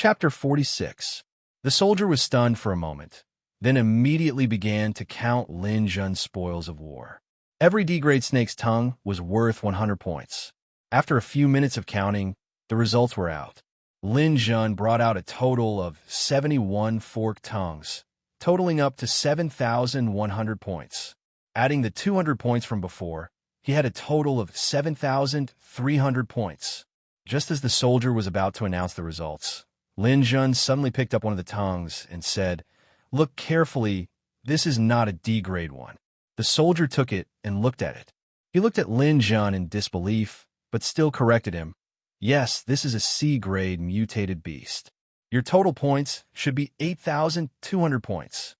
Chapter 46. The soldier was stunned for a moment, then immediately began to count Lin Jun's spoils of war. Every D-grade snake's tongue was worth 100 points. After a few minutes of counting, the results were out. Lin Jun brought out a total of 71 forked tongues, totaling up to 7,100 points. Adding the 200 points from before, he had a total of 7,300 points. Just as the soldier was about to announce the results, Lin Jun suddenly picked up one of the tongues and said, "Look carefully, this is not a D-grade one." The soldier took it and looked at it. He looked at Lin Jun in disbelief, but still corrected him. "Yes, this is a C-grade mutated beast. Your total points should be 8,200 points."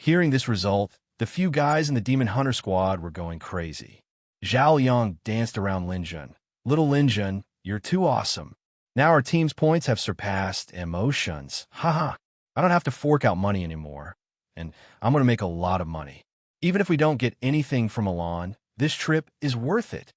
Hearing this result, the few guys in the Demon Hunter squad were going crazy. Zhao Yang danced around Lin Jun. "Little Lin Jun, you're too awesome. Now our team's points have surpassed emotions. Haha. I don't have to fork out money anymore, and I'm going to make a lot of money. Even if we don't get anything from Milan, this trip is worth it."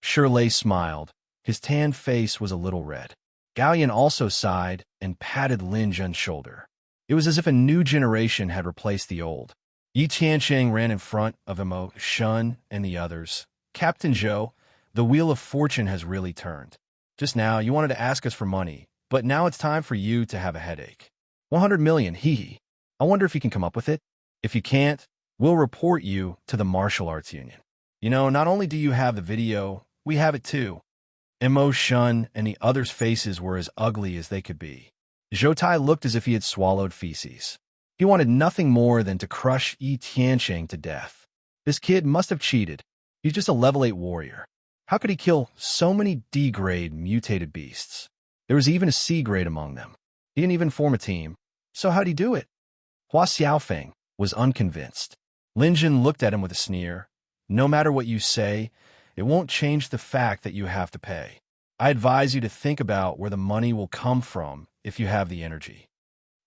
Shirley smiled. His tanned face was a little red. Gao Yan also sighed and patted Lin Jun's shoulder. It was as if a new generation had replaced the old. Yi Tiancheng ran in front of Emo, Shun, and the others. "Captain Zhou, the wheel of fortune has really turned. Just now, you wanted to ask us for money, but now it's time for you to have a headache. 100 million, hee. I wonder if you can come up with it. If you can't, we'll report you to the Martial Arts Union. You know, not only do you have the video, we have it too." Emo, Shun, and the others' faces were as ugly as they could be. Zhou looked as if he had swallowed feces. He wanted nothing more than to crush Yi Tiancheng to death. This kid must have cheated. He's just a level 8 warrior. How could he kill so many D-grade mutated beasts? There was even a C-grade among them. He didn't even form a team. So how'd he do it? Hua Xiaofeng was unconvinced. Lin Jun looked at him with a sneer. "No matter what you say, it won't change the fact that you have to pay. I advise you to think about where the money will come from if you have the energy."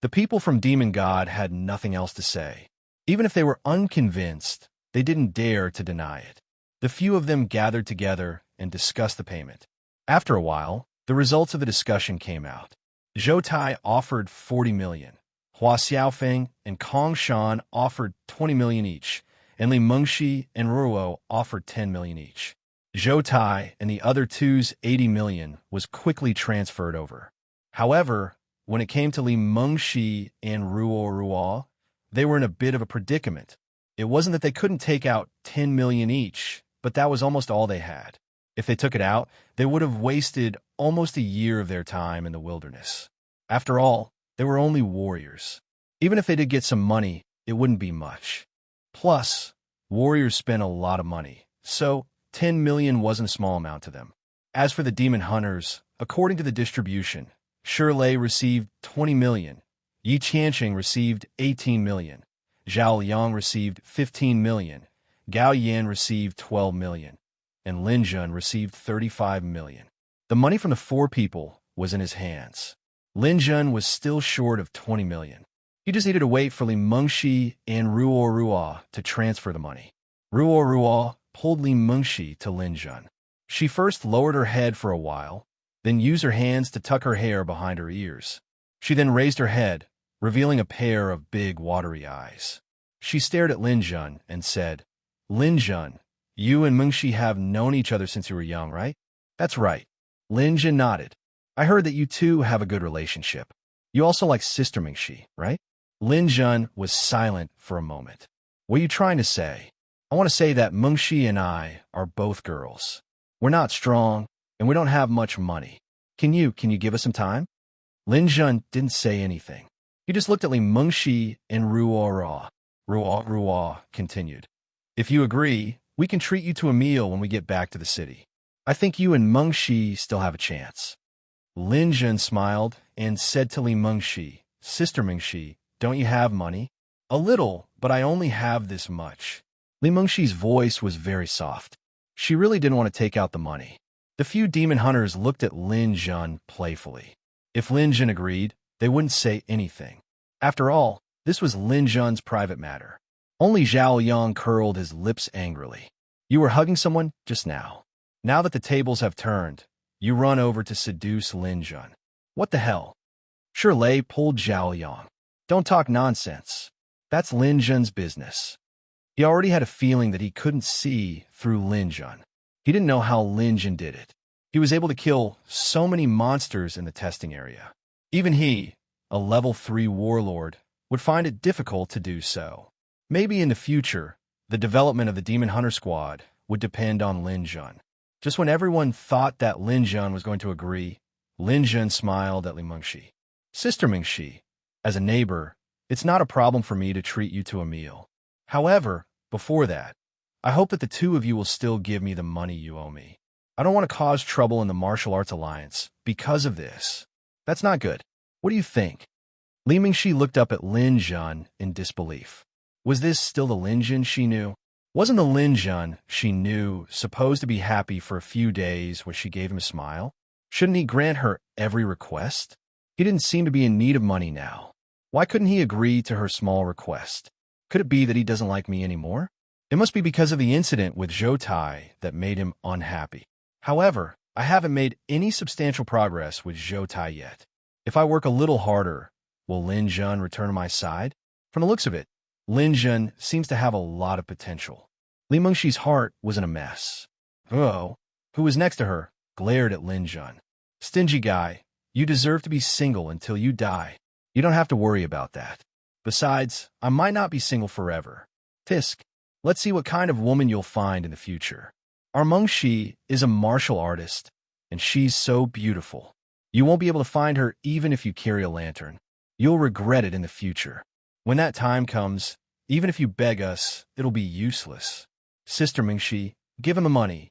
The people from Demon God had nothing else to say. Even if they were unconvinced, they didn't dare to deny it. The few of them gathered together and discussed the payment. After a while, the results of the discussion came out. Zhou offered 40 million. Hua Xiaofeng and Kong Shan offered 20 million each, and Li Mengxi and Ruo offered 10 million each. Zhou and the other two's 80 million was quickly transferred over. However, when it came to Li Mengxi and Ruo, they were in a bit of a predicament. It wasn't that they couldn't take out 10 million each, but that was almost all they had. If they took it out, they would have wasted almost a year of their time in the wilderness. After all, they were only warriors. Even if they did get some money, it wouldn't be much. Plus, warriors spend a lot of money, so 10 million wasn't a small amount to them. As for the Demon Hunters, according to the distribution, Shirley received 20 million, Yi Tiancheng received 18 million, Zhao Yang received 15 million, Gao Yan received 12 million, and Lin Jun received 35 million. The money from the four people was in his hands. Lin Jun was still short of 20 million. He just needed to wait for Li Mengxi and Ruo to transfer the money. Ruo pulled Li Mengxi to Lin Jun. She first lowered her head for a while, then used her hands to tuck her hair behind her ears. She then raised her head, revealing a pair of big, watery eyes. She stared at Lin Jun and said, "Lin Jun, you and Mengxi have known each other since you were young, right?" "That's right." Lin Jun nodded. "I heard that you two have a good relationship. You also like Sister Mengxi, right?" Lin Jun was silent for a moment. "What are you trying to say?" "I want to say that Mengxi and I are both girls. We're not strong, and we don't have much money. Can you give us some time?" Lin Jun didn't say anything. He just looked at Li Mengxi and Ruo. Ruo continued, "If you agree, we can treat you to a meal when we get back to the city. I think you and Mengxi still have a chance." Lin Jun smiled and said to Li Mengxi, "Sister Mengxi, don't you have money?" "A little, but I only have this much." Li Mengxi's voice was very soft. She really didn't want to take out the money. The few demon hunters looked at Lin Jun playfully. If Lin Jun agreed, they wouldn't say anything. After all, this was Lin Jun's private matter. Only Zhao Yang curled his lips angrily. "You were hugging someone just now. Now that the tables have turned, you run over to seduce Lin Jun. What the hell?" Shirley pulled Zhao Yang. Don't talk nonsense. That's Lin Jun's business. He already had a feeling that he couldn't see through Lin Jun. He didn't know how Lin Jun did it. He was able to kill so many monsters in the testing area. Even he, a level 3 warlord, would find it difficult to do so. Maybe in the future, the development of the Demon Hunter Squad would depend on Lin Jun. Just when everyone thought that Lin Jun was going to agree, Lin Jun smiled at Li Mengxi. Sister Mengxi, as a neighbor, it's not a problem for me to treat you to a meal. However, before that, I hope that the two of you will still give me the money you owe me. I don't want to cause trouble in the martial arts alliance because of this. That's not good. What do you think? Li Mengxi looked up at Lin Jun in disbelief. Was this still the Lin Jun she knew? Wasn't the Lin Jun she knew supposed to be happy for a few days when she gave him a smile? Shouldn't he grant her every request? He didn't seem to be in need of money now. Why couldn't he agree to her small request? Could it be that he doesn't like me anymore? It must be because of the incident with Zhou Tai that made him unhappy. However, I haven't made any substantial progress with Zhou Tai yet. If I work a little harder, will Lin Jun return to my side? From the looks of it, Lin Jun seems to have a lot of potential. Li Mengxi's heart was in a mess. Who was next to her, glared at Lin Jun. Stingy guy, you deserve to be single until you die. You don't have to worry about that. Besides, I might not be single forever. Tisk, let's see what kind of woman you'll find in the future. Our Mengxi is a martial artist, and she's so beautiful. You won't be able to find her even if you carry a lantern. You'll regret it in the future. When that time comes, even if you beg us, it'll be useless. Sister Mengxi, give him the money.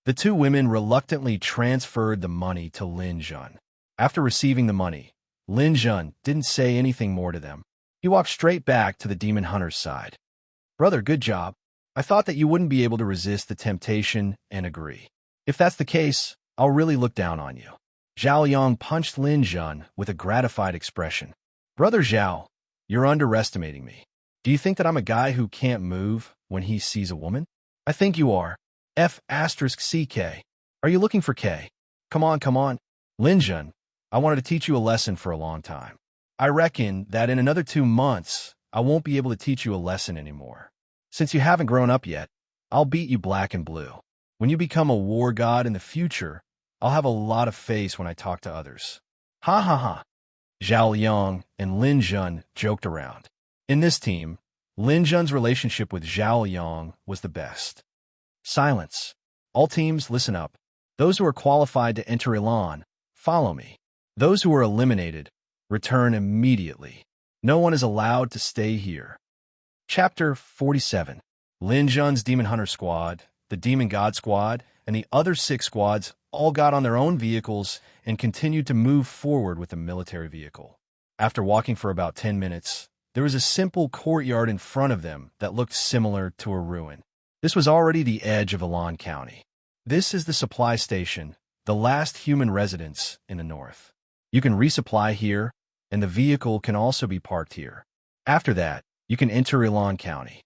The two women reluctantly transferred the money to Lin Jun. After receiving the money, Lin Jun didn't say anything more to them. He walked straight back to the demon hunter's side. Brother, good job. I thought that you wouldn't be able to resist the temptation and agree. If that's the case, I'll really look down on you. Zhao Yang punched Lin Jun with a gratified expression. Brother Zhao, you're underestimating me. Do you think that I'm a guy who can't move when he sees a woman? I think you are. F***CK. Are you looking for K? Come on. Lin Jun, I wanted to teach you a lesson for a long time. I reckon that in another 2 months, I won't be able to teach you a lesson anymore. Since you haven't grown up yet, I'll beat you black and blue. When you become a war god in the future, I'll have a lot of face when I talk to others. Ha ha ha. Zhao Yang and Lin Jun joked around. In this team, Lin Jun's relationship with Zhao Yang was the best. Silence. All teams, listen up. Those who are qualified to enter Elan, follow me. Those who are eliminated, return immediately. No one is allowed to stay here. Chapter 47. Lin Jun's Demon Hunter Squad, the Demon God Squad, and the other 6 squads all got on their own vehicles and continued to move forward with the military vehicle. After walking for about 10 minutes, there was a simple courtyard in front of them that looked similar to a ruin. This was already the edge of Elan County. This is the supply station, the last human residence in the north. You can resupply here, and the vehicle can also be parked here. After that, you can enter Elan County.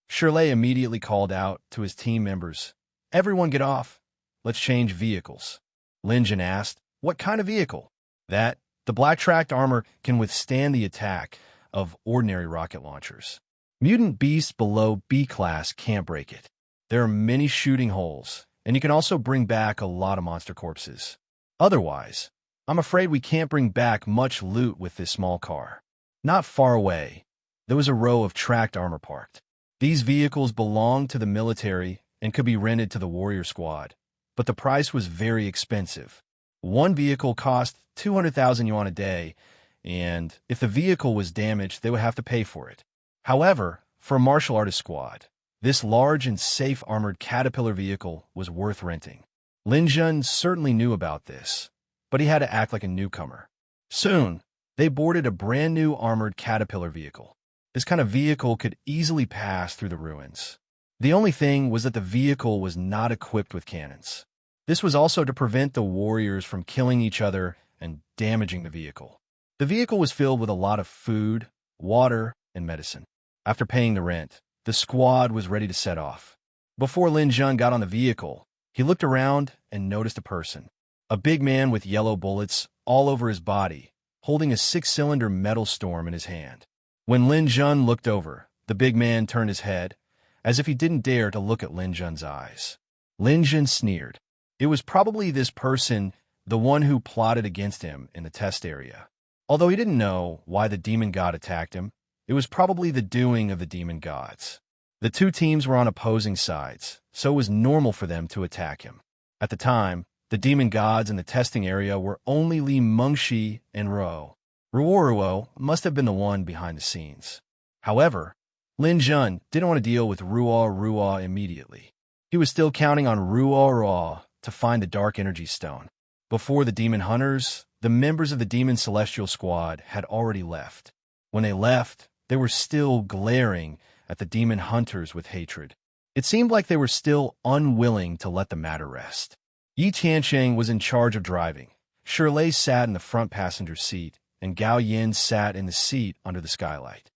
Shirley immediately called out to his team members, Everyone get off. Let's change vehicles. Lin Jun asked, What kind of vehicle? That, the black tracked armor can withstand the attack of ordinary rocket launchers. Mutant beasts below B-class can't break it. There are many shooting holes, and you can also bring back a lot of monster corpses. Otherwise, I'm afraid we can't bring back much loot with this small car. Not far away, there was a row of tracked armor parked. These vehicles belonged to the military and could be rented to the warrior squad, but the price was very expensive. One vehicle cost 200,000 yuan a day, and if the vehicle was damaged, they would have to pay for it. However, for a martial artist squad, this large and safe armored caterpillar vehicle was worth renting. Lin Jun certainly knew about this, but he had to act like a newcomer. Soon, they boarded a brand new armored caterpillar vehicle. This kind of vehicle could easily pass through the ruins. The only thing was that the vehicle was not equipped with cannons. This was also to prevent the warriors from killing each other and damaging the vehicle. The vehicle was filled with a lot of food, water, and medicine. After paying the rent, the squad was ready to set off. Before Lin Jun got on the vehicle, he looked around and noticed a person. A big man with yellow bullets all over his body, holding a six-cylinder metal storm in his hand. When Lin Jun looked over, the big man turned his head, as if he didn't dare to look at Lin Jun's eyes. Lin Jun sneered. It was probably this person, the one who plotted against him in the test area. Although he didn't know why the demon god attacked him, it was probably the doing of the demon gods. The two teams were on opposing sides, so it was normal for them to attack him. At the time, the demon gods in the testing area were only Li Mengshi and Ruo. Ruo must have been the one behind the scenes. However, Lin Jun didn't want to deal with Ruo immediately. He was still counting on Ruo to find the dark energy stone. Before the demon hunters, the members of the demon celestial squad had already left. When they left, they were still glaring at the demon hunters with hatred. It seemed like they were still unwilling to let the matter rest. Yi Tiancheng was in charge of driving. Shirley sat in the front passenger seat, and Gao Yin sat in the seat under the skylight.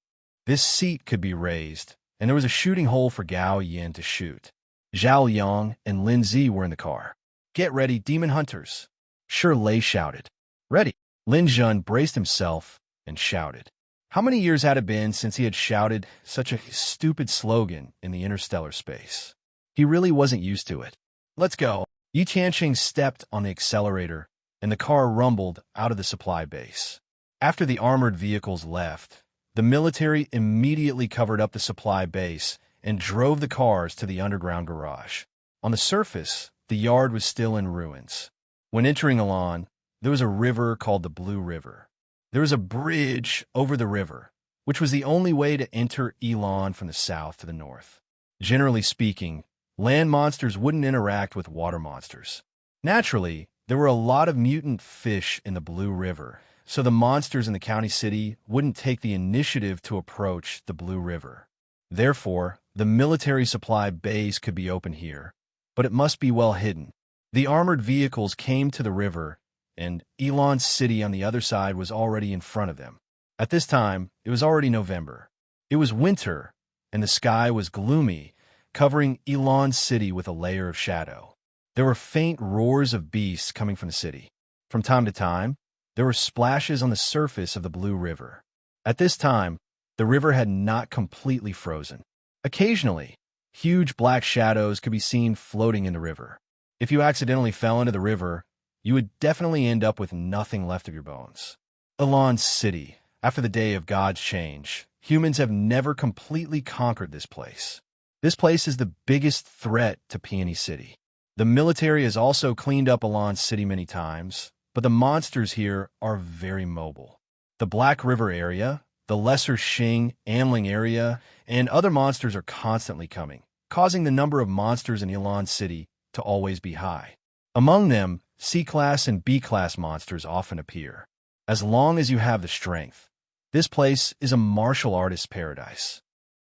This seat could be raised, and there was a shooting hole for Gao Yin to shoot. Zhao Yang and Lin Zi were in the car. "Get ready, demon hunters!" Shirley shouted. "Ready!" Lin Jun braced himself and shouted. How many years had it been since he had shouted such a stupid slogan in the interstellar space? He really wasn't used to it. "Let's go!" Yi Tiancheng stepped on the accelerator, and the car rumbled out of the supply base. After the armored vehicles left, the military immediately covered up the supply base and drove the cars to the underground garage. On the surface, the yard was still in ruins. When entering Elan, there was a river called the Blue River. There was a bridge over the river, which was the only way to enter Elan from the south to the north. Generally speaking, land monsters wouldn't interact with water monsters. Naturally, there were a lot of mutant fish in the Blue River, so the monsters in the county city wouldn't take the initiative to approach the Blue River. Therefore, the military supply base could be open here, but it must be well hidden. The armored vehicles came to the river, and Elan City on the other side was already in front of them. At this time, it was already November. It was winter, and the sky was gloomy, covering Elan City with a layer of shadow. There were faint roars of beasts coming from the city. From time to time, there were splashes on the surface of the Blue River. At this time, the river had not completely frozen. Occasionally, huge black shadows could be seen floating in the river. If you accidentally fell into the river, you would definitely end up with nothing left of your bones. Elan City. After the day of God's change, humans have never completely conquered this place. This place is the biggest threat to Peony City. The military has also cleaned up Elan City many times, but the monsters here are very mobile. The Black River area, the Lesser Xing, Amling area, and other monsters are constantly coming, causing the number of monsters in Elan City to always be high. Among them, C-class and B-class monsters often appear. As long as you have the strength, this place is a martial artist's paradise.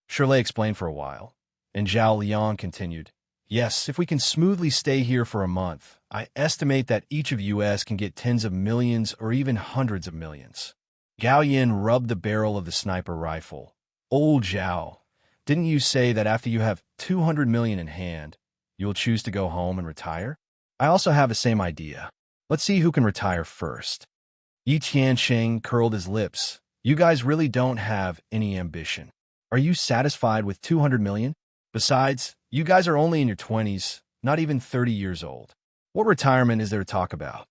Shirley explained for a while, and Zhao Liang continued, "Yes, if we can smoothly stay here for a month, I estimate that each of us can get tens of millions or even hundreds of millions." Gao Yin rubbed the barrel of the sniper rifle. "Old Zhao, didn't you say that after you have 200 million in hand, you will choose to go home and retire? I also have the same idea. Let's see who can retire first." Yi Tiancheng curled his lips. "You guys really don't have any ambition. Are you satisfied with 200 million? Besides, you guys are only in your 20s, not even 30 years old. What retirement is there to talk about?"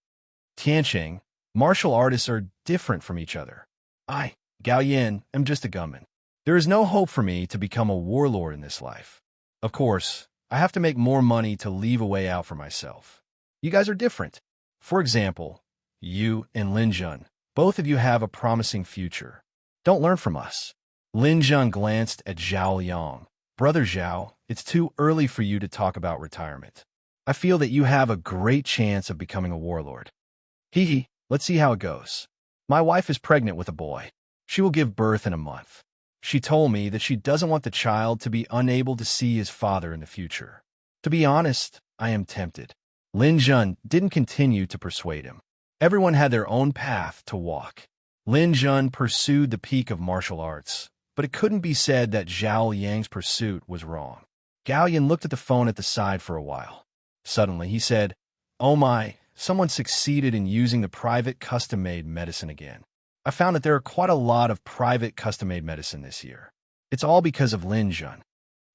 "Tiancheng, martial artists are different from each other. I, Gao Yin, am just a gunman. There is no hope for me to become a warlord in this life. Of course, I have to make more money to leave a way out for myself. You guys are different. For example, you and Lin Jun, both of you have a promising future. Don't learn from us." Lin Jun glanced at Zhao Liang. "Brother Zhao, it's too early for you to talk about retirement. I feel that you have a great chance of becoming a warlord. Hee, let's see how it goes. My wife is pregnant with a boy. She will give birth in a month. She told me that she doesn't want the child to be unable to see his father in the future. To be honest, I am tempted." Lin Jun didn't continue to persuade him. Everyone had their own path to walk. Lin Jun pursued the peak of martial arts, but it couldn't be said that Zhao Yang's pursuit was wrong. Gao Yin looked at the phone at the side for a while. Suddenly, he said, "Oh my, someone succeeded in using the private custom-made medicine again. I found that there are quite a lot of private custom-made medicine this year. It's all because of Lin Jun.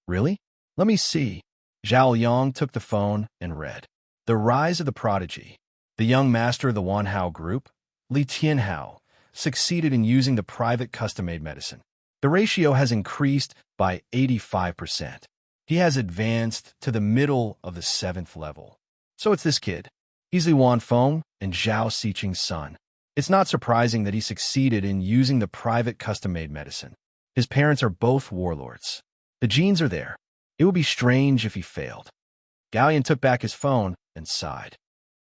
Really? Let me see. Zhao Yang took the phone and read. The Rise of the Prodigy. The young master of the Wanhao group, Li Tianhao, succeeded in using the private custom-made medicine. The ratio has increased by 85%. He has advanced to the middle of the 7th level. So it's this kid. He's Li Wanfeng and Zhao Xiqing's son. It's not surprising that he succeeded in using the private custom-made medicine. His parents are both warlords. The genes are there. It would be strange if he failed. Gallian took back his phone and sighed.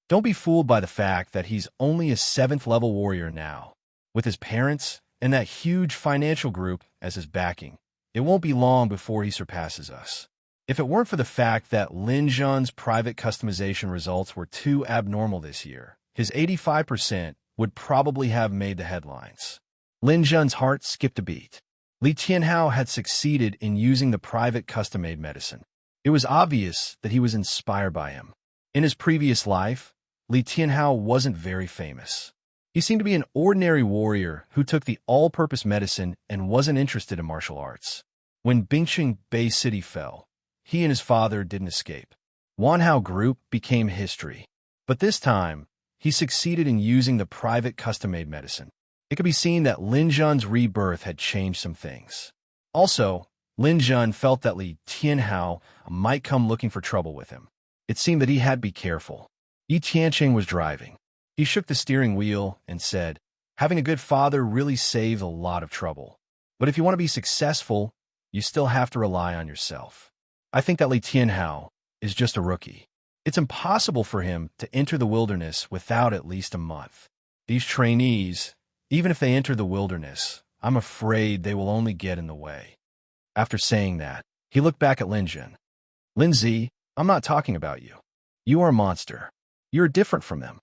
Don't be fooled by the fact that he's only a 7th-level warrior now. With his parents and that huge financial group as his backing, it won't be long before he surpasses us. If it weren't for the fact that Lin Jun's private customization results were too abnormal this year, his 85% would probably have made the headlines. Lin Jun's heart skipped a beat. Li Tianhao had succeeded in using the private custom-made medicine. It was obvious that he was inspired by him. In his previous life, Li Tianhao wasn't very famous. He seemed to be an ordinary warrior who took the all-purpose medicine and wasn't interested in martial arts. When Bingqing Bay City fell, he and his father didn't escape. Wanhao Group became history. But this time, he succeeded in using the private custom-made medicine. It could be seen that Lin Jun's rebirth had changed some things. Also, Lin Jun felt that Li Tianhao might come looking for trouble with him. It seemed that he had to be careful. Yi Tianqing was driving. He shook the steering wheel and said, "Having a good father really saves a lot of trouble. But if you want to be successful, you still have to rely on yourself. I think that Li Tianhao is just a rookie. It's impossible for him to enter the wilderness without at least a month. These trainees, even if they enter the wilderness, I'm afraid they will only get in the way." After saying that, he looked back at Lin Jun. "Lindsay, I'm not talking about you. You are a monster. You're different from them."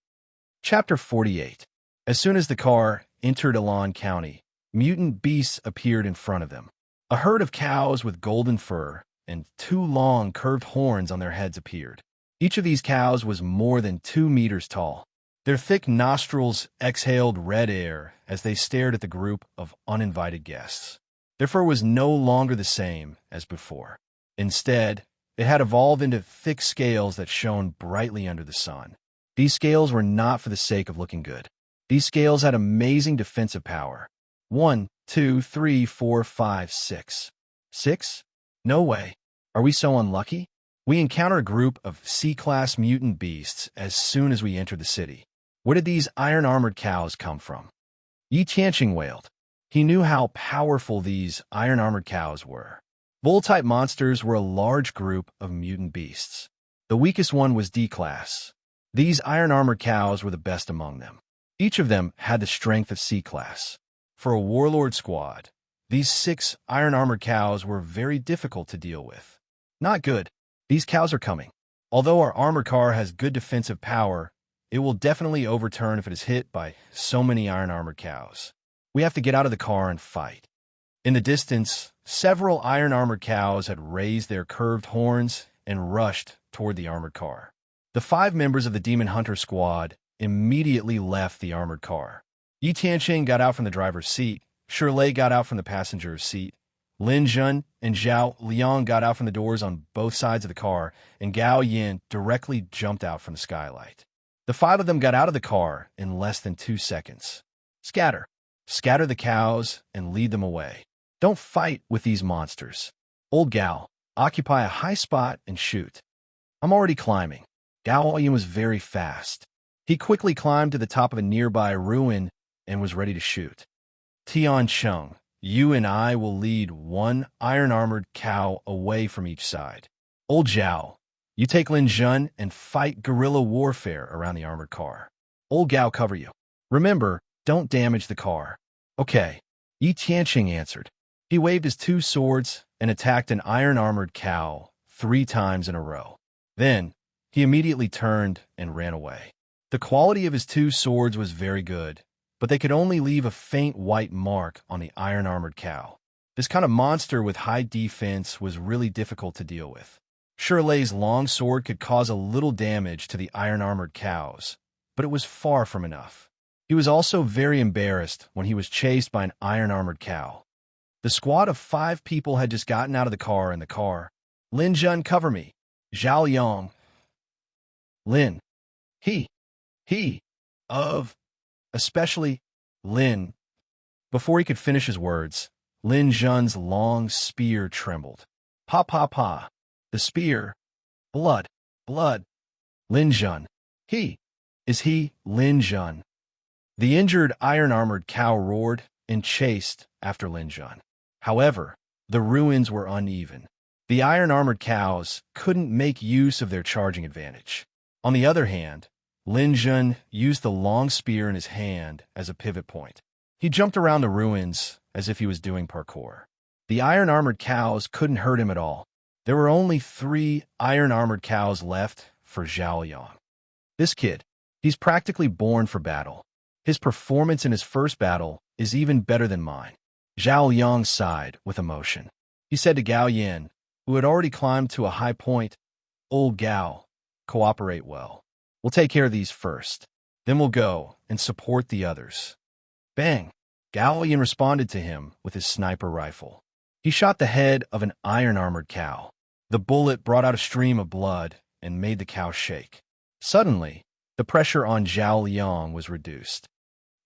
Chapter 48. As soon as the car entered Elan County, mutant beasts appeared in front of them. A herd of cows with golden fur and 2 long, curved horns on their heads appeared. Each of these cows was more than 2 meters tall. Their thick nostrils exhaled red air as they stared at the group of uninvited guests. Their fur was no longer the same as before. Instead, it had evolved into thick scales that shone brightly under the sun. These scales were not for the sake of looking good. These scales had amazing defensive power. 1, 2, 3, 4, 5, 6. 6? No way. Are we so unlucky? We encountered a group of C-class mutant beasts as soon as we entered the city. Where did these iron-armored cows come from? Yi Tianqing wailed. He knew how powerful these iron-armored cows were. Bull-type monsters were a large group of mutant beasts. The weakest one was D-class. These iron-armored cows were the best among them. Each of them had the strength of C-class. For a warlord squad, these 6 iron-armored cows were very difficult to deal with. Not good. These cows are coming. Although our armored car has good defensive power, it will definitely overturn if it is hit by so many iron-armored cows. We have to get out of the car and fight. In the distance, several iron-armored cows had raised their curved horns and rushed toward the armored car. The 5 members of the Demon Hunter squad immediately left the armored car. Yi Tianqing got out from the driver's seat, Shirley got out from the passenger's seat, Lin Jun and Zhao Liang got out from the doors on both sides of the car, and Gao Yin directly jumped out from the skylight. The 5 of them got out of the car in less than 2 seconds. Scatter. Scatter the cows and lead them away. Don't fight with these monsters. Old Gao, occupy a high spot and shoot. I'm already climbing. Gao Yin was very fast. He quickly climbed to the top of a nearby ruin and was ready to shoot. Tian Cheng, you and I will lead 1 iron-armored cow away from each side. Old Zhao, you take Lin Jun and fight guerrilla warfare around the armored car. Old Gao cover you. Remember, don't damage the car. Okay, Yi Tianqing answered. He waved his 2 swords and attacked an iron-armored cow 3 times in a row. Then, he immediately turned and ran away. The quality of his 2 swords was very good, but they could only leave a faint white mark on the iron-armored cow. This kind of monster with high defense was really difficult to deal with. Shirley's long sword could cause a little damage to the iron-armored cows, but it was far from enough. He was also very embarrassed when he was chased by an iron-armored cow. The squad of 5 people had just gotten out of the car in the car. Lin Jun, cover me. Zhao Yang. Lin. He. Of. Especially. Lin. Before he could finish his words, Lin Jun's long spear trembled. Pa pa pa. The spear. Blood. Lin Jun. Is he, Lin Jun? The injured iron-armored cow roared and chased after Lin Jun. However, the ruins were uneven. The iron-armored cows couldn't make use of their charging advantage. On the other hand, Lin Jun used the long spear in his hand as a pivot point. He jumped around the ruins as if he was doing parkour. The iron-armored cows couldn't hurt him at all. There were only 3 iron-armored cows left for Zhao Yang. This kid, he's practically born for battle. His performance in his first battle is even better than mine. Zhao Yang sighed with emotion. He said to Gao Yan, who had already climbed to a high point, "Old Gao, cooperate well. We'll take care of these first. Then we'll go and support the others." Bang! Gao Yan responded to him with his sniper rifle. He shot the head of an iron-armored cow. The bullet brought out a stream of blood and made the cow shake. Suddenly, the pressure on Zhao Yang was reduced.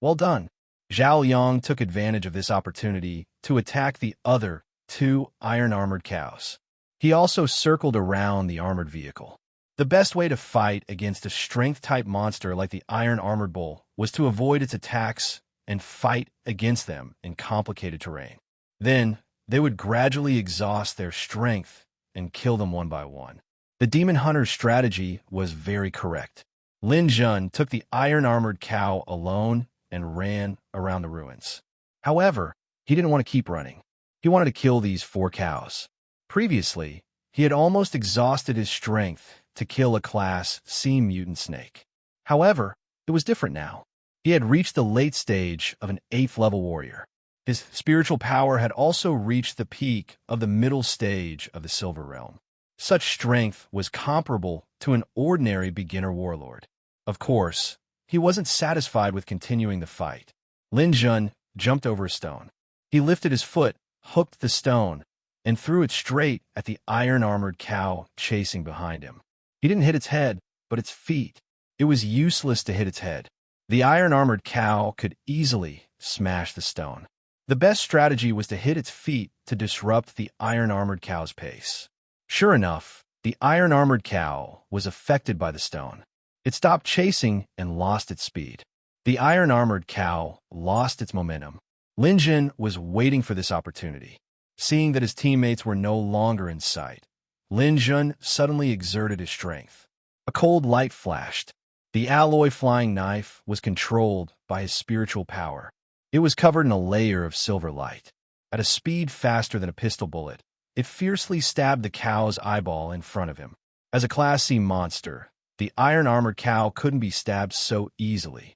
Well done. Zhao Yang took advantage of this opportunity to attack the other 2 iron-armored cows. He also circled around the armored vehicle. The best way to fight against a strength-type monster like the iron-armored bull was to avoid its attacks and fight against them in complicated terrain. Then, they would gradually exhaust their strength and kill them one by one. The demon hunter's strategy was very correct. Lin Jun took the iron-armored cow alone and ran around the ruins. However, he didn't want to keep running. He wanted to kill these 4 cows. Previously, he had almost exhausted his strength to kill a Class C mutant snake. However, it was different now. He had reached the late stage of an 8th level warrior. His spiritual power had also reached the peak of the middle stage of the Silver Realm. Such strength was comparable to an ordinary beginner warlord. Of course, he wasn't satisfied with continuing the fight. Lin Jun jumped over a stone. He lifted his foot, hooked the stone, and threw it straight at the iron-armored cow chasing behind him. He didn't hit its head, but its feet. It was useless to hit its head. The iron-armored cow could easily smash the stone. The best strategy was to hit its feet to disrupt the iron-armored cow's pace. Sure enough, the iron-armored cow was affected by the stone. It stopped chasing and lost its speed. The iron-armored cow lost its momentum. Lin Jun was waiting for this opportunity. Seeing that his teammates were no longer in sight, Lin Jun suddenly exerted his strength. A cold light flashed. The alloy flying knife was controlled by his spiritual power. It was covered in a layer of silver light. At a speed faster than a pistol bullet, it fiercely stabbed the cow's eyeball in front of him. As a Class C monster, the iron-armored cow couldn't be stabbed so easily.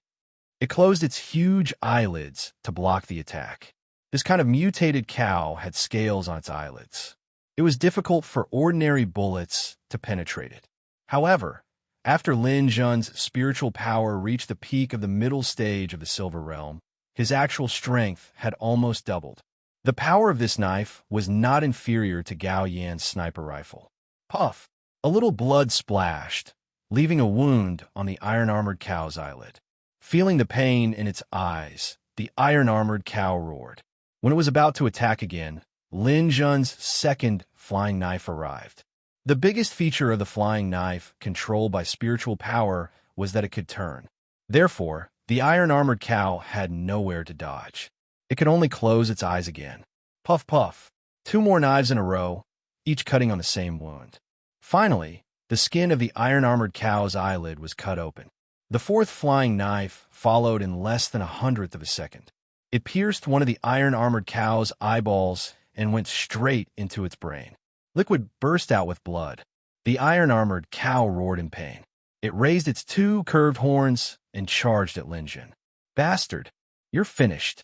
It closed its huge eyelids to block the attack. This kind of mutated cow had scales on its eyelids. It was difficult for ordinary bullets to penetrate it. However, after Lin Jun's spiritual power reached the peak of the middle stage of the Silver Realm, his actual strength had almost doubled. The power of this knife was not inferior to Gao Yan's sniper rifle. Puff! A little blood splashed, leaving a wound on the iron-armored cow's eyelid. Feeling the pain in its eyes, the iron-armored cow roared. When it was about to attack again, Lin Jun's second flying knife arrived. The biggest feature of the flying knife, controlled by spiritual power, was that it could turn. Therefore, the iron-armored cow had nowhere to dodge. It could only close its eyes again. Puff, puff. 2 more knives in a row, each cutting on the same wound. Finally, the skin of the iron-armored cow's eyelid was cut open. The 4th flying knife followed in less than 1/100th of a second. It pierced one of the iron-armored cow's eyeballs and went straight into its brain. Liquid burst out with blood. The iron-armored cow roared in pain. It raised its 2 curved horns and charged at Lin Jun. Bastard, you're finished.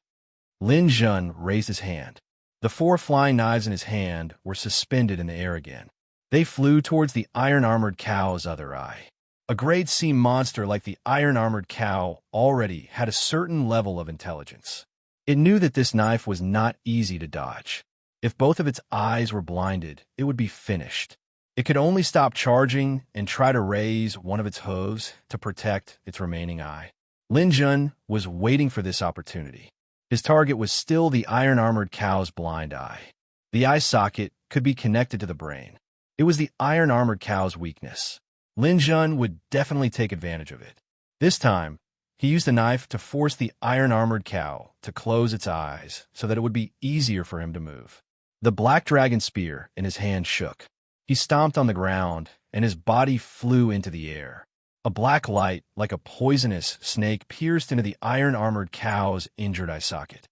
Lin Jun raised his hand. The 4 flying knives in his hand were suspended in the air again. They flew towards the iron-armored cow's other eye. A grade C monster like the iron-armored cow already had a certain level of intelligence. It knew that this knife was not easy to dodge. If both of its eyes were blinded, it would be finished. It could only stop charging and try to raise one of its hooves to protect its remaining eye. Lin Jun was waiting for this opportunity. His target was still the iron-armored cow's blind eye. The eye socket could be connected to the brain. It was the iron-armored cow's weakness. Lin Jun would definitely take advantage of it. This time, he used a knife to force the iron-armored cow to close its eyes so that it would be easier for him to move. The black dragon spear in his hand shook. He stomped on the ground, and his body flew into the air. A black light, like a poisonous snake, pierced into the iron-armored cow's injured eye socket.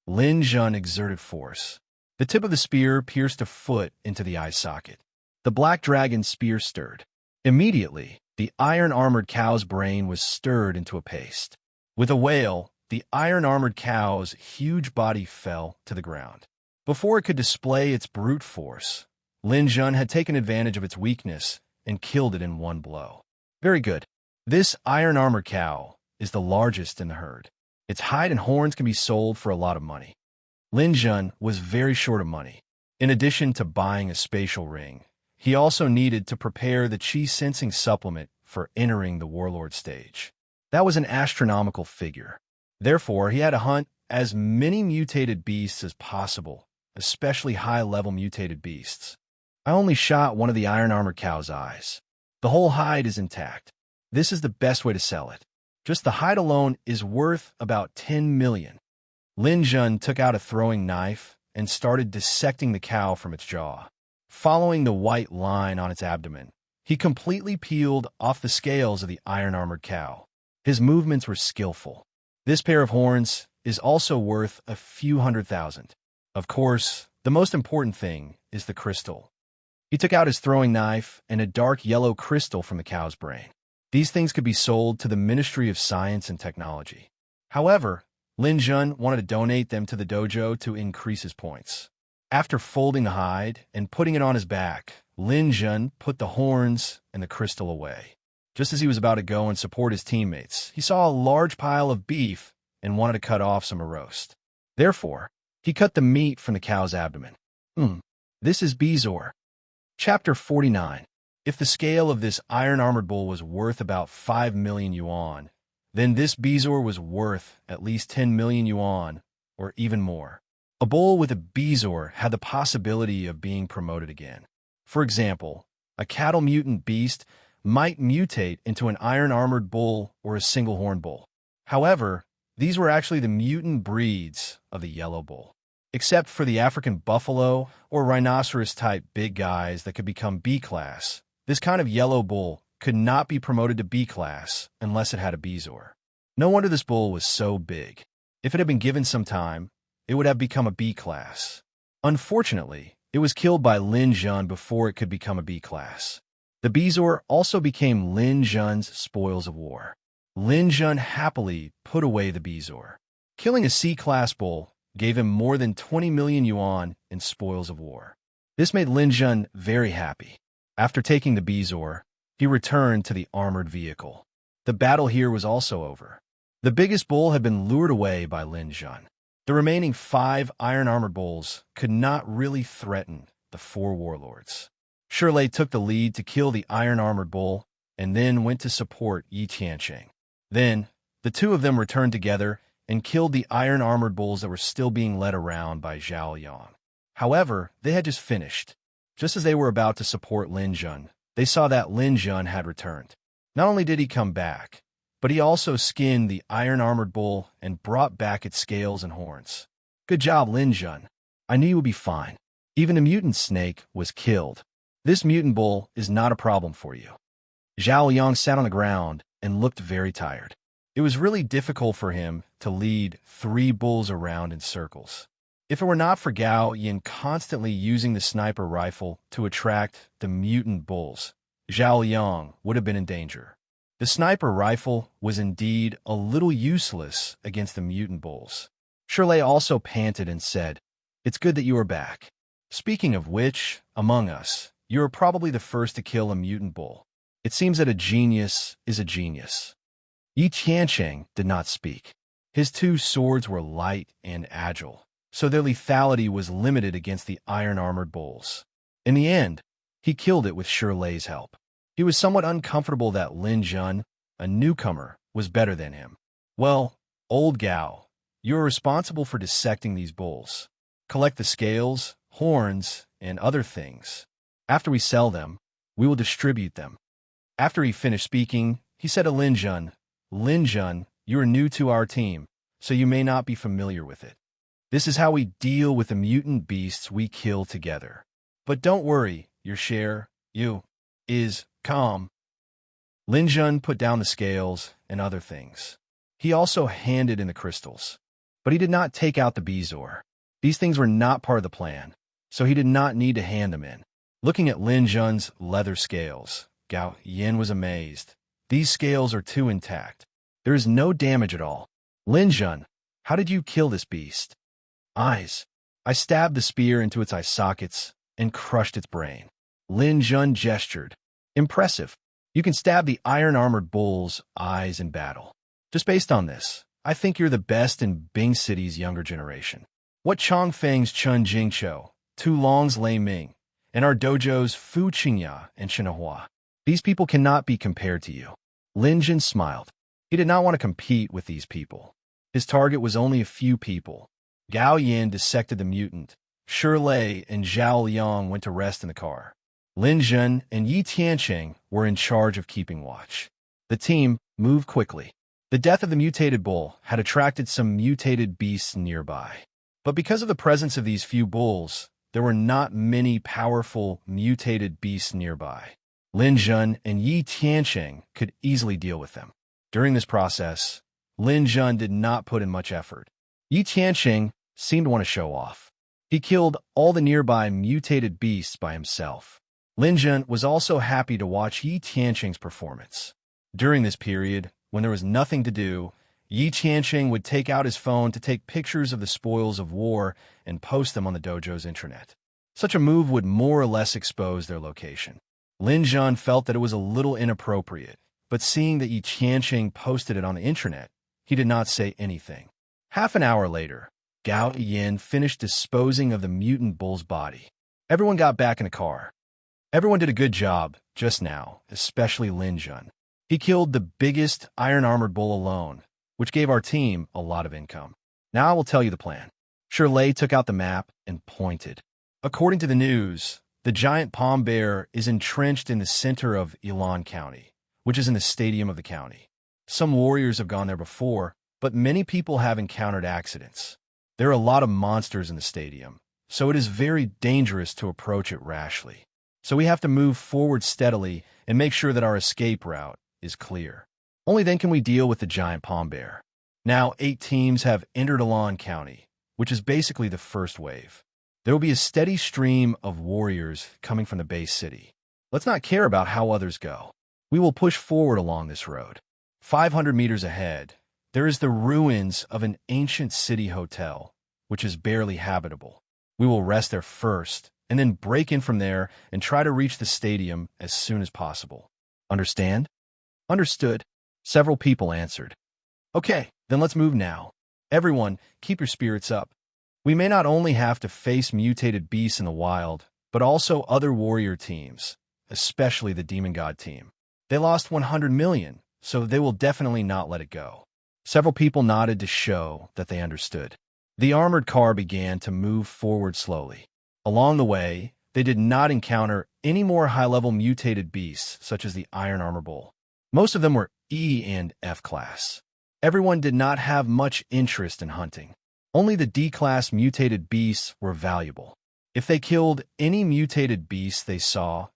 Lin Jun exerted force. The tip of the spear pierced a foot into the eye socket. The black dragon spear stirred. Immediately, the iron-armored cow's brain was stirred into a paste. With a wail, the iron-armored cow's huge body fell to the ground. Before it could display its brute force, Lin Jun had taken advantage of its weakness and killed it in one blow. Very good. This iron-armored cow is the largest in the herd. Its hide and horns can be sold for a lot of money. Lin Jun was very short of money. In addition to buying a spatial ring, he also needed to prepare the chi sensing supplement for entering the warlord stage. That was an astronomical figure. Therefore, he had to hunt as many mutated beasts as possible, especially high-level mutated beasts. I only shot one of the iron-armored cow's eyes. The whole hide is intact. This is the best way to sell it. Just the hide alone is worth about 10 million. Lin Jun took out a throwing knife and started dissecting the cow from its jaw. Following the white line on its abdomen, he completely peeled off the scales of the iron-armored cow. His movements were skillful. This pair of horns is also worth a few $100,000. Of course, the most important thing is the crystal. He took out his throwing knife and a dark yellow crystal from the cow's brain. These things could be sold to the Ministry of Science and Technology. However, Lin Jun wanted to donate them to the dojo to increase his points. After folding the hide and putting it on his back, Lin Jun put the horns and the crystal away. Just as he was about to go and support his teammates, he saw a large pile of beef and wanted to cut off some to roast. Therefore, he cut the meat from the cow's abdomen. This is Bezor. Chapter 49. If the scale of this iron-armored bull was worth about 5 million yuan, then this Bezor was worth at least 10 million yuan, or even more. A bull with a Bezor had the possibility of being promoted again. For example, a cattle mutant beast might mutate into an iron-armored bull or a single-horn bull. However, these were actually the mutant breeds of the yellow bull. Except for the African buffalo or rhinoceros-type big guys that could become B-class, this kind of yellow bull could not be promoted to B-class unless it had a Bezor. No wonder this bull was so big. If it had been given some time, it would have become a B-class. Unfortunately, it was killed by Lin Jun before it could become a B-class. The Bezor also became Lin Jun's spoils of war. Lin Jun happily put away the Bezor. Killing a C-class bull gave him more than 20 million yuan in spoils of war. This made Lin Jun very happy. After taking the Bezor, he returned to the armored vehicle. The battle here was also over. The biggest bull had been lured away by Lin Jun. The remaining 5 iron-armored bulls could not really threaten the 4 warlords. Shirley took the lead to kill the iron-armored bull and then went to support Yi Tiansheng. Then, the two of them returned together and killed the iron-armored bulls that were still being led around by Zhao Yang. However, they had just finished. Just as they were about to support Lin Jun, they saw that Lin Jun had returned. Not only did he come back, but he also skinned the iron-armored bull and brought back its scales and horns. Good job, Lin Jun. I knew you would be fine. Even a mutant snake was killed. This mutant bull is not a problem for you. Zhao Yang sat on the ground and looked very tired. It was really difficult for him to lead 3 bulls around in circles. If it were not for Gao Yin constantly using the sniper rifle to attract the mutant bulls, Zhao Yang would have been in danger. The sniper rifle was indeed a little useless against the mutant bulls. Shirley also panted and said, "It's good that you are back. Speaking of which, among us, you are probably the first to kill a mutant bull. It seems that a genius is a genius. Yi Tiancheng did not speak. His two swords were light and agile, so their lethality was limited against the iron-armored bulls. In the end, he killed it with Shirley's help. He was somewhat uncomfortable that Lin Jun, a newcomer, was better than him. Well, old Gao, you are responsible for dissecting these bulls. Collect the scales, horns, and other things. After we sell them, we will distribute them. After he finished speaking, he said to Lin Jun, you are new to our team, so you may not be familiar with it. This is how we deal with the mutant beasts we kill together. But don't worry, your share, is calm. Lin Jun put down the scales and other things. He also handed in the crystals. But he did not take out the bezoar. These things were not part of the plan, so he did not need to hand them in. Looking at Lin Jun's leather scales, Gao Yin was amazed. These scales are too intact. There is no damage at all. Lin Jun, how did you kill this beast? Eyes. I stabbed the spear into its eye sockets and crushed its brain. Lin Jun gestured. Impressive. You can stab the iron-armored bull's eyes in battle. Just based on this, I think you're the best in Bing City's younger generation. What Chongfeng's Chun Jingqiu, Tu Long's Lei Ming, and our dojo's Fu Qingya and Shenhua. These people cannot be compared to you. Lin Jun smiled. He did not want to compete with these people. His target was only a few people. Gao Yin dissected the mutant. Shirley and Zhao Liang went to rest in the car. Lin Jun and Yi Tiancheng were in charge of keeping watch. The team moved quickly. The death of the mutated bull had attracted some mutated beasts nearby. But because of the presence of these few bulls, there were not many powerful mutated beasts nearby. Lin Jun and Yi Tiancheng could easily deal with them. During this process, Lin Jun did not put in much effort. Yi Tiancheng seemed to want to show off. He killed all the nearby mutated beasts by himself. Lin Jun was also happy to watch Yi Tiancheng's performance. During this period, when there was nothing to do, Yi Tiancheng would take out his phone to take pictures of the spoils of war and post them on the dojo's intranet. Such a move would more or less expose their location. Lin Jun felt that it was a little inappropriate, but seeing that Yi Tiancheng posted it on the intranet, he did not say anything. Half an hour later, Gao Yin finished disposing of the mutant bull's body. Everyone got back in the car. Everyone did a good job just now, especially Lin Jun. He killed the biggest iron-armored bull alone, which gave our team a lot of income. Now I will tell you the plan. Shirley took out the map and pointed. According to the news, the giant palm bear is entrenched in the center of Yilan County, which is in the stadium of the county. Some warriors have gone there before, but many people have encountered accidents. There are a lot of monsters in the stadium, so it is very dangerous to approach it rashly. So we have to move forward steadily and make sure that our escape route is clear. Only then can we deal with the giant palm bear. Now 8 teams have entered Yilan County, which is basically the first wave. There will be a steady stream of warriors coming from the base city. Let's not care about how others go. We will push forward along this road. 500 meters ahead, there is the ruins of an ancient city hotel, which is barely habitable. We will rest there first, and then break in from there and try to reach the stadium as soon as possible. Understand? Understood. Several people answered. Okay, then let's move now. Everyone, keep your spirits up. We may not only have to face mutated beasts in the wild, but also other warrior teams, especially the Demon God team. They lost 100 million, so they will definitely not let it go. Several people nodded to show that they understood. The armored car began to move forward slowly. Along the way, they did not encounter any more high-level mutated beasts, such as the Iron Armor Bull. Most of them were E and F class. Everyone did not have much interest in hunting. Only the D-class mutated beasts were valuable. If they killed any mutated beasts they saw,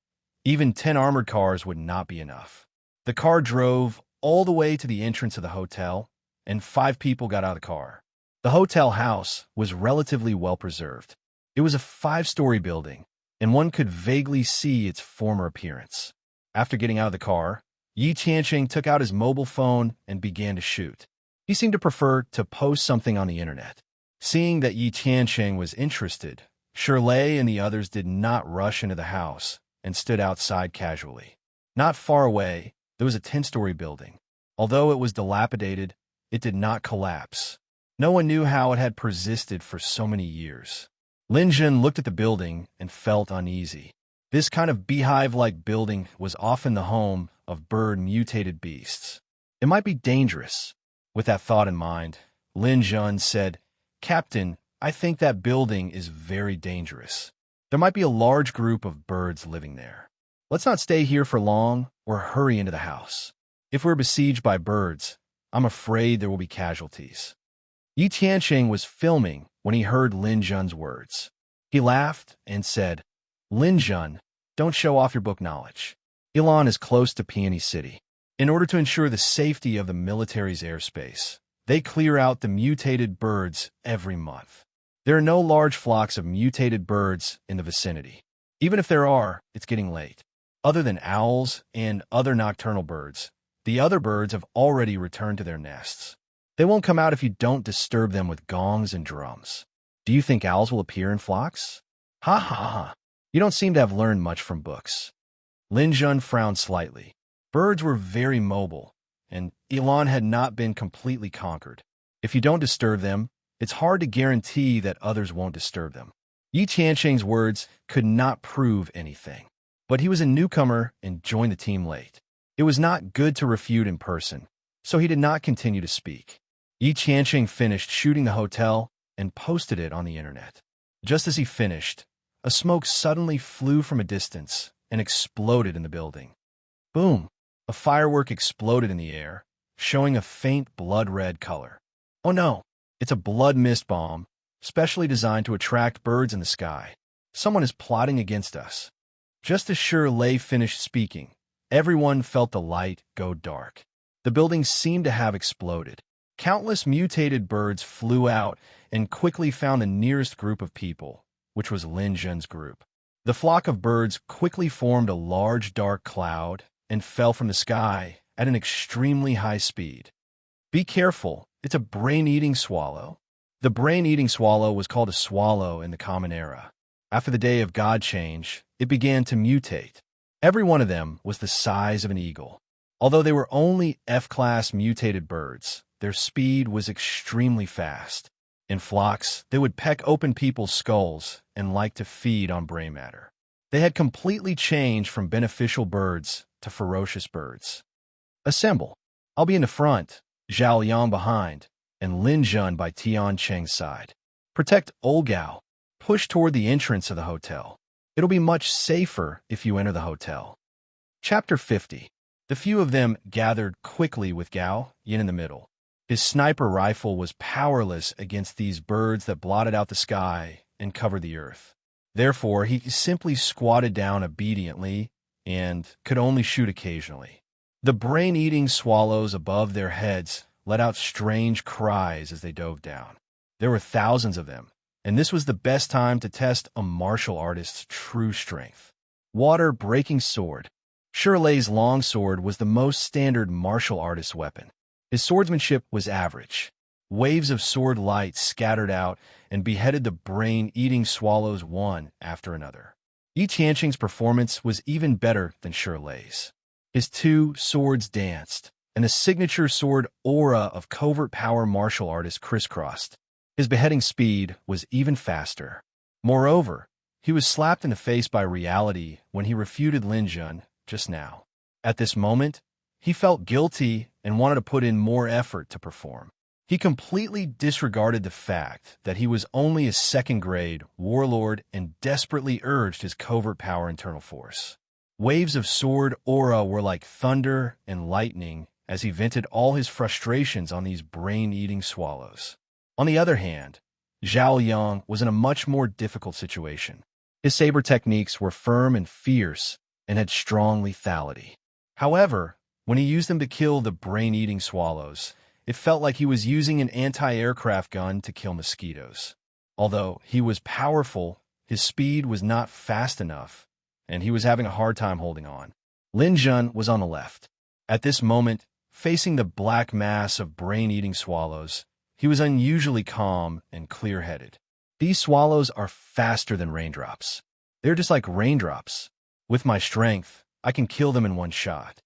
even 10 armored cars would not be enough. The car drove all the way to the entrance of the hotel, and 5 people got out of the car. The hotel house was relatively well preserved. It was a 5-story building, and one could vaguely see its former appearance. After getting out of the car, Yi Tiancheng took out his mobile phone and began to shoot. He seemed to prefer to post something on the internet. Seeing that Yi Tiancheng was interested, Shirley and the others did not rush into the house and stood outside casually. Not far away, there was a 10-story building. Although it was dilapidated, it did not collapse. No one knew how it had persisted for so many years. Lin Jun looked at the building and felt uneasy. This kind of beehive-like building was often the home of bird-mutated beasts. It might be dangerous. With that thought in mind, Lin Jun said, "Captain, I think that building is very dangerous. There might be a large group of birds living there. Let's not stay here for long or hurry into the house. If we're besieged by birds, I'm afraid there will be casualties." Yi Tianqing was filming when he heard Lin Jun's words. He laughed and said, "Lin Jun, don't show off your book knowledge. Ilan is close to Peony City. In order to ensure the safety of the military's airspace, they clear out the mutated birds every month. There are no large flocks of mutated birds in the vicinity. Even if there are, it's getting late. Other than owls and other nocturnal birds, the other birds have already returned to their nests. They won't come out if you don't disturb them with gongs and drums. Do you think owls will appear in flocks? Ha ha ha. You don't seem to have learned much from books." Lin Jun frowned slightly. Birds were very mobile, and Ilan had not been completely conquered. If you don't disturb them, it's hard to guarantee that others won't disturb them. Yi Tianqing's words could not prove anything, but he was a newcomer and joined the team late. It was not good to refute in person, so he did not continue to speak. Yi Tianqing finished shooting the hotel and posted it on the internet. Just as he finished, a smoke suddenly flew from a distance and exploded in the building. Boom! A firework exploded in the air, showing a faint blood-red color. Oh no! It's a blood mist bomb, specially designed to attract birds in the sky. Someone is plotting against us. Just as Lei finished speaking, everyone felt the light go dark. The building seemed to have exploded. Countless mutated birds flew out and quickly found the nearest group of people, which was Lin Jun's group. The flock of birds quickly formed a large dark cloud and fell from the sky at an extremely high speed. Be careful, it's a brain-eating swallow. The brain-eating swallow was called a swallow in the Common Era. After the Day of God change, it began to mutate. Every one of them was the size of an eagle. Although they were only F-class mutated birds, their speed was extremely fast. In flocks, they would peck open people's skulls and like to feed on brain matter. They had completely changed from beneficial birds to ferocious birds. Assemble. I'll be in the front, Zhao Yang behind, and Lin Jun by Tian Cheng's side. Protect Old Gao. Push toward the entrance of the hotel. It'll be much safer if you enter the hotel. Chapter 50. The few of them gathered quickly with Gao Yin in the middle. His sniper rifle was powerless against these birds that blotted out the sky and covered the earth. Therefore, he simply squatted down obediently and could only shoot occasionally. The brain-eating swallows above their heads let out strange cries as they dove down. There were thousands of them, and this was the best time to test a martial artist's true strength. Water-breaking sword. Lei's long sword was the most standard martial artist's weapon. His swordsmanship was average. Waves of sword light scattered out and beheaded the brain-eating swallows one after another. Yi Tianqing's performance was even better than Lei's. His two swords danced, and the signature sword aura of covert power martial artist crisscrossed. His beheading speed was even faster. Moreover, he was slapped in the face by reality when he refuted Lin Jun just now. At this moment, he felt guilty and wanted to put in more effort to perform. He completely disregarded the fact that he was only a second-grade warlord and desperately urged his covert power internal force. Waves of sword aura were like thunder and lightning as he vented all his frustrations on these brain-eating swallows. On the other hand, Zhao Yang was in a much more difficult situation. His saber techniques were firm and fierce and had strong lethality. However, when he used them to kill the brain-eating swallows, it felt like he was using an anti-aircraft gun to kill mosquitoes. Although he was powerful, his speed was not fast enough, and he was having a hard time holding on. Lin Jun was on the left. At this moment, facing the black mass of brain-eating swallows, he was unusually calm and clear-headed. These swallows are faster than raindrops. They're just like raindrops. With my strength, I can kill them in one shot.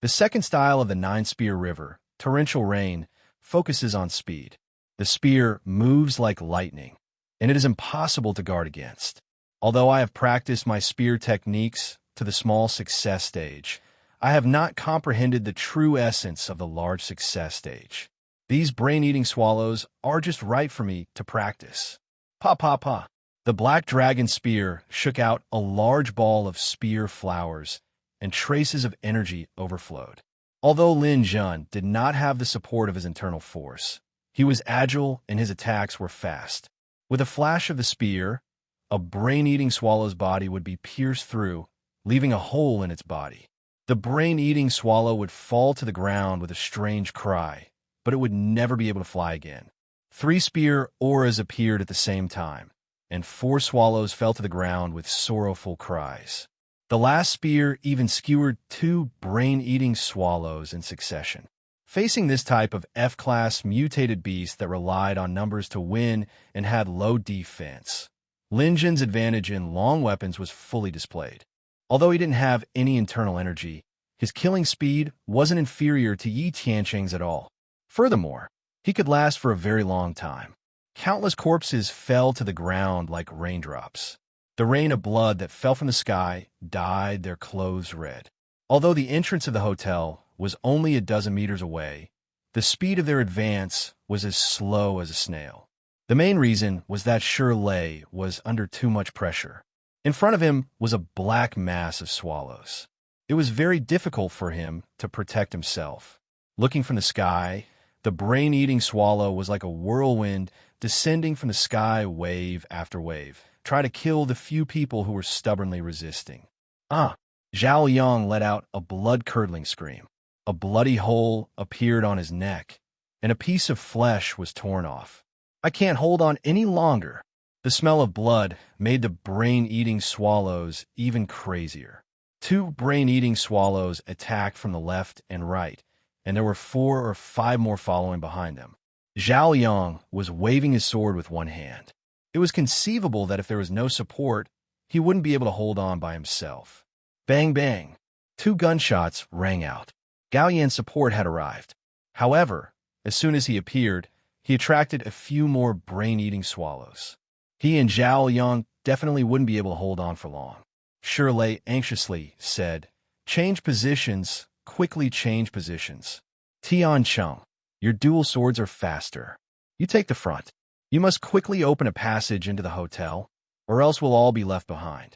The second style of the Nine-Spear River, torrential rain, focuses on speed. The spear moves like lightning, and it is impossible to guard against. Although I have practiced my spear techniques to the small success stage, I have not comprehended the true essence of the large success stage. These brain-eating swallows are just right for me to practice. Pa pa pa. The black dragon spear shook out a large ball of spear flowers, and traces of energy overflowed. Although Lin Jun did not have the support of his internal force, he was agile and his attacks were fast. With a flash of the spear, a brain-eating swallow's body would be pierced through, leaving a hole in its body. The brain-eating swallow would fall to the ground with a strange cry, but it would never be able to fly again. 3 spear auras appeared at the same time, and 4 swallows fell to the ground with sorrowful cries. The last spear even skewered 2 brain-eating swallows in succession. Facing this type of F-class mutated beast that relied on numbers to win and had low defense, Lin Jun's advantage in long weapons was fully displayed. Although he didn't have any internal energy, his killing speed wasn't inferior to Yi Tianqing's at all. Furthermore, he could last for a very long time. Countless corpses fell to the ground like raindrops. The rain of blood that fell from the sky dyed their clothes red. Although the entrance of the hotel was only a dozen meters away, the speed of their advance was as slow as a snail. The main reason was that Shirley was under too much pressure. In front of him was a black mass of swallows. It was very difficult for him to protect himself. Looking from the sky, the brain-eating swallow was like a whirlwind descending from the sky wave after wave, trying to kill the few people who were stubbornly resisting. Zhao Yang let out a blood-curdling scream. A bloody hole appeared on his neck, and a piece of flesh was torn off. I can't hold on any longer. The smell of blood made the brain-eating swallows even crazier. 2 brain-eating swallows attacked from the left and right, and there were 4 or 5 more following behind them. Zhao Yang was waving his sword with one hand. It was conceivable that if there was no support, he wouldn't be able to hold on by himself. Bang bang. 2 gunshots rang out. Gao Yan's support had arrived. However, as soon as he appeared, he attracted a few more brain-eating swallows. He and Zhao Yang definitely wouldn't be able to hold on for long. Shirley anxiously said, "Change positions, quickly change positions. Tian Cheng, your dual swords are faster. You take the front. You must quickly open a passage into the hotel, or else we'll all be left behind."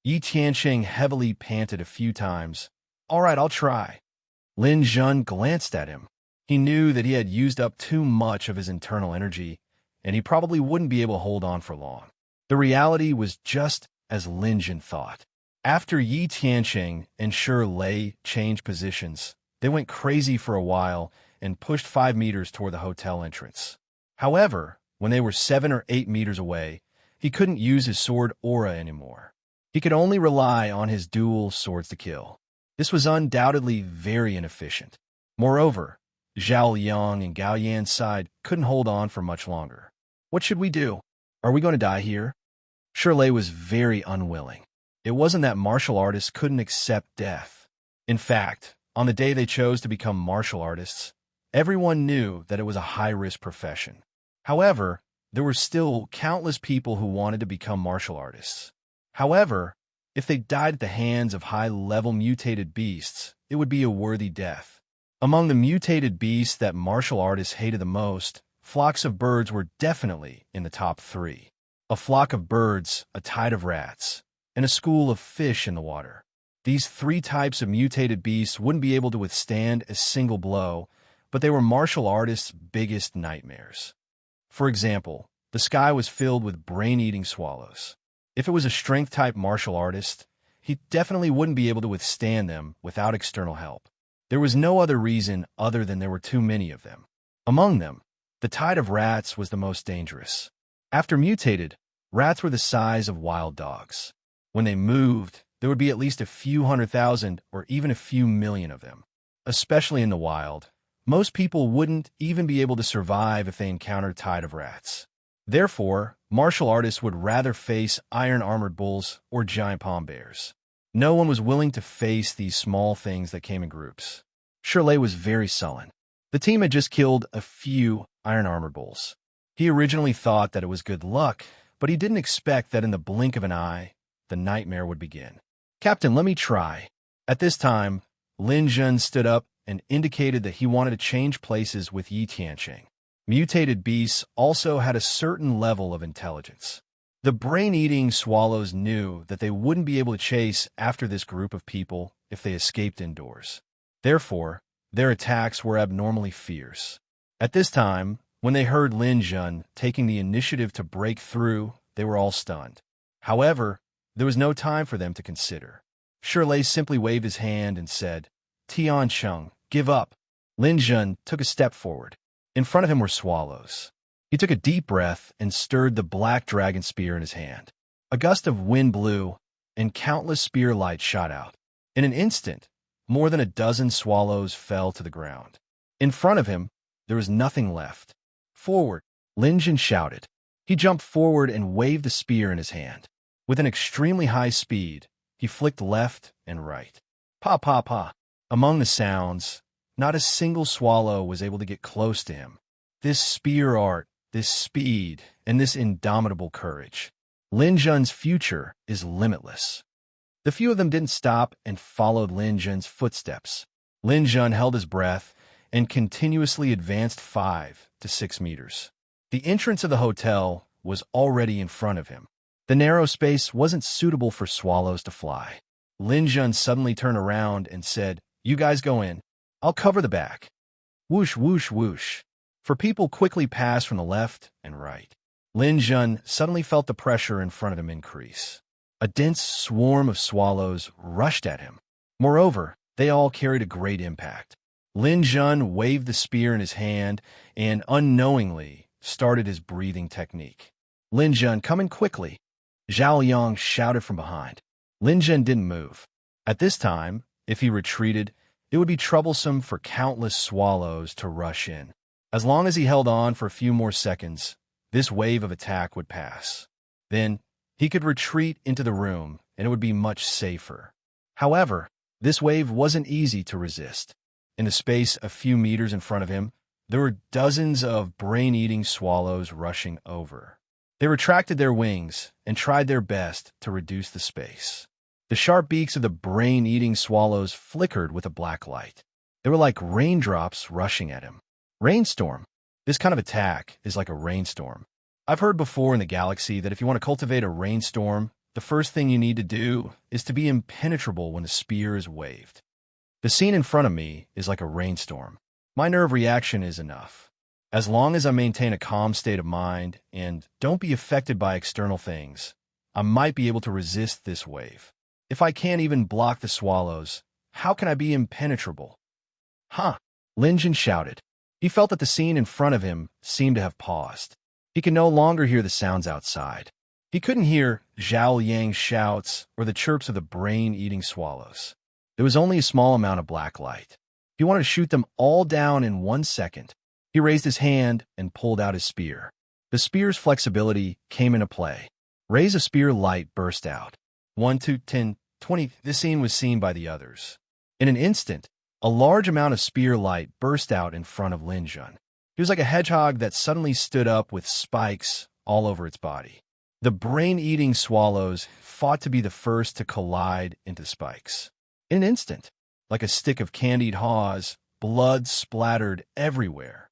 Yi Tianqing heavily panted a few times. "All right, I'll try." Lin Jun glanced at him. He knew that he had used up too much of his internal energy, and he probably wouldn't be able to hold on for long. The reality was just as Lin Jun thought. After Yi Tianqing and Shirley changed positions, they went crazy for a while and pushed 5 meters toward the hotel entrance. However, when they were 7 or 8 meters away, he couldn't use his sword aura anymore. He could only rely on his dual swords to kill. This was undoubtedly very inefficient. Moreover, Zhao Yang and Gao Yan's side couldn't hold on for much longer. "What should we do? Are we going to die here?" Shirley was very unwilling. It wasn't that martial artists couldn't accept death. In fact, on the day they chose to become martial artists, everyone knew that it was a high-risk profession. However, there were still countless people who wanted to become martial artists. However, if they died at the hands of high-level mutated beasts, it would be a worthy death. Among the mutated beasts that martial artists hated the most, flocks of birds were definitely in the top 3. A flock of birds, a tide of rats, and a school of fish in the water. These 3 types of mutated beasts wouldn't be able to withstand a single blow, but they were martial artists' biggest nightmares. For example, the sky was filled with brain-eating swallows. If it was a strength-type martial artist, he definitely wouldn't be able to withstand them without external help. There was no other reason other than there were too many of them. Among them, the tide of rats was the most dangerous. After mutated, rats were the size of wild dogs. When they moved, there would be at least a few 100,000 or even a few million of them. Especially in the wild, most people wouldn't even be able to survive if they encountered a tide of rats. Therefore, martial artists would rather face iron-armored bulls or giant palm bears. No one was willing to face these small things that came in groups. Shirley was very sullen. The team had just killed a few iron armor bulls. He originally thought that it was good luck, but he didn't expect that in the blink of an eye, the nightmare would begin. Captain, let me try. At this time, Lin Jun stood up and indicated that he wanted to change places with Yi Tianqing. Mutated beasts also had a certain level of intelligence. The brain-eating swallows knew that they wouldn't be able to chase after this group of people if they escaped indoors. Therefore, their attacks were abnormally fierce. At this time, when they heard Lin Jun taking the initiative to break through, they were all stunned. However, there was no time for them to consider. Shirley simply waved his hand and said, Tiancheng, give up. Lin Jun took a step forward. In front of him were swallows. He took a deep breath and stirred the black dragon spear in his hand. A gust of wind blew, and countless spear lights shot out. In an instant, more than a dozen swallows fell to the ground. In front of him, there was nothing left. Forward, Lin Jun shouted. He jumped forward and waved the spear in his hand. With an extremely high speed, he flicked left and right. Pa, pa, pa. Among the sounds, not a single swallow was able to get close to him. This spear art, this speed, and this indomitable courage. Lin Jun's future is limitless. The few of them didn't stop and followed Lin Jun's footsteps. Lin Jun held his breath and continuously advanced 5 to 6 meters. The entrance of the hotel was already in front of him. The narrow space wasn't suitable for swallows to fly. Lin Jun suddenly turned around and said, You guys go in. I'll cover the back. Whoosh, whoosh, whoosh. For people quickly passed from the left and right. Lin Jun suddenly felt the pressure in front of him increase. A dense swarm of swallows rushed at him. Moreover, they all carried a great impact. Lin Jun waved the spear in his hand and unknowingly started his breathing technique. Lin Jun, come in quickly. Zhao Yang shouted from behind. Lin Jun didn't move. At this time, if he retreated, it would be troublesome for countless swallows to rush in. As long as he held on for a few more seconds, this wave of attack would pass. Then, he could retreat into the room, and it would be much safer. However, this wave wasn't easy to resist. In the space a few meters in front of him, there were dozens of brain-eating swallows rushing over. They retracted their wings and tried their best to reduce the space. The sharp beaks of the brain-eating swallows flickered with a black light. They were like raindrops rushing at him. Rainstorm. This kind of attack is like a rainstorm. I've heard before in the galaxy that if you want to cultivate a rainstorm, the first thing you need to do is to be impenetrable when the spear is waved. The scene in front of me is like a rainstorm. My nerve reaction is enough. As long as I maintain a calm state of mind and don't be affected by external things, I might be able to resist this wave. If I can't even block the swallows, how can I be impenetrable? Huh! Lin Jun shouted. He felt that the scene in front of him seemed to have paused. He could no longer hear the sounds outside. He couldn't hear Zhao Yang's shouts or the chirps of the brain-eating swallows. There was only a small amount of black light. He wanted to shoot them all down in 1 second. He raised his hand and pulled out his spear. The spear's flexibility came into play. Rays of spear light burst out. 1, 2, 10, 20. This scene was seen by the others. In an instant, a large amount of spear light burst out in front of Lin Jun. He was like a hedgehog that suddenly stood up with spikes all over its body. The brain-eating swallows fought to be the first to collide into spikes. In an instant, like a stick of candied haws, blood splattered everywhere.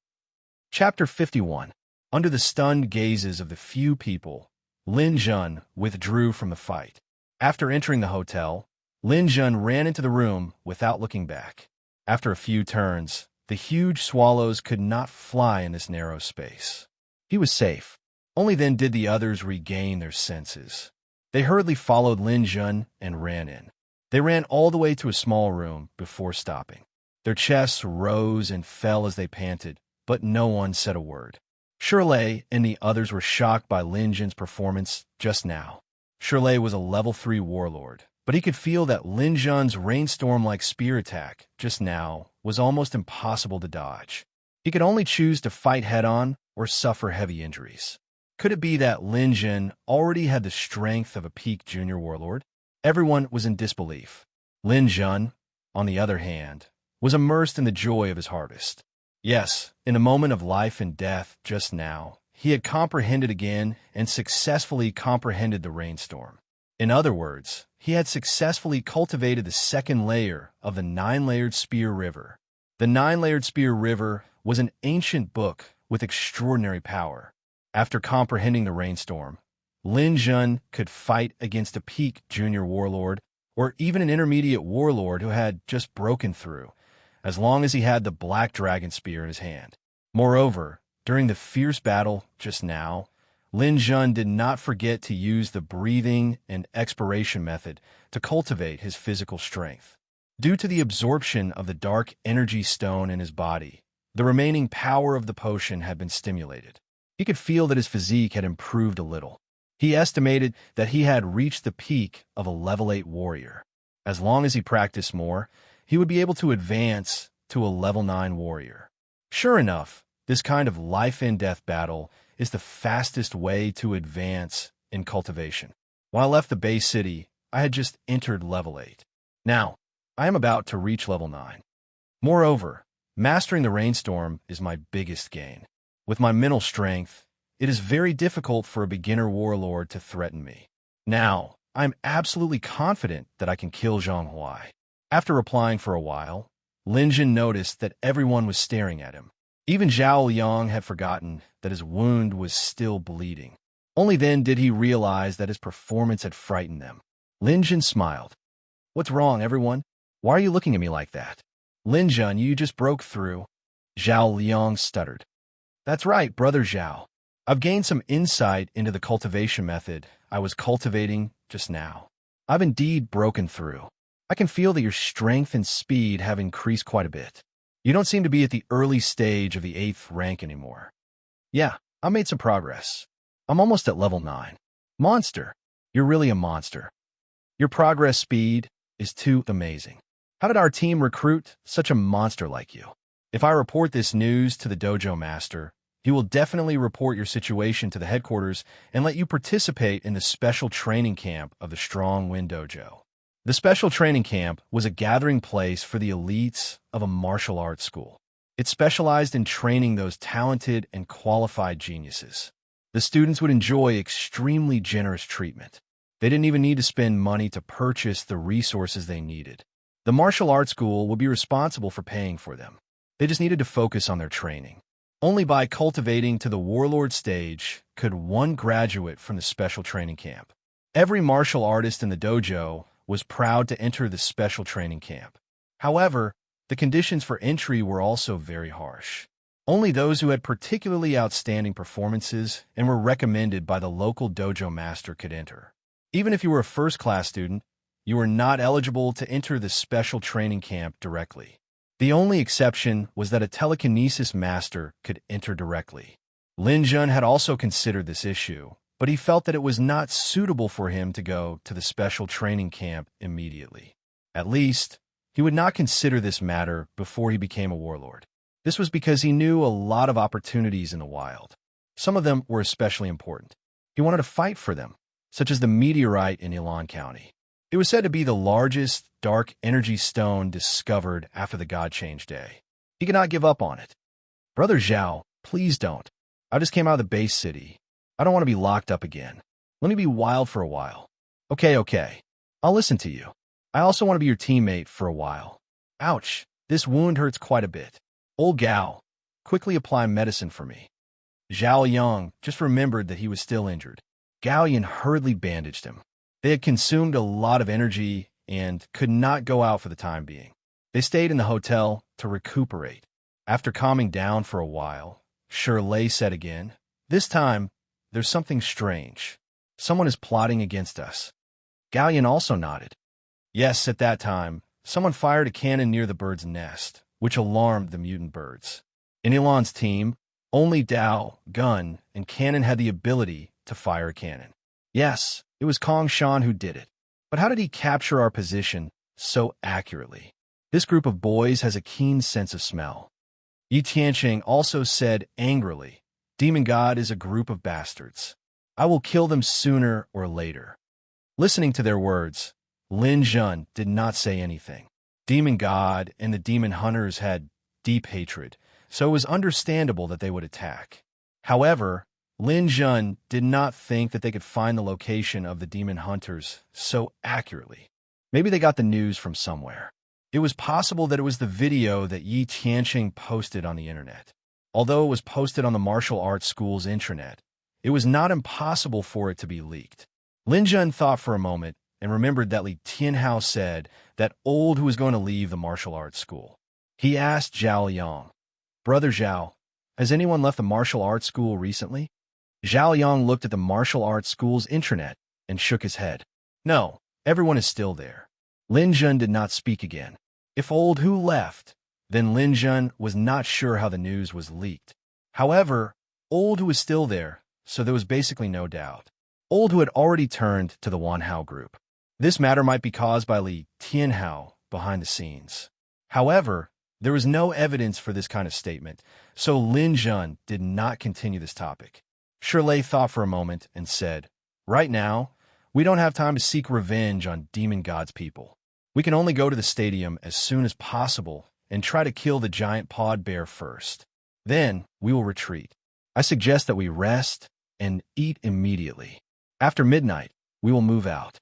Chapter 51. Under the stunned gazes of the few people, Lin Jun withdrew from the fight. After entering the hotel, Lin Jun ran into the room without looking back. After a few turns, the huge swallows could not fly in this narrow space. He was safe. Only then did the others regain their senses. They hurriedly followed Lin Jun and ran in. They ran all the way to a small room before stopping. Their chests rose and fell as they panted, but no one said a word. Shirley and the others were shocked by Lin Jun's performance just now. Shirley was a level 3 warlord, but he could feel that Lin Jun's rainstorm-like spear attack just now was almost impossible to dodge. He could only choose to fight head-on or suffer heavy injuries. Could it be that Lin Jun already had the strength of a peak junior warlord? Everyone was in disbelief. Lin Jun, on the other hand, was immersed in the joy of his harvest. Yes, in a moment of life and death just now, he had comprehended again and successfully comprehended the rainstorm. In other words, he had successfully cultivated the second layer of the nine-layered spear river. The nine-layered spear river was an ancient book with extraordinary power. After comprehending the rainstorm, Lin Jun could fight against a peak junior warlord or even an intermediate warlord who had just broken through, as long as he had the black dragon spear in his hand. Moreover, during the fierce battle just now, Lin Jun did not forget to use the breathing and expiration method to cultivate his physical strength. Due to the absorption of the dark energy stone in his body, the remaining power of the potion had been stimulated. He could feel that his physique had improved a little. He estimated that he had reached the peak of a level 8 warrior. As long as he practiced more, he would be able to advance to a level 9 warrior. Sure enough, this kind of life-and-death battle is the fastest way to advance in cultivation. When I left the base city, I had just entered level 8. Now, I am about to reach level 9. Moreover, mastering the rainstorm is my biggest gain. With my mental strength, it is very difficult for a beginner warlord to threaten me. Now, I am absolutely confident that I can kill Zhang Huai. After replying for a while, Lin Jun noticed that everyone was staring at him. Even Zhao Liang had forgotten that his wound was still bleeding. Only then did he realize that his performance had frightened them. Lin Jun smiled. "What's wrong, everyone? Why are you looking at me like that?" "Lin Jun, you just broke through." Zhao Liang stuttered. "That's right, Brother Zhao. I've gained some insight into the cultivation method I was cultivating just now. I've indeed broken through. I can feel that your strength and speed have increased quite a bit. You don't seem to be at the early stage of the 8th rank anymore." "Yeah, I made some progress. I'm almost at level 9. Monster, you're really a monster. Your progress speed is too amazing. How did our team recruit such a monster like you? If I report this news to the dojo master, he will definitely report your situation to the headquarters and let you participate in the special training camp of the Strong Wind Dojo." The special training camp was a gathering place for the elites of a martial arts school. It specialized in training those talented and qualified geniuses. The students would enjoy extremely generous treatment. They didn't even need to spend money to purchase the resources they needed. The martial arts school would be responsible for paying for them. They just needed to focus on their training. Only by cultivating to the warlord stage could one graduate from the special training camp. Every martial artist in the dojo was proud to enter the special training camp. However, the conditions for entry were also very harsh. Only those who had particularly outstanding performances and were recommended by the local dojo master could enter. Even if you were a first-class student, you were not eligible to enter the special training camp directly. The only exception was that a telekinesis master could enter directly. Lin Jun had also considered this issue, but he felt that it was not suitable for him to go to the special training camp immediately. At least, he would not consider this matter before he became a warlord. This was because he knew a lot of opportunities in the wild. Some of them were especially important. He wanted to fight for them, such as the meteorite in Ilan County. It was said to be the largest dark energy stone discovered after the God Change Day. He could not give up on it. "Brother Zhao, please don't. I just came out of the base city. I don't want to be locked up again. Let me be wild for a while." Okay. I'll listen to you. I also want to be your teammate for a while." "Ouch, this wound hurts quite a bit. Old Gao, quickly apply medicine for me." Zhao Yang just remembered that he was still injured. Gao Yan hurriedly bandaged him. They had consumed a lot of energy and could not go out for the time being. They stayed in the hotel to recuperate. After calming down for a while, Shirley said again, "This time, there's something strange. Someone is plotting against us." Gao Yan also nodded. Yes, at that time, someone fired a cannon near the bird's nest, which alarmed the mutant birds. In Ilan's team, only Dao, gun, and cannon had the ability to fire a cannon. Yes, it was Kong Shan who did it. But how did he capture our position so accurately? This group of boys has a keen sense of smell. Yi Tianqing also said angrily, "Demon God is a group of bastards. I will kill them sooner or later." Listening to their words, Lin Jun did not say anything. Demon God and the demon hunters had deep hatred, so it was understandable that they would attack. However, Lin Jun did not think that they could find the location of the demon hunters so accurately. Maybe they got the news from somewhere. It was possible that it was the video that Yi Tianqing posted on the internet. Although it was posted on the martial arts school's intranet, it was not impossible for it to be leaked. Lin Jun thought for a moment and remembered that Li Tianhao said that old who was going to leave the martial arts school. He asked Zhao Yang, "Brother Zhao, has anyone left the martial arts school recently?" Zhao Yang looked at the martial arts school's intranet and shook his head. "No, everyone is still there." Lin Jun did not speak again. If old who left, then Lin Jun was not sure how the news was leaked. However, old who was still there, so there was basically no doubt. Old who had already turned to the Wanhao group. This matter might be caused by Li Tianhao behind the scenes. However, there was no evidence for this kind of statement, so Lin Jun did not continue this topic. Shirley thought for a moment and said, "Right now, we don't have time to seek revenge on Demon God's people. We can only go to the stadium as soon as possible and try to kill the giant pod bear first. Then we will retreat. I suggest that we rest and eat immediately. After midnight, we will move out."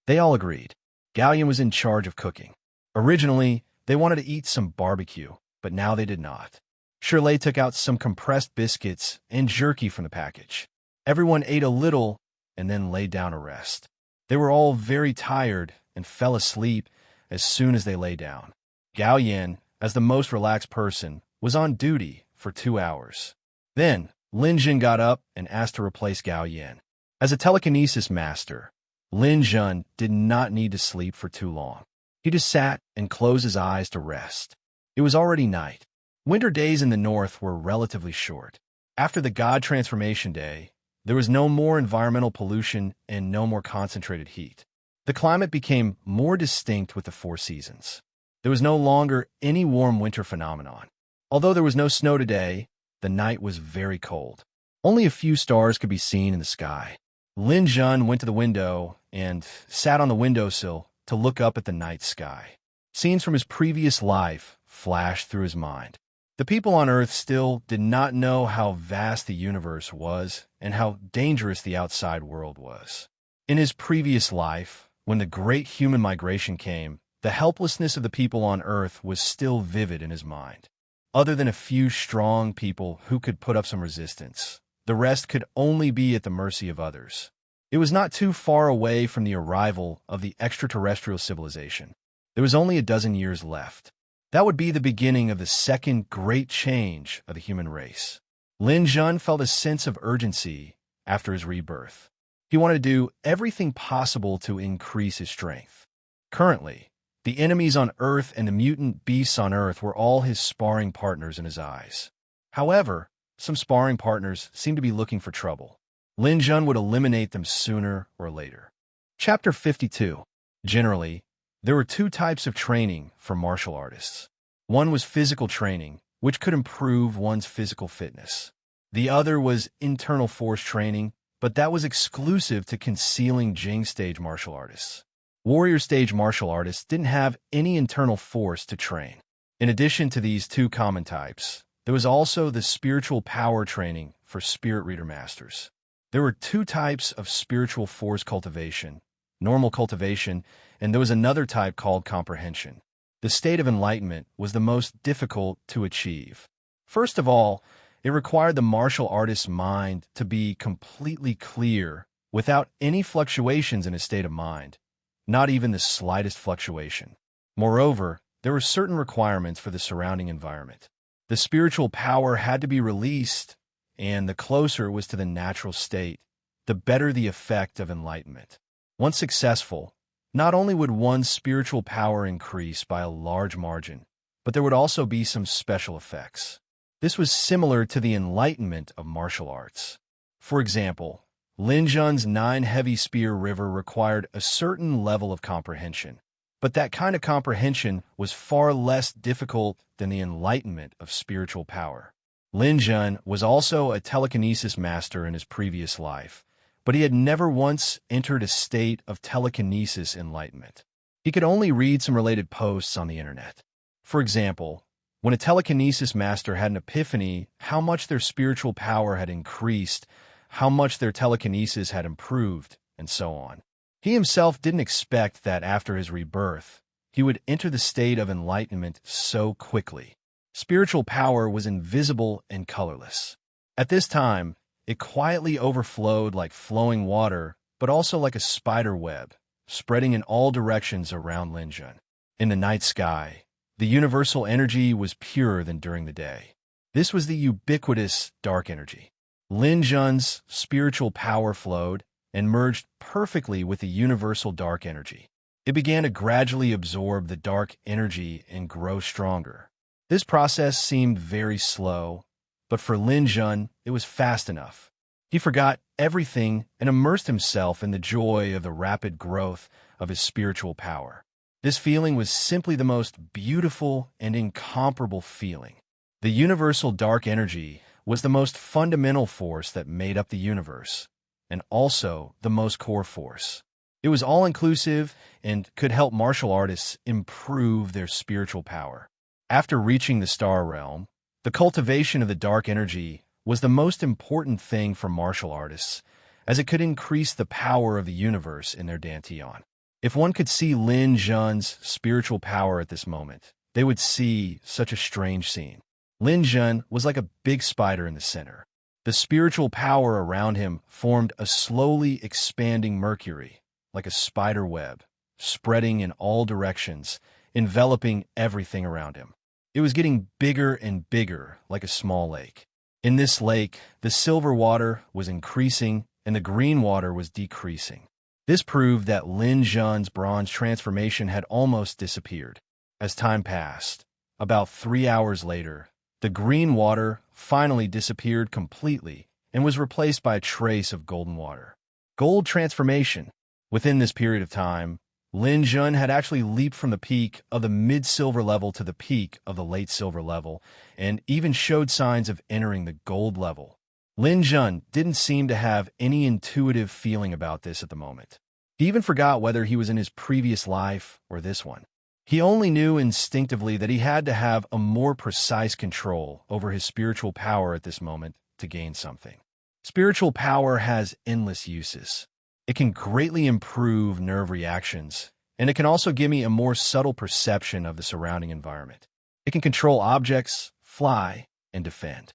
They all agreed. Gao Yan was in charge of cooking. Originally, they wanted to eat some barbecue, but now they did not. Shirley took out some compressed biscuits and jerky from the package. Everyone ate a little and then lay down to rest. They were all very tired and fell asleep as soon as they lay down. Gao Yan, as the most relaxed person, was on duty for 2 hours. Then, Lin Jun got up and asked to replace Gao Yan. As a telekinesis master, Lin Jun did not need to sleep for too long. He just sat and closed his eyes to rest. It was already night. Winter days in the north were relatively short. After the God Transformation Day, there was no more environmental pollution and no more concentrated heat. The climate became more distinct with the 4 seasons. There was no longer any warm winter phenomenon. Although there was no snow today, the night was very cold. Only a few stars could be seen in the sky. Lin Jun went to the window and sat on the windowsill to look up at the night sky. Scenes from his previous life flashed through his mind. The people on Earth still did not know how vast the universe was and how dangerous the outside world was. In his previous life, when the great human migration came, the helplessness of the people on Earth was still vivid in his mind. Other than a few strong people who could put up some resistance, the rest could only be at the mercy of others. It was not too far away from the arrival of the extraterrestrial civilization. There was only a dozen years left. That would be the beginning of the second great change of the human race. Lin Jun felt a sense of urgency after his rebirth. He wanted to do everything possible to increase his strength. Currently, the enemies on Earth and the mutant beasts on Earth were all his sparring partners in his eyes. However, some sparring partners seemed to be looking for trouble. Lin Jun would eliminate them sooner or later. Chapter 52. Generally, there were 2 types of training for martial artists. One was physical training, which could improve one's physical fitness. The other was internal force training, but that was exclusive to concealing Jing stage martial artists. Warrior stage martial artists didn't have any internal force to train. In addition to these 2 common types, there was also the spiritual power training for spirit reader masters. There were 2 types of spiritual force cultivation: normal cultivation, and there was another type called comprehension. The state of enlightenment was the most difficult to achieve. First of all, it required the martial artist's mind to be completely clear without any fluctuations in his state of mind, not even the slightest fluctuation. Moreover, there were certain requirements for the surrounding environment. The spiritual power had to be released, and the closer it was to the natural state, the better the effect of enlightenment. Once successful, not only would one's spiritual power increase by a large margin, but there would also be some special effects. This was similar to the enlightenment of martial arts. For example, Lin Jun's 9 heavy spear river required a certain level of comprehension, but that kind of comprehension was far less difficult than the enlightenment of spiritual power. Lin Jun was also a telekinesis master in his previous life, but he had never once entered a state of telekinesis enlightenment. He could only read some related posts on the internet. For example, when a telekinesis master had an epiphany, how much their spiritual power had increased, how much their telekinesis had improved, and so on. He himself didn't expect that after his rebirth, he would enter the state of enlightenment so quickly. Spiritual power was invisible and colorless. At this time, it quietly overflowed like flowing water, but also like a spider web, spreading in all directions around Linjun. In the night sky, the universal energy was purer than during the day. This was the ubiquitous dark energy. Linjun's spiritual power flowed and merged perfectly with the universal dark energy. It began to gradually absorb the dark energy and grow stronger. This process seemed very slow, but for Linjun, it was fast enough. He forgot everything and immersed himself in the joy of the rapid growth of his spiritual power. This feeling was simply the most beautiful and incomparable feeling. The universal dark energy was the most fundamental force that made up the universe, and also the most core force. It was all-inclusive and could help martial artists improve their spiritual power. After reaching the star realm, the cultivation of the dark energy was the most important thing for martial artists, as it could increase the power of the universe in their dantian. If one could see Lin Jun's spiritual power at this moment, they would see such a strange scene. Lin Jun was like a big spider in the center. The spiritual power around him formed a slowly expanding mercury, like a spider web, spreading in all directions, enveloping everything around him. It was getting bigger and bigger, like a small lake. In this lake, the silver water was increasing and the green water was decreasing. This proved that Lin Jun's bronze transformation had almost disappeared. As time passed, about 3 hours later, the green water finally disappeared completely and was replaced by a trace of golden water. Gold transformation. Within this period of time, Lin Jun had actually leaped from the peak of the mid-silver level to the peak of the late silver level, and even showed signs of entering the gold level. Lin Jun didn't seem to have any intuitive feeling about this at the moment. He even forgot whether he was in his previous life or this one. He only knew instinctively that he had to have a more precise control over his spiritual power at this moment to gain something. Spiritual power has endless uses. It can greatly improve nerve reactions, and it can also give me a more subtle perception of the surrounding environment. It can control objects, fly, and defend.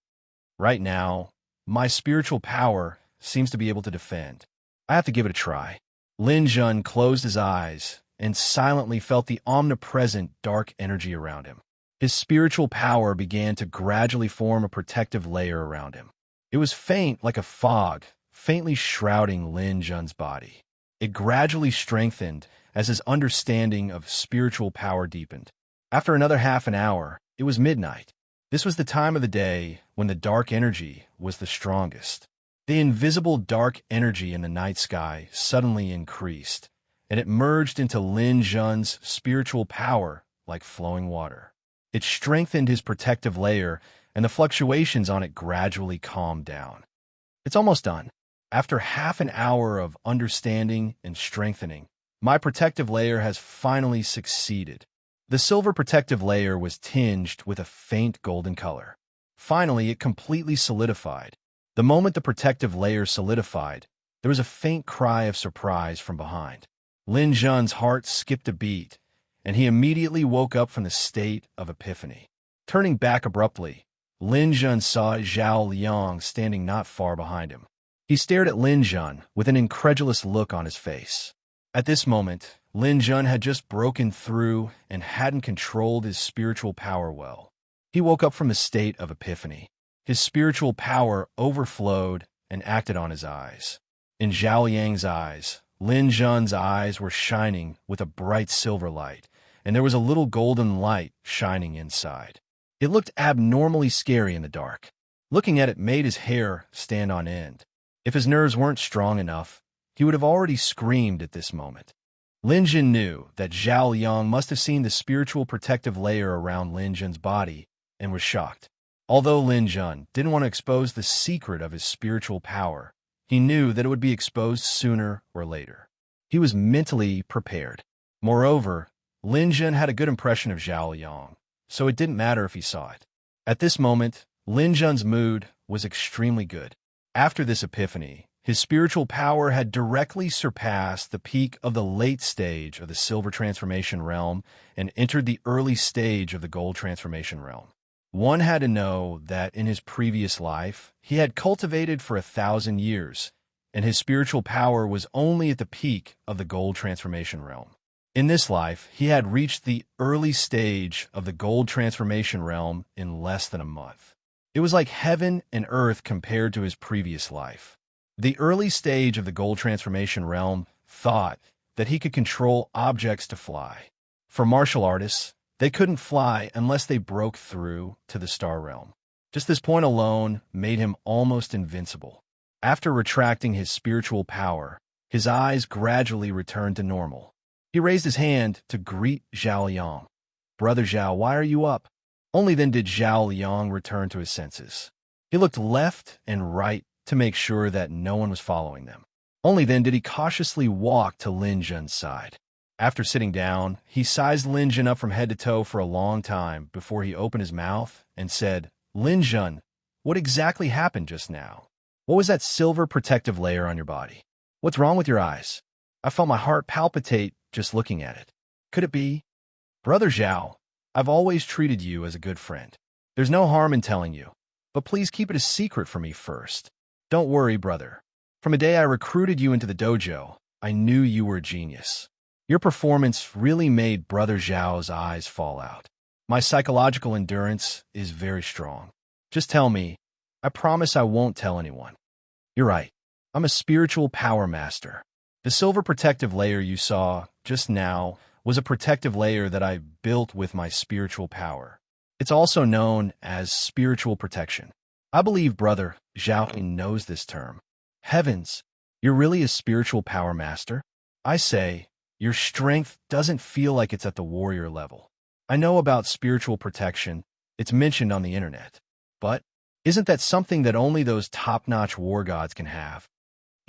Right now, my spiritual power seems to be able to defend. I have to give it a try. Lin Jun closed his eyes and silently felt the omnipresent dark energy around him. His spiritual power began to gradually form a protective layer around him. It was faint like a fog, faintly shrouding Lin Jun's body. It gradually strengthened as his understanding of spiritual power deepened. After another half an hour, it was midnight. This was the time of the day when the dark energy was the strongest. The invisible dark energy in the night sky suddenly increased, and it merged into Lin Jun's spiritual power like flowing water. It strengthened his protective layer, and the fluctuations on it gradually calmed down. It's almost done. After half an hour of understanding and strengthening, my protective layer has finally succeeded. The silver protective layer was tinged with a faint golden color. Finally, it completely solidified. The moment the protective layer solidified, there was a faint cry of surprise from behind. Lin Jun's heart skipped a beat, and he immediately woke up from the state of epiphany. Turning back abruptly, Lin Jun saw Zhao Liang standing not far behind him. He stared at Lin Jun with an incredulous look on his face. At this moment, Lin Jun had just broken through and hadn't controlled his spiritual power well. He woke up from the state of epiphany. His spiritual power overflowed and acted on his eyes. In Zhao Yang's eyes, Lin Jun's eyes were shining with a bright silver light, and there was a little golden light shining inside. It looked abnormally scary in the dark. Looking at it made his hair stand on end. If his nerves weren't strong enough, he would have already screamed at this moment. Lin Jun knew that Zhao Liang must have seen the spiritual protective layer around Lin Jun's body and was shocked. Although Lin Jun didn't want to expose the secret of his spiritual power, he knew that it would be exposed sooner or later. He was mentally prepared. Moreover, Lin Jun had a good impression of Zhao Yang, so it didn't matter if he saw it. At this moment, Lin Jun's mood was extremely good. After this epiphany, his spiritual power had directly surpassed the peak of the late stage of the silver transformation realm and entered the early stage of the gold transformation realm. One had to know that in his previous life, he had cultivated for 1,000 years, and his spiritual power was only at the peak of the gold transformation realm. In this life, he had reached the early stage of the gold transformation realm in less than a month. It was like heaven and earth compared to his previous life. The early stage of the gold transformation realm thought that he could control objects to fly. For martial artists, they couldn't fly unless they broke through to the star realm. Just this point alone made him almost invincible. After retracting his spiritual power, his eyes gradually returned to normal. He raised his hand to greet Zhao Yang. "Brother Zhao, why are you up?" Only then did Zhao Yang return to his senses. He looked left and right to make sure that no one was following them. Only then did he cautiously walk to Lin Jun's side. After sitting down, he sized Lin Jun up from head to toe for a long time before he opened his mouth and said, "Lin Jun, what exactly happened just now? What was that silver protective layer on your body? What's wrong with your eyes? I felt my heart palpitate just looking at it. Could it be?" "Brother Zhao, I've always treated you as a good friend. There's no harm in telling you, but please keep it a secret from me first. Don't worry, brother. From the day I recruited you into the dojo, I knew you were a genius. Your performance really made Brother Zhao's eyes fall out. My psychological endurance is very strong. Just tell me. I promise I won't tell anyone." "You're right. I'm a spiritual power master. The silver protective layer you saw just now was a protective layer that I built with my spiritual power. It's also known as spiritual protection. I believe Brother Zhao knows this term. Heavens, you're really a spiritual power master? I say, your strength doesn't feel like it's at the warrior level. I know about spiritual protection. It's mentioned on the internet. But isn't that something that only those top-notch war gods can have?"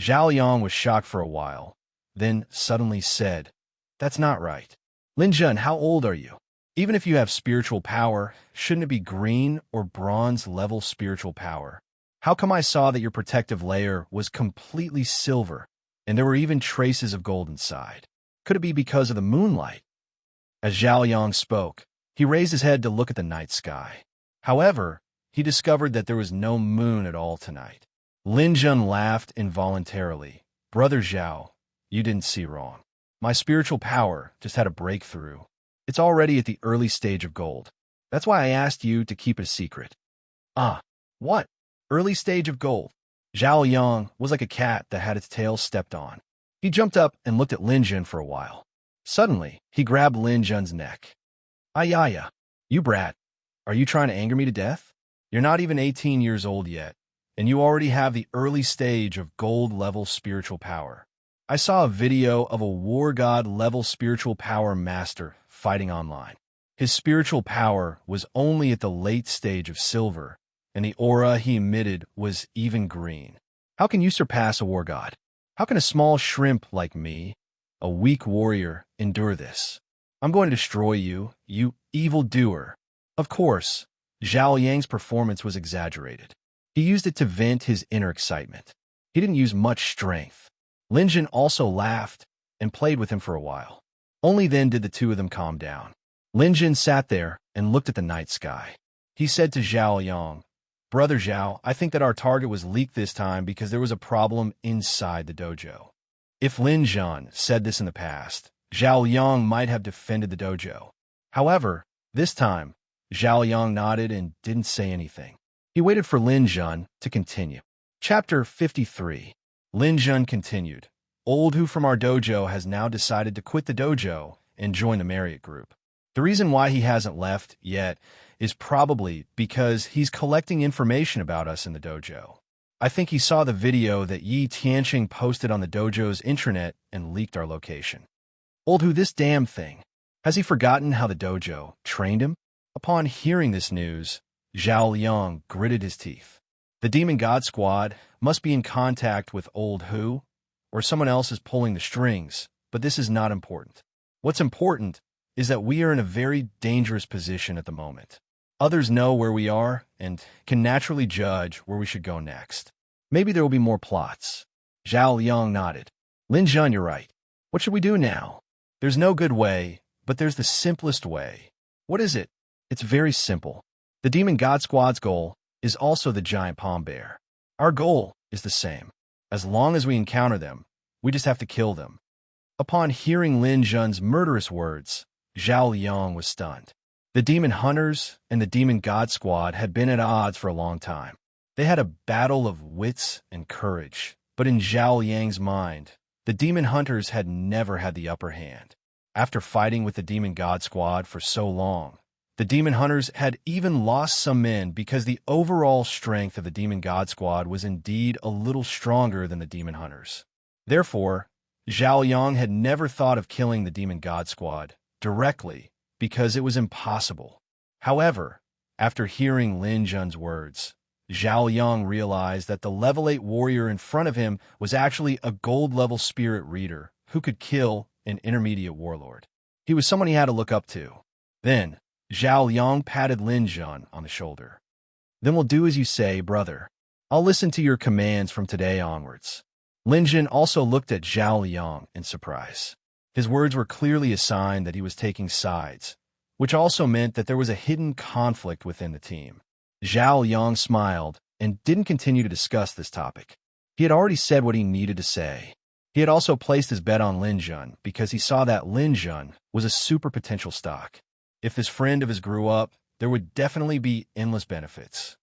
Zhao Yang was shocked for a while, then suddenly said, "That's not right. Lin Jun, how old are you? Even if you have spiritual power, shouldn't it be green or bronze level spiritual power? How come I saw that your protective layer was completely silver, and there were even traces of gold inside? Could it be because of the moonlight?" As Zhao Yang spoke, he raised his head to look at the night sky. However, he discovered that there was no moon at all tonight. Lin Jun laughed involuntarily. "Brother Zhao, you didn't see wrong. My spiritual power just had a breakthrough. It's already at the early stage of gold. That's why I asked you to keep it a secret." "Ah, what? Early stage of gold?" Zhao Yang was like a cat that had its tail stepped on. He jumped up and looked at Lin Jun for a while. Suddenly, he grabbed Lin Jun's neck. "Ayaya, you brat. Are you trying to anger me to death? You're not even 18 years old yet, and you already have the early stage of gold-level spiritual power. I saw a video of a war god-level spiritual power master fighting online. His spiritual power was only at the late stage of silver, and the aura he emitted was even green. How can you surpass a war god? How can a small shrimp like me, a weak warrior, endure this? I'm going to destroy you, you evildoer." Of course, Zhao Yang's performance was exaggerated. He used it to vent his inner excitement. He didn't use much strength. Lin Jun also laughed and played with him for a while. Only then did the two of them calm down. Lin Jun sat there and looked at the night sky. He said to Zhao Yang, "Brother Zhao, I think that our target was leaked this time because there was a problem inside the dojo." If Lin Jun said this in the past, Zhao Yang might have defended the dojo. However, this time, Zhao Yang nodded and didn't say anything. He waited for Lin Jun to continue. Chapter 53. Lin Jun continued. "Old Who from our dojo has now decided to quit the dojo and join the Marriott group. The reason why he hasn't left yet is probably because he's collecting information about us in the dojo. I think he saw the video that Yi Tianqing posted on the dojo's intranet and leaked our location. Old Who, this damn thing. Has he forgotten how the dojo trained him?" Upon hearing this news, Zhao Yang gritted his teeth. The Demon God Squad must be in contact with Old Who, or someone else is pulling the strings, but this is not important. What's important is that we are in a very dangerous position at the moment. Others know where we are and can naturally judge where we should go next. Maybe there will be more plots. Zhao Liang nodded. Lin Zhan, you're right. What should we do now? There's no good way, but there's the simplest way. What is it? It's very simple. The Demon God Squad's goal is also the giant palm bear. Our goal is the same. As long as we encounter them, we just have to kill them. Upon hearing Lin Zhan's murderous words, Zhao Liang was stunned. The Demon Hunters and the Demon God Squad had been at odds for a long time. They had a battle of wits and courage, but in Zhao Liang's mind, the Demon Hunters had never had the upper hand. After fighting with the Demon God Squad for so long, the Demon Hunters had even lost some men because the overall strength of the Demon God Squad was indeed a little stronger than the Demon Hunters. Therefore, Zhao Liang had never thought of killing the Demon God Squad directly because it was impossible. However, after hearing Lin Zhan's words, Zhao Liang realized that the level 8 warrior in front of him was actually a gold-level spirit reader who could kill an intermediate warlord. He was someone he had to look up to. Then, Zhao Liang patted Lin Zhan on the shoulder. Then we'll do as you say, brother. I'll listen to your commands from today onwards. Lin Zhan also looked at Zhao Liang in surprise. His words were clearly a sign that he was taking sides, which also meant that there was a hidden conflict within the team. Zhao Liang smiled and didn't continue to discuss this topic. He had already said what he needed to say. He had also placed his bet on Lin Zhan because he saw that Lin Zhan was a super potential stock. If this friend of his grew up, there would definitely be endless benefits.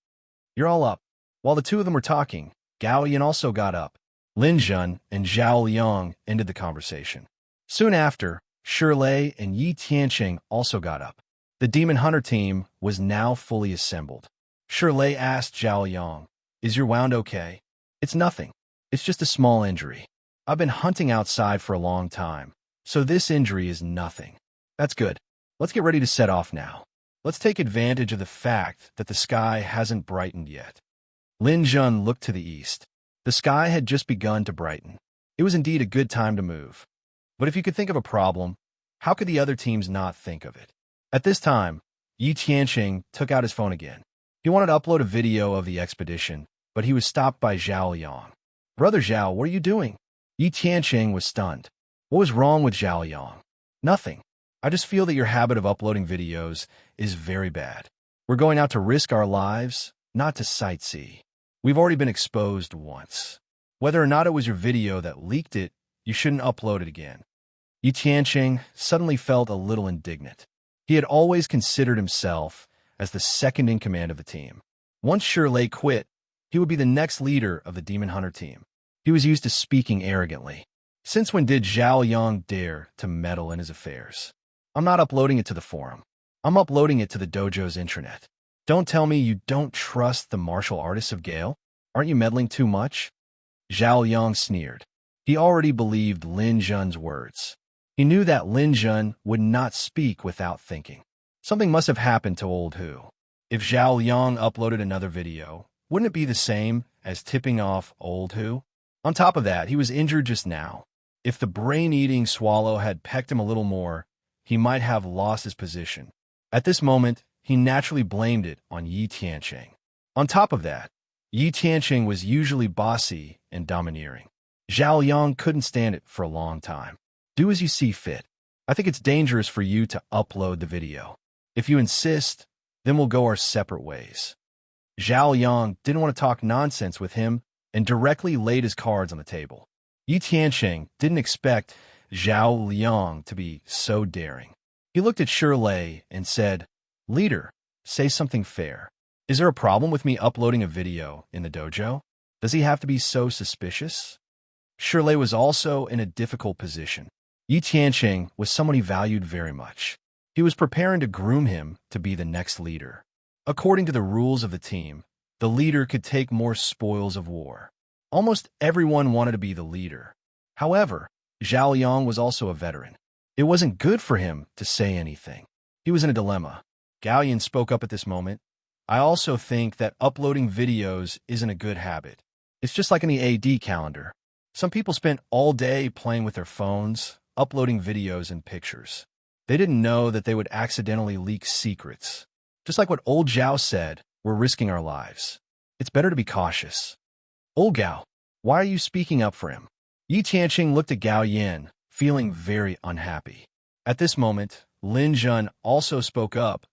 You're all up. While the two of them were talking, Gao Yan also got up. Lin Zhan and Zhao Liang ended the conversation. Soon after, Shirley and Yi Tianqing also got up. The Demon Hunter team was now fully assembled. Shirley asked Zhao Liang, "Is your wound okay?" "It's nothing. It's just a small injury. I've been hunting outside for a long time, so this injury is nothing." "That's good. Let's get ready to set off now. Let's take advantage of the fact that the sky hasn't brightened yet." Lin Zhan looked to the east. The sky had just begun to brighten. It was indeed a good time to move. But if you could think of a problem, how could the other teams not think of it? At this time, Yi Tianqing took out his phone again. He wanted to upload a video of the expedition, but he was stopped by Zhao Liang. "Brother Zhao, what are you doing?" Yi Tianqing was stunned. What was wrong with Zhao Liang? "Nothing. I just feel that your habit of uploading videos is very bad. We're going out to risk our lives, not to sightsee. We've already been exposed once. Whether or not it was your video that leaked it, you shouldn't upload it again." Yi Tianqing suddenly felt a little indignant. He had always considered himself as the second in command of the team. Once Shirley quit, he would be the next leader of the Demon Hunter team. He was used to speaking arrogantly. Since when did Zhao Liang dare to meddle in his affairs? "I'm not uploading it to the forum. I'm uploading it to the dojo's intranet. Don't tell me you don't trust the martial artists of Gale. Aren't you meddling too much?" Zhao Liang sneered. He already believed Lin Zhan's words. He knew that Lin Zhan would not speak without thinking. Something must have happened to Old Hu. If Zhao Liang uploaded another video, wouldn't it be the same as tipping off Old Hu? On top of that, he was injured just now. If the brain-eating swallow had pecked him a little more, he might have lost his position. At this moment, he naturally blamed it on Yi Tianqing. On top of that, Yi Tianqing was usually bossy and domineering. Zhao Liang couldn't stand it for a long time. "Do as you see fit. I think it's dangerous for you to upload the video. If you insist, then we'll go our separate ways." Zhao Liang didn't want to talk nonsense with him and directly laid his cards on the table. Yi Tianqing didn't expect Zhao Liang to be so daring. He looked at Shirley and said, "Leader, say something fair. Is there a problem with me uploading a video in the dojo? Does he have to be so suspicious?" Shirley was also in a difficult position. Yi Tianqing was someone he valued very much. He was preparing to groom him to be the next leader. According to the rules of the team, the leader could take more spoils of war. Almost everyone wanted to be the leader. However, Zhao Liang was also a veteran. It wasn't good for him to say anything. He was in a dilemma. Gao Yan spoke up at this moment. "I also think that uploading videos isn't a good habit. It's just like in the AD calendar. Some people spend all day playing with their phones, uploading videos and pictures. They didn't know that they would accidentally leak secrets. Just like what old Zhao said, we're risking our lives. It's better to be cautious. Old Gao, why are you speaking up for him? Yi Tianqing looked at Gao Yin, feeling very unhappy. At this moment, Lin Jun also spoke up.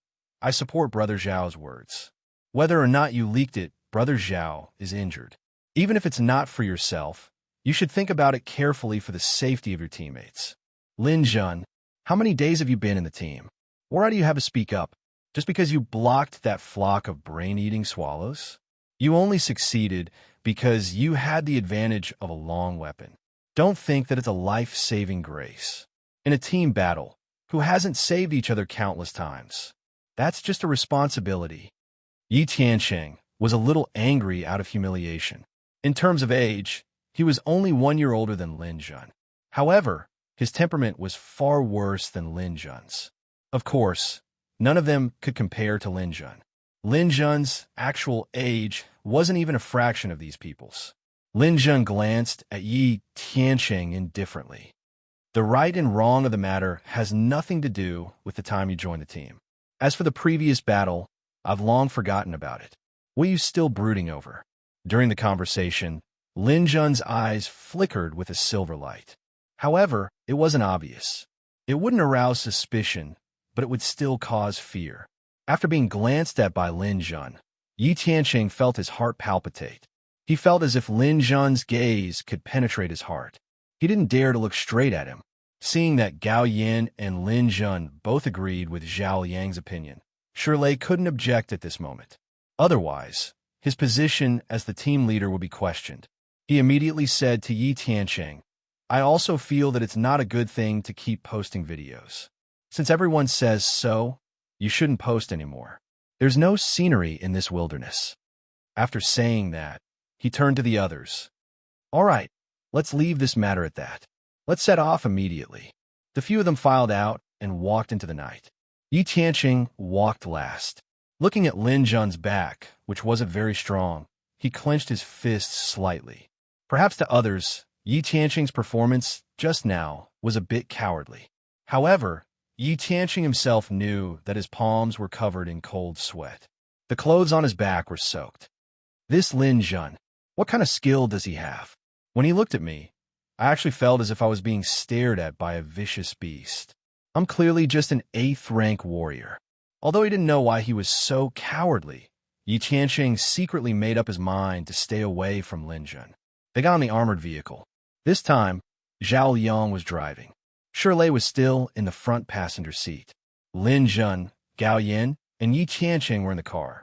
I support Brother Zhao's words. Whether or not you leaked it, Brother Zhao is injured. Even if it's not for yourself, you should think about it carefully for the safety of your teammates. Lin Jun, how many days have you been in the team? Why do you have to speak up? Just because you blocked that flock of brain-eating swallows? You only succeeded because you had the advantage of a long weapon. Don't think that it's a life-saving grace. In a team battle, who hasn't saved each other countless times? That's just a responsibility. Yi Tianqing was a little angry out of humiliation. In terms of age, he was only 1 year older than Lin Jun. However, his temperament was far worse than Lin Jun's. Of course, none of them could compare to Lin Jun. Lin Jun's actual age wasn't even a fraction of these people's. Lin Jun glanced at Yi Tianqing indifferently. The right and wrong of the matter has nothing to do with the time you joined the team. As for the previous battle, I've long forgotten about it. What are you still brooding over? During the conversation, Lin Jun's eyes flickered with a silver light. However, it wasn't obvious. It wouldn't arouse suspicion, but it would still cause fear. After being glanced at by Lin Jun, Yi Tianqing felt his heart palpitate. He felt as if Lin Jun's gaze could penetrate his heart. He didn't dare to look straight at him. Seeing that Gao Yin and Lin Jun both agreed with Zhao Yang's opinion, Shirley couldn't object at this moment. Otherwise, his position as the team leader would be questioned. He immediately said to Yi Tianqing, I also feel that it's not a good thing to keep posting videos. Since everyone says so, you shouldn't post anymore. There's no scenery in this wilderness. After saying that, he turned to the others. All right, let's leave this matter at that. Let's set off immediately. The few of them filed out and walked into the night. Yi Tianqing walked last. Looking at Lin Jun's back, which wasn't very strong, he clenched his fists slightly. Perhaps to others, Yi Tianqing's performance just now was a bit cowardly. However, Yi Tianqing himself knew that his palms were covered in cold sweat. The clothes on his back were soaked. This Lin Jun, what kind of skill does he have? When he looked at me, I actually felt as if I was being stared at by a vicious beast. I'm clearly just an 8th-rank warrior. Although he didn't know why he was so cowardly, Yi Tianqing secretly made up his mind to stay away from Lin Jun. They got on the armored vehicle. This time, Zhao Yang was driving. Shirley was still in the front passenger seat. Lin Jun, Gao Yin, and Yi Tianqing were in the car.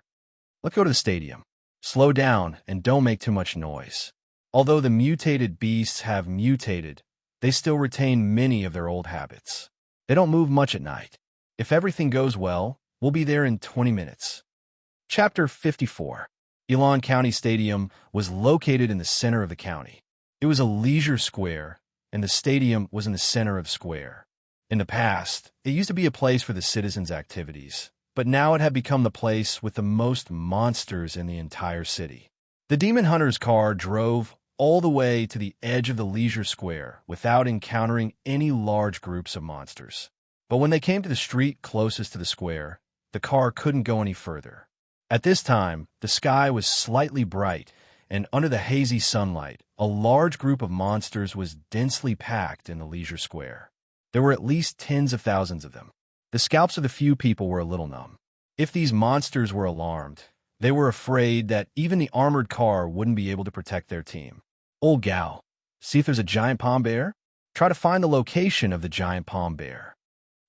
Let's go to the stadium. Slow down and don't make too much noise. Although the mutated beasts have mutated, they still retain many of their old habits. They don't move much at night. If everything goes well, we'll be there in 20 minutes. Chapter 54. Yilan County Stadium was located in the center of the county. It was a leisure square, and the stadium was in the center of the square. In the past, it used to be a place for the citizens' activities, but now it had become the place with the most monsters in the entire city. The Demon Hunter's car drove all the way to the edge of the leisure square without encountering any large groups of monsters. But when they came to the street closest to the square, the car couldn't go any further. At this time, the sky was slightly bright, and under the hazy sunlight, a large group of monsters was densely packed in the leisure square. There were at least tens of thousands of them. The scalps of the few people were a little numb. If these monsters were alarmed, they were afraid that even the armored car wouldn't be able to protect their team. Old Gao, see if there's a giant palm bear? Try to find the location of the giant palm bear.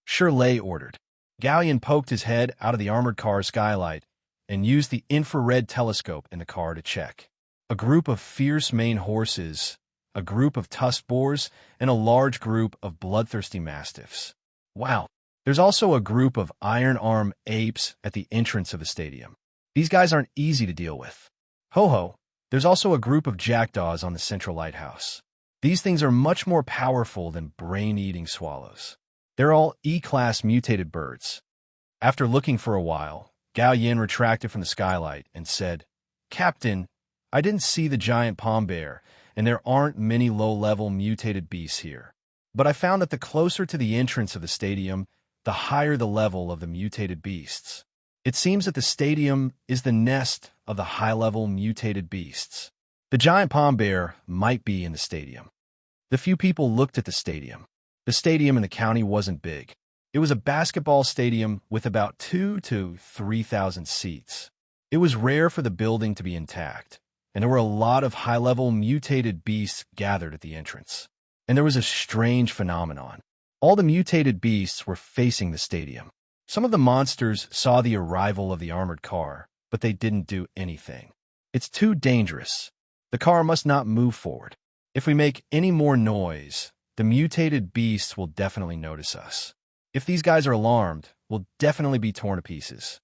Shirley ordered. Gao Yin poked his head out of the armored car's skylight and used the infrared telescope in the car to check. A group of fierce mane horses, a group of tusked boars, and a large group of bloodthirsty mastiffs. Wow, there's also a group of iron-arm apes at the entrance of the stadium. These guys aren't easy to deal with. Ho-ho, there's also a group of jackdaws on the central lighthouse. These things are much more powerful than brain-eating swallows. They're all E-class mutated birds. After looking for a while, Gao Yin retracted from the skylight and said, Captain, I didn't see the giant palm bear, and there aren't many low-level mutated beasts here. But I found that the closer to the entrance of the stadium, the higher the level of the mutated beasts. It seems that the stadium is the nest of the high-level mutated beasts. The giant palm bear might be in the stadium. The few people looked at the stadium. The stadium in the county wasn't big. It was a basketball stadium with about 2,000 to 3,000 seats. It was rare for the building to be intact, and there were a lot of high-level mutated beasts gathered at the entrance. And there was a strange phenomenon. All the mutated beasts were facing the stadium. Some of the monsters saw the arrival of the armored car, but they didn't do anything. It's too dangerous. The car must not move forward. If we make any more noise, the mutated beasts will definitely notice us. If these guys are alarmed, we'll definitely be torn to pieces.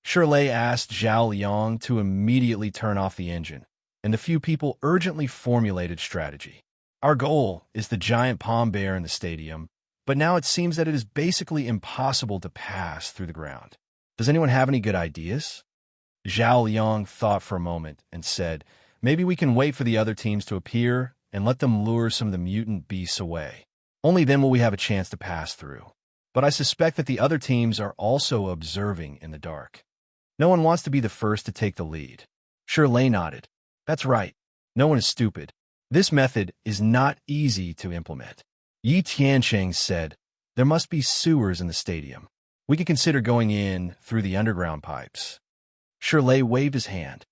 Shirley asked Zhao Liang to immediately turn off the engine, and the few people urgently formulated strategy. Our goal is the giant palm bear in the stadium, but now it seems that it is basically impossible to pass through the ground. Does anyone have any good ideas? Zhao Liang thought for a moment and said, maybe we can wait for the other teams to appear and let them lure some of the mutant beasts away. Only then will we have a chance to pass through. But I suspect that the other teams are also observing in the dark. No one wants to be the first to take the lead. Shirley nodded. That's right. No one is stupid. This method is not easy to implement. Yi Tiancheng said, there must be sewers in the stadium. We can consider going in through the underground pipes. Shirley waved his hand.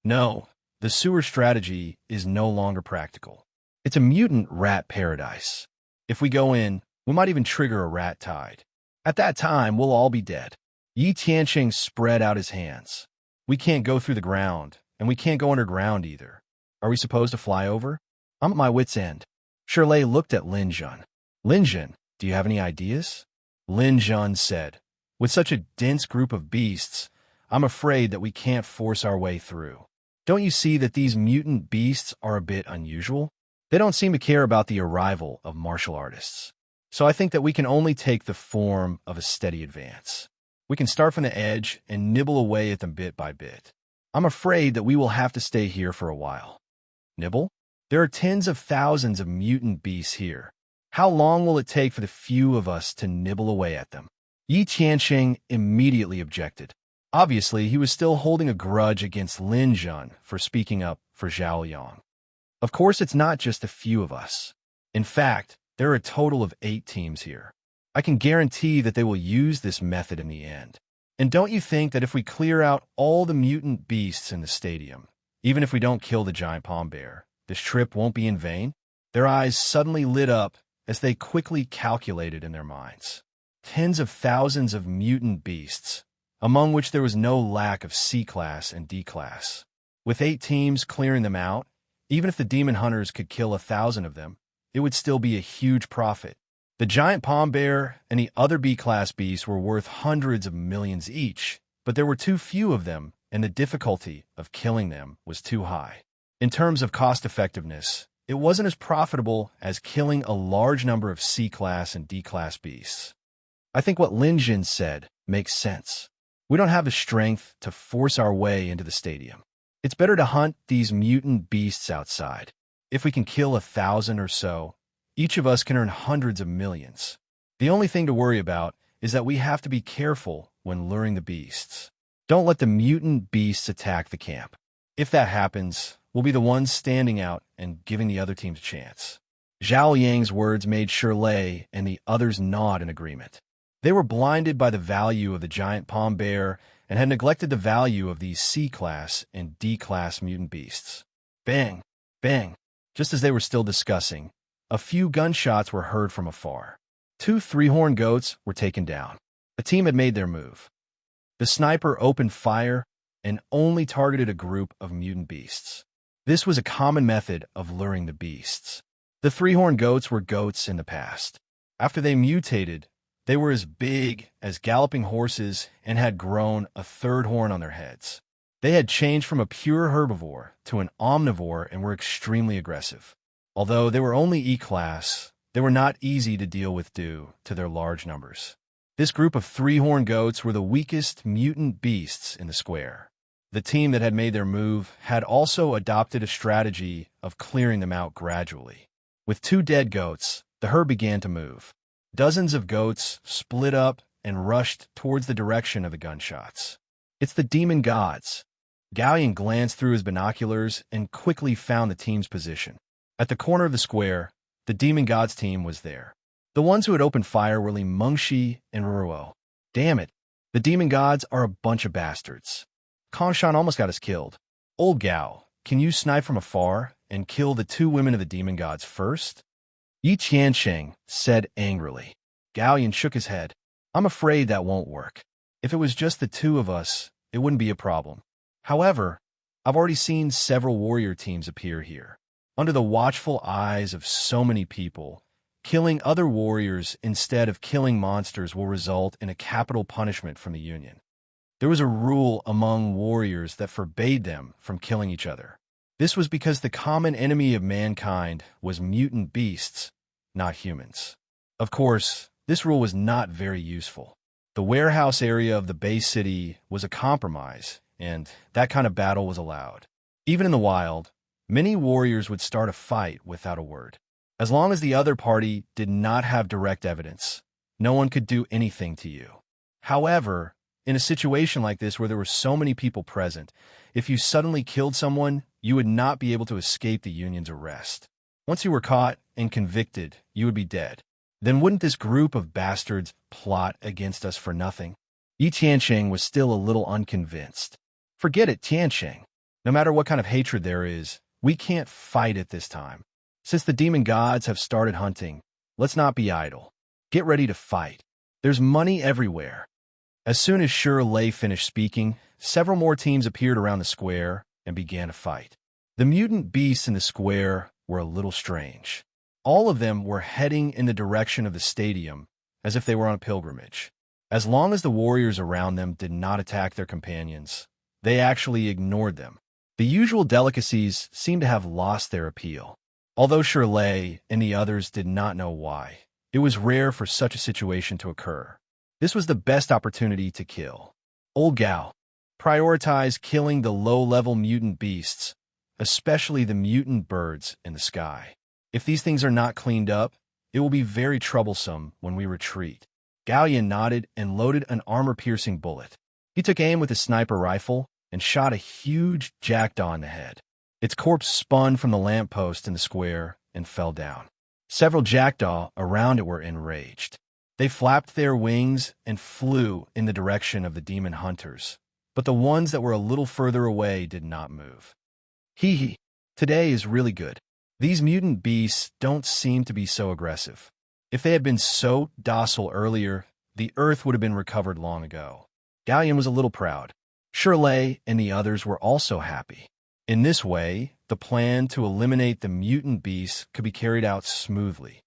No, the sewer strategy is no longer practical. It's a mutant rat paradise. If we go in, we might even trigger a rat tide. At that time, we'll all be dead. Yi Tiancheng spread out his hands. We can't go through the ground, and we can't go underground either. Are we supposed to fly over? I'm at my wit's end. Shirley looked at Lin Jun. Lin Jun, do you have any ideas? Lin Jun said, with such a dense group of beasts, I'm afraid that we can't force our way through. Don't you see that these mutant beasts are a bit unusual? They don't seem to care about the arrival of martial artists. So I think that we can only take the form of a steady advance. We can start from the edge and nibble away at them bit by bit. I'm afraid that we will have to stay here for a while. Nibble? There are tens of thousands of mutant beasts here. How long will it take for the few of us to nibble away at them? Yi Tiancheng immediately objected. Obviously, he was still holding a grudge against Lin Jun for speaking up for Zhao Liang. Of course, it's not just a few of us. In fact, there are a total of 8 teams here. I can guarantee that they will use this method in the end. And don't you think that if we clear out all the mutant beasts in the stadium, even if we don't kill the giant palm bear, this trip won't be in vain? Their eyes suddenly lit up as they quickly calculated in their minds. Tens of thousands of mutant beasts, among which there was no lack of C-class and D-class. With 8 teams clearing them out, even if the demon hunters could kill 1,000 of them, it would still be a huge profit. The giant palm bear and the other B-class beasts were worth hundreds of millions each, but there were too few of them, and the difficulty of killing them was too high. In terms of cost-effectiveness, it wasn't as profitable as killing a large number of C-class and D-class beasts. I think what Lin Jin said makes sense. We don't have the strength to force our way into the stadium. It's better to hunt these mutant beasts outside. If we can kill 1,000 or so, each of us can earn hundreds of millions. The only thing to worry about is that we have to be careful when luring the beasts. Don't let the mutant beasts attack the camp. If that happens, we'll be the ones standing out and giving the other teams a chance. Zhao Yang's words made Shirley and the others nod in agreement. They were blinded by the value of the giant palm bear and had neglected the value of these C-class and D-class mutant beasts. Bang! Bang! Just as they were still discussing, a few gunshots were heard from afar. 2 three-horned goats were taken down. The team had made their move. The sniper opened fire and only targeted a group of mutant beasts. This was a common method of luring the beasts. The three-horned goats were goats in the past. After they mutated, they were as big as galloping horses and had grown a 3rd horn on their heads. They had changed from a pure herbivore to an omnivore and were extremely aggressive. Although they were only E-class, they were not easy to deal with due to their large numbers. This group of three-horned goats were the weakest mutant beasts in the square. The team that had made their move had also adopted a strategy of clearing them out gradually. With 2 dead goats, the herd began to move. Dozens of goats split up and rushed towards the direction of the gunshots. "It's the demon gods." Galleon glanced through his binoculars and quickly found the team's position. At the corner of the square, the demon gods team was there. The ones who had opened fire were Li Mengshi and Ruo. "Damn it, the demon gods are a bunch of bastards. Kongshan almost got us killed. Old Gao, can you snipe from afar and kill the two women of the demon gods first?" Yi Qiansheng said angrily. Galleon shook his head. "I'm afraid that won't work. If it was just the two of us, it wouldn't be a problem. However, I've already seen several warrior teams appear here. Under the watchful eyes of so many people, killing other warriors instead of killing monsters will result in a capital punishment from the Union. There was a rule among warriors that forbade them from killing each other. This was because the common enemy of mankind was mutant beasts, not humans. Of course, this rule was not very useful. The warehouse area of the base city was a compromise, and that kind of battle was allowed. Even in the wild, many warriors would start a fight without a word. As long as the other party did not have direct evidence, no one could do anything to you. However, in a situation like this where there were so many people present, if you suddenly killed someone, you would not be able to escape the Union's arrest. Once you were caught and convicted, you would be dead. Then wouldn't this group of bastards plot against us for nothing? Yi Tiansheng was still a little unconvinced. "Forget it, Tiansheng. No matter what kind of hatred there is, we can't fight it this time. Since the demon gods have started hunting, let's not be idle. Get ready to fight. There's money everywhere." As soon as Shi Lei finished speaking, several more teams appeared around the square and began to fight. The mutant beasts in the square were a little strange. All of them were heading in the direction of the stadium as if they were on a pilgrimage. As long as the warriors around them did not attack their companions, they actually ignored them. The usual delicacies seemed to have lost their appeal. Although Shi Lei and the others did not know why, it was rare for such a situation to occur. This was the best opportunity to kill. Old Gao, prioritize killing the low-level mutant beasts, especially the mutant birds in the sky. If these things are not cleaned up, it will be very troublesome when we retreat. Galleon nodded and loaded an armor-piercing bullet. He took aim with his sniper rifle and shot a huge jackdaw in the head. Its corpse spun from the lamppost in the square and fell down. Several jackdaw around it were enraged. They flapped their wings and flew in the direction of the demon hunters, but the ones that were a little further away did not move. "Hee hee, today is really good. These mutant beasts don't seem to be so aggressive. If they had been so docile earlier, the earth would have been recovered long ago." Galleon was a little proud. Shi Lei and the others were also happy. In this way, the plan to eliminate the mutant beasts could be carried out smoothly.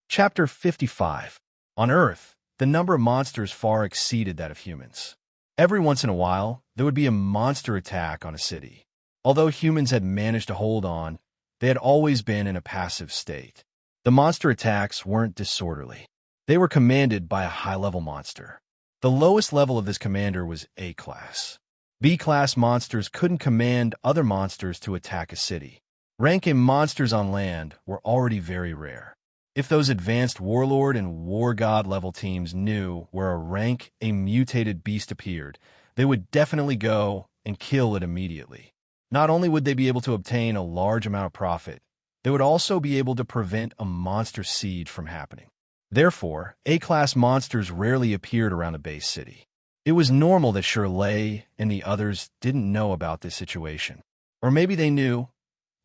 Chapter 55. On Earth, the number of monsters far exceeded that of humans. Every once in a while, there would be a monster attack on a city. Although humans had managed to hold on, they had always been in a passive state. The monster attacks weren't disorderly. They were commanded by a high-level monster. The lowest level of this commander was A-class. B-class monsters couldn't command other monsters to attack a city. Rank A monsters on land were already very rare. If those advanced warlord and war god level teams knew where a rank A mutated beast appeared, they would definitely go and kill it immediately. Not only would they be able to obtain a large amount of profit, they would also be able to prevent a monster siege from happening. Therefore, A-class monsters rarely appeared around the base city. It was normal that Shi Lei and the others didn't know about this situation. Or maybe they knew,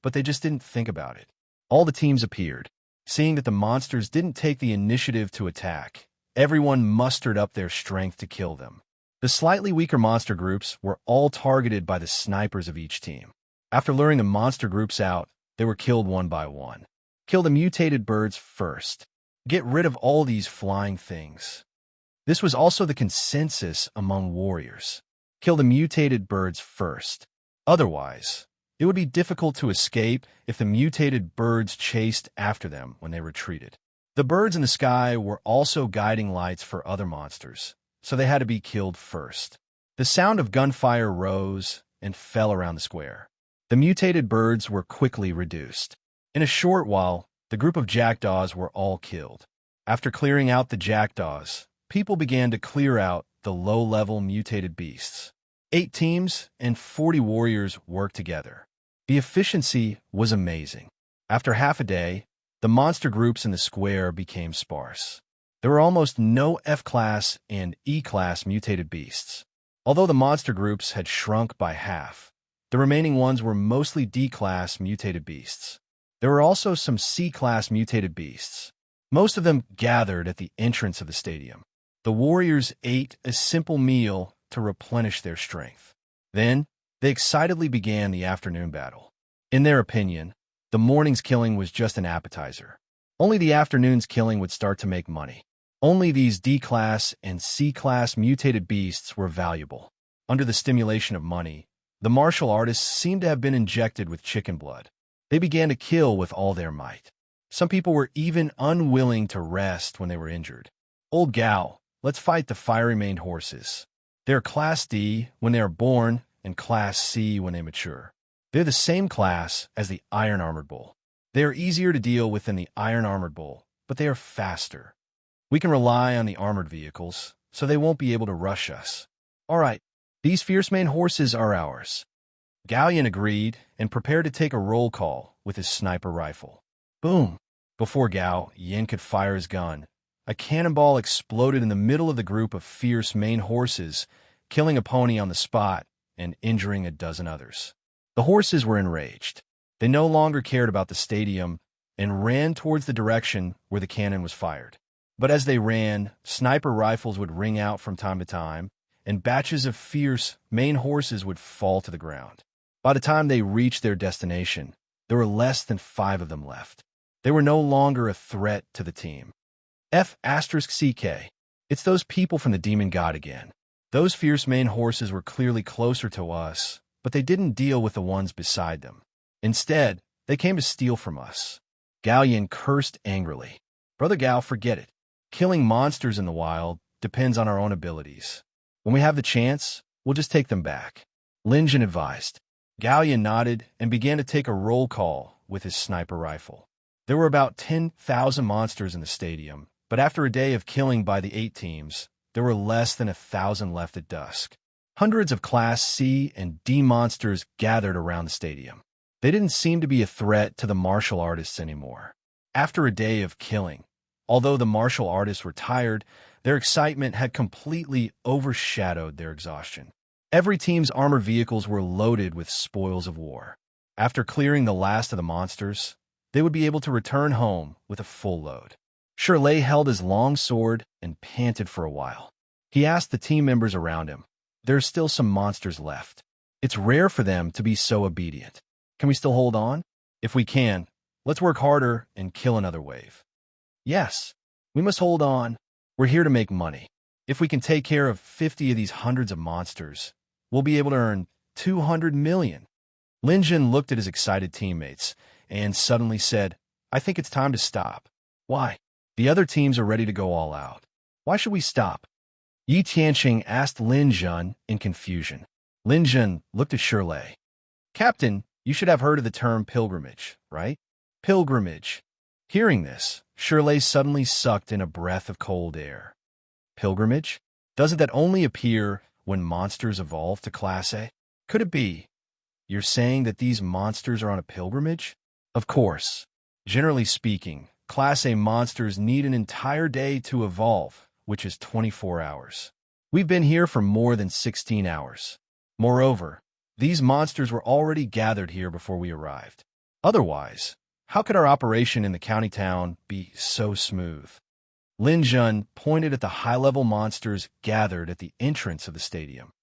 but they just didn't think about it. All the teams appeared. Seeing that the monsters didn't take the initiative to attack, everyone mustered up their strength to kill them. The slightly weaker monster groups were all targeted by the snipers of each team. After luring the monster groups out, they were killed one by one. Kill the mutated birds first. Get rid of all these flying things. This was also the consensus among warriors. Kill the mutated birds first. Otherwise, it would be difficult to escape if the mutated birds chased after them when they retreated. The birds in the sky were also guiding lights for other monsters, so they had to be killed first. The sound of gunfire rose and fell around the square. The mutated birds were quickly reduced. In a short while, The group of jackdaws were all killed. After clearing out the jackdaws, people began to clear out the low-level mutated beasts. 8 teams and 40 warriors worked together. The efficiency was amazing. After half a day, the monster groups in the square became sparse. There were almost no F-class and E-class mutated beasts. Although the monster groups had shrunk by half, the remaining ones were mostly D-class mutated beasts. There were also some C-class mutated beasts. Most of them gathered at the entrance of the stadium. The warriors ate a simple meal to replenish their strength. Then, they excitedly began the afternoon battle. In their opinion, the morning's killing was just an appetizer. Only the afternoon's killing would start to make money. Only these D-class and C-class mutated beasts were valuable. Under the stimulation of money, the martial artists seemed to have been injected with chicken blood. They began to kill with all their might. Some people were even unwilling to rest when they were injured. Old gal, let's fight the fiery-maned horses. They're Class D when they are born and Class C when they mature. They're the same class as the iron-armored bull. They are easier to deal with than the iron-armored bull, but they are faster. We can rely on the armored vehicles, so they won't be able to rush us. All right, these fierce-maned horses are ours. Galleon agreed and prepared to take a roll call with his sniper rifle. Boom! Before Gao Yin could fire his gun, a cannonball exploded in the middle of the group of fierce-maned horses, killing a pony on the spot and injuring a dozen others. The horses were enraged. They no longer cared about the stadium and ran towards the direction where the cannon was fired. But as they ran, sniper rifles would ring out from time to time, and batches of fierce-maned horses would fall to the ground. By the time they reached their destination, there were less than 5 of them left. They were no longer a threat to the team. F***CK. It's those people from the demon god again. Those fierce-maned horses were clearly closer to us, but they didn't deal with the ones beside them. Instead, they came to steal from us. Galleon cursed angrily. Brother Gao, forget it. Killing monsters in the wild depends on our own abilities. When we have the chance, we'll just take them back. Lin Jun advised. Galleon nodded and began to take a roll call with his sniper rifle. There were about 10,000 monsters in the stadium, but after a day of killing by the 8 teams, there were less than 1,000 left at dusk. Hundreds of Class C and D monsters gathered around the stadium. They didn't seem to be a threat to the martial artists anymore. After a day of killing, although the martial artists were tired, their excitement had completely overshadowed their exhaustion. Every team's armored vehicles were loaded with spoils of war. After clearing the last of the monsters, they would be able to return home with a full load. Shirley held his long sword and panted for a while. He asked the team members around him, "There are still some monsters left. It's rare for them to be so obedient. Can we still hold on? If we can, let's work harder and kill another wave." "Yes, we must hold on. We're here to make money. If we can take care of 50 of these hundreds of monsters, we'll be able to earn 200 million. Lin Jun looked at his excited teammates and suddenly said, "I think it's time to stop." "Why?" "The other teams are ready to go all out. Why should we stop?" Yi Tianqing asked Lin Jun in confusion. Lin Jun looked at Shirley. "Captain, you should have heard of the term pilgrimage, right?" "Pilgrimage." Hearing this, Shirley suddenly sucked in a breath of cold air. Pilgrimage? Doesn't that only appear when monsters evolve to Class A? Could it be? You're saying that these monsters are on a pilgrimage? Of course. Generally speaking, Class A monsters need an entire day to evolve, which is 24 hours. We've been here for more than 16 hours. Moreover, these monsters were already gathered here before we arrived. Otherwise, how could our operation in the county town be so smooth? Lin Jun pointed at the high-level monsters gathered at the entrance of the stadium.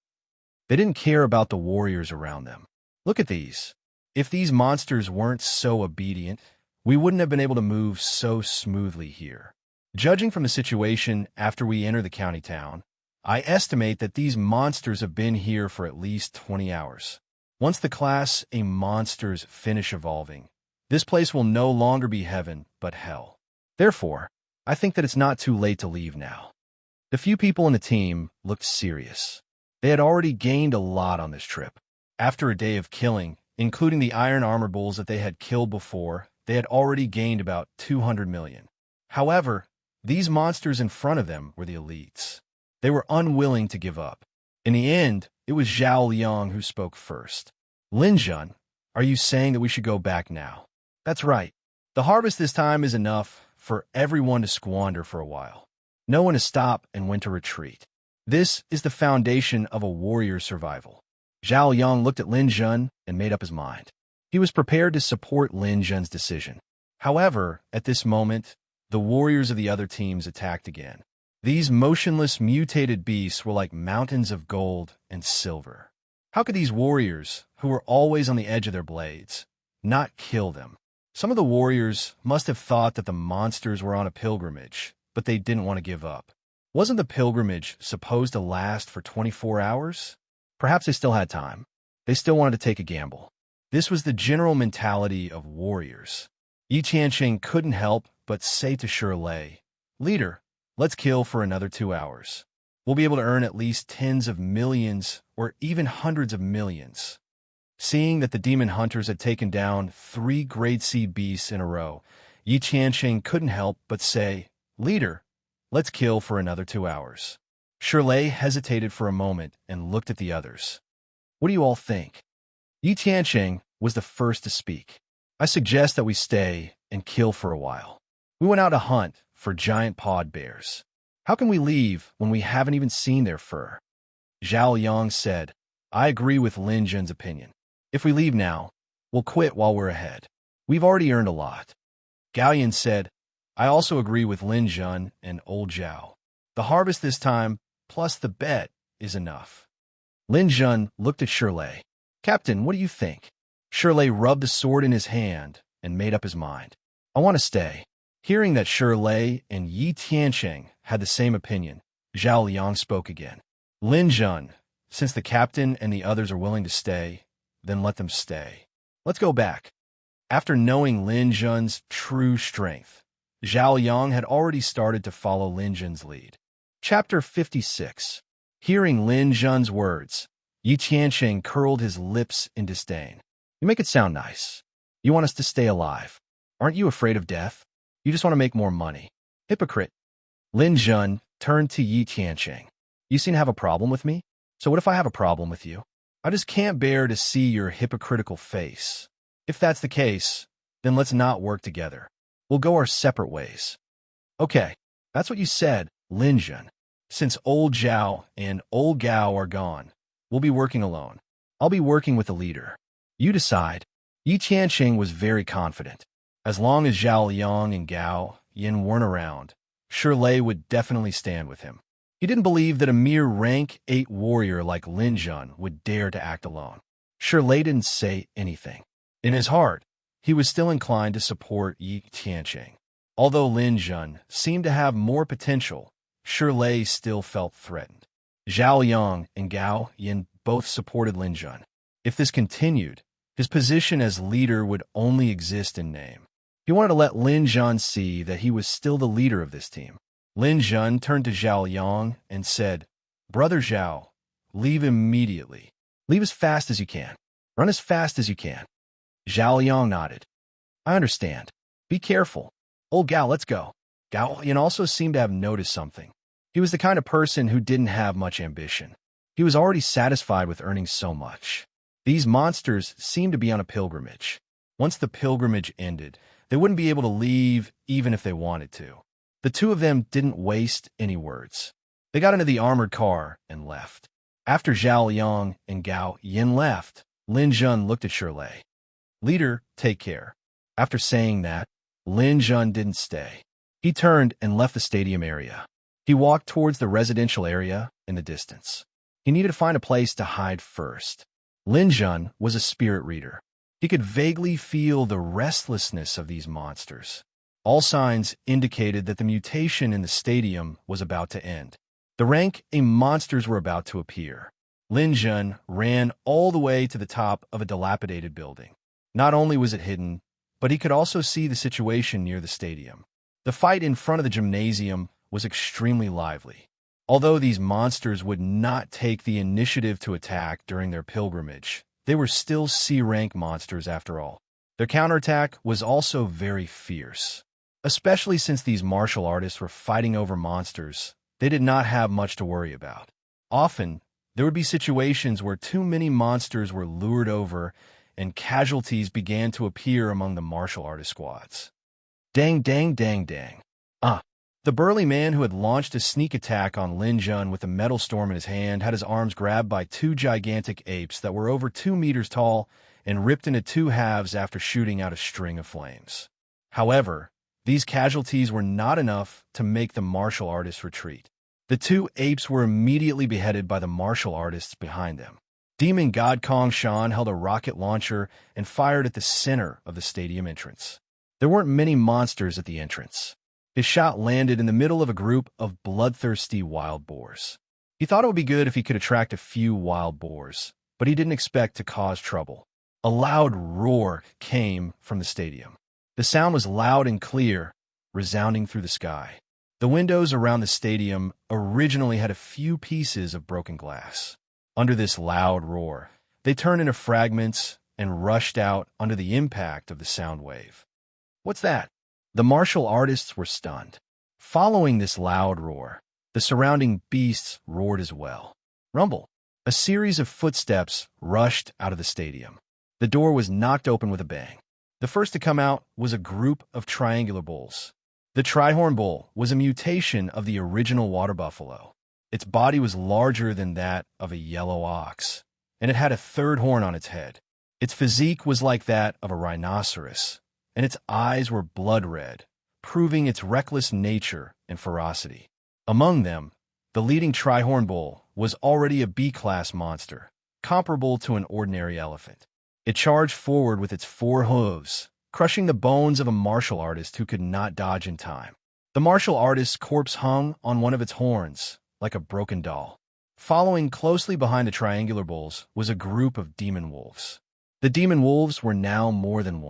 They didn't care about the warriors around them. Look at these. If these monsters weren't so obedient, we wouldn't have been able to move so smoothly here. Judging from the situation after we enter the county town, I estimate that these monsters have been here for at least 20 hours. Once the Class A monsters finish evolving, this place will no longer be heaven, but hell. Therefore, I think that it's not too late to leave now. The few people in the team looked serious. They had already gained a lot on this trip. After a day of killing, including the iron armor bulls that they had killed before, they had already gained about 200 million. However, these monsters in front of them were the elites. They were unwilling to give up. In the end, it was Zhao Liang who spoke first. Lin Jun, are you saying that we should go back now? That's right. The harvest this time is enough for everyone to squander for a while. No one to stop and when to retreat. This is the foundation of a warrior's survival. Zhao Yang looked at Lin Jun and made up his mind. He was prepared to support Lin Jun's decision. However, at this moment, the warriors of the other teams attacked again. These motionless, mutated beasts were like mountains of gold and silver. How could these warriors, who were always on the edge of their blades, not kill them? Some of the warriors must have thought that the monsters were on a pilgrimage, but they didn't want to give up. Wasn't the pilgrimage supposed to last for 24 hours? Perhaps they still had time. They still wanted to take a gamble. This was the general mentality of warriors. Yi Tianqing couldn't help but say to Shirley, "Leader, let's kill for another 2 hours. We'll be able to earn at least tens of millions or even hundreds of millions." Seeing that the demon hunters had taken down 3 grade C beasts in a row, Yi Tianqing couldn't help but say, "Leader, let's kill for another 2 hours." Shirley hesitated for a moment and looked at the others. "What do you all think?" Yi Tianqing was the first to speak. "I suggest that we stay and kill for a while. We went out to hunt for giant pawed bears. How can we leave when we haven't even seen their fur?" Zhao Yang said, "I agree with Lin Jun's opinion. If we leave now, we'll quit while we're ahead. We've already earned a lot." Gao Yin said, "I also agree with Lin Jun and old Zhao. The harvest this time, plus the bet, is enough." Lin Jun looked at Shirley. "Captain, what do you think?" Shirley rubbed the sword in his hand and made up his mind. "I want to stay." Hearing that Shirley and Yi Tianqing had the same opinion, Zhao Liang spoke again. "Lin Jun, since the captain and the others are willing to stay, then let them stay. Let's go back." After knowing Lin Jun's true strength, Zhao Yang had already started to follow Lin Jun's lead. Chapter 56. Hearing Lin Jun's words, Yi Tianqing curled his lips in disdain. "You make it sound nice. You want us to stay alive. Aren't you afraid of death? You just want to make more money. Hypocrite." Lin Jun turned to Yi Tianqing. "You seem to have a problem with me? So what if I have a problem with you? I just can't bear to see your hypocritical face. If that's the case, then let's not work together. We'll go our separate ways." "Okay, that's what you said, Lin Jun. Since old Zhao and old Gao are gone, we'll be working alone. I'll be working with the leader. You decide." Yi Tianqing was very confident. As long as Zhao Liang and Gao Yin weren't around, Shirley would definitely stand with him. He didn't believe that a mere rank 8 warrior like Lin Jun would dare to act alone. Shirley didn't say anything. In his heart, he was still inclined to support Yi Tianqing. Although Lin Jun seemed to have more potential, Shirley still felt threatened. Zhao Yang and Gao Yin both supported Lin Jun. If this continued, his position as leader would only exist in name. He wanted to let Lin Jun see that he was still the leader of this team. Lin Jun turned to Zhao Yang and said, "Brother Zhao, leave immediately. Leave as fast as you can. Run as fast as you can." Zhao Yang nodded. "I understand. Be careful. Old Gao, let's go." Gao Yan also seemed to have noticed something. He was the kind of person who didn't have much ambition. He was already satisfied with earning so much. These monsters seemed to be on a pilgrimage. Once the pilgrimage ended, they wouldn't be able to leave even if they wanted to. The two of them didn't waste any words. They got into the armored car and left. After Zhao Yang and Gao Yin left, Lin Jun looked at Shirley. "Leader, take care." After saying that, Lin Jun didn't stay. He turned and left the stadium area. He walked towards the residential area in the distance. He needed to find a place to hide first. Lin Jun was a spirit reader. He could vaguely feel the restlessness of these monsters. All signs indicated that the mutation in the stadium was about to end. The rank A monsters were about to appear. Lin Jun ran all the way to the top of a dilapidated building. Not only was it hidden, but he could also see the situation near the stadium. The fight in front of the gymnasium was extremely lively. Although these monsters would not take the initiative to attack during their pilgrimage, they were still C-rank monsters after all. Their counterattack was also very fierce. Especially since these martial artists were fighting over monsters, they did not have much to worry about. Often, there would be situations where too many monsters were lured over and casualties began to appear among the martial artist squads. Dang, dang, dang, dang. The burly man who had launched a sneak attack on Lin Jun with a metal storm in his hand had his arms grabbed by two gigantic apes that were over 2 meters tall and ripped into two halves after shooting out a string of flames. However, these casualties were not enough to make the martial artists retreat. The two apes were immediately beheaded by the martial artists behind them. Demon God Kong Shan held a rocket launcher and fired at the center of the stadium entrance. There weren't many monsters at the entrance. His shot landed in the middle of a group of bloodthirsty wild boars. He thought it would be good if he could attract a few wild boars, but he didn't expect to cause trouble. A loud roar came from the stadium. The sound was loud and clear, resounding through the sky. The windows around the stadium originally had a few pieces of broken glass. Under this loud roar, they turned into fragments and rushed out under the impact of the sound wave. What's that? The martial artists were stunned. Following this loud roar, the surrounding beasts roared as well. Rumble. A series of footsteps rushed out of the stadium. The door was knocked open with a bang. The first to come out was a group of triangular bulls. The trihorn bull was a mutation of the original water buffalo. Its body was larger than that of a yellow ox, and it had a third horn on its head. Its physique was like that of a rhinoceros, and its eyes were blood red, proving its reckless nature and ferocity. Among them, the leading trihorn bull was already a B-class monster, comparable to an ordinary elephant. It charged forward with its 4 hooves, crushing the bones of a martial artist who could not dodge in time. The martial artist's corpse hung on one of its horns, like a broken doll. Following closely behind the triangular bulls was a group of demon wolves. The demon wolves were now more than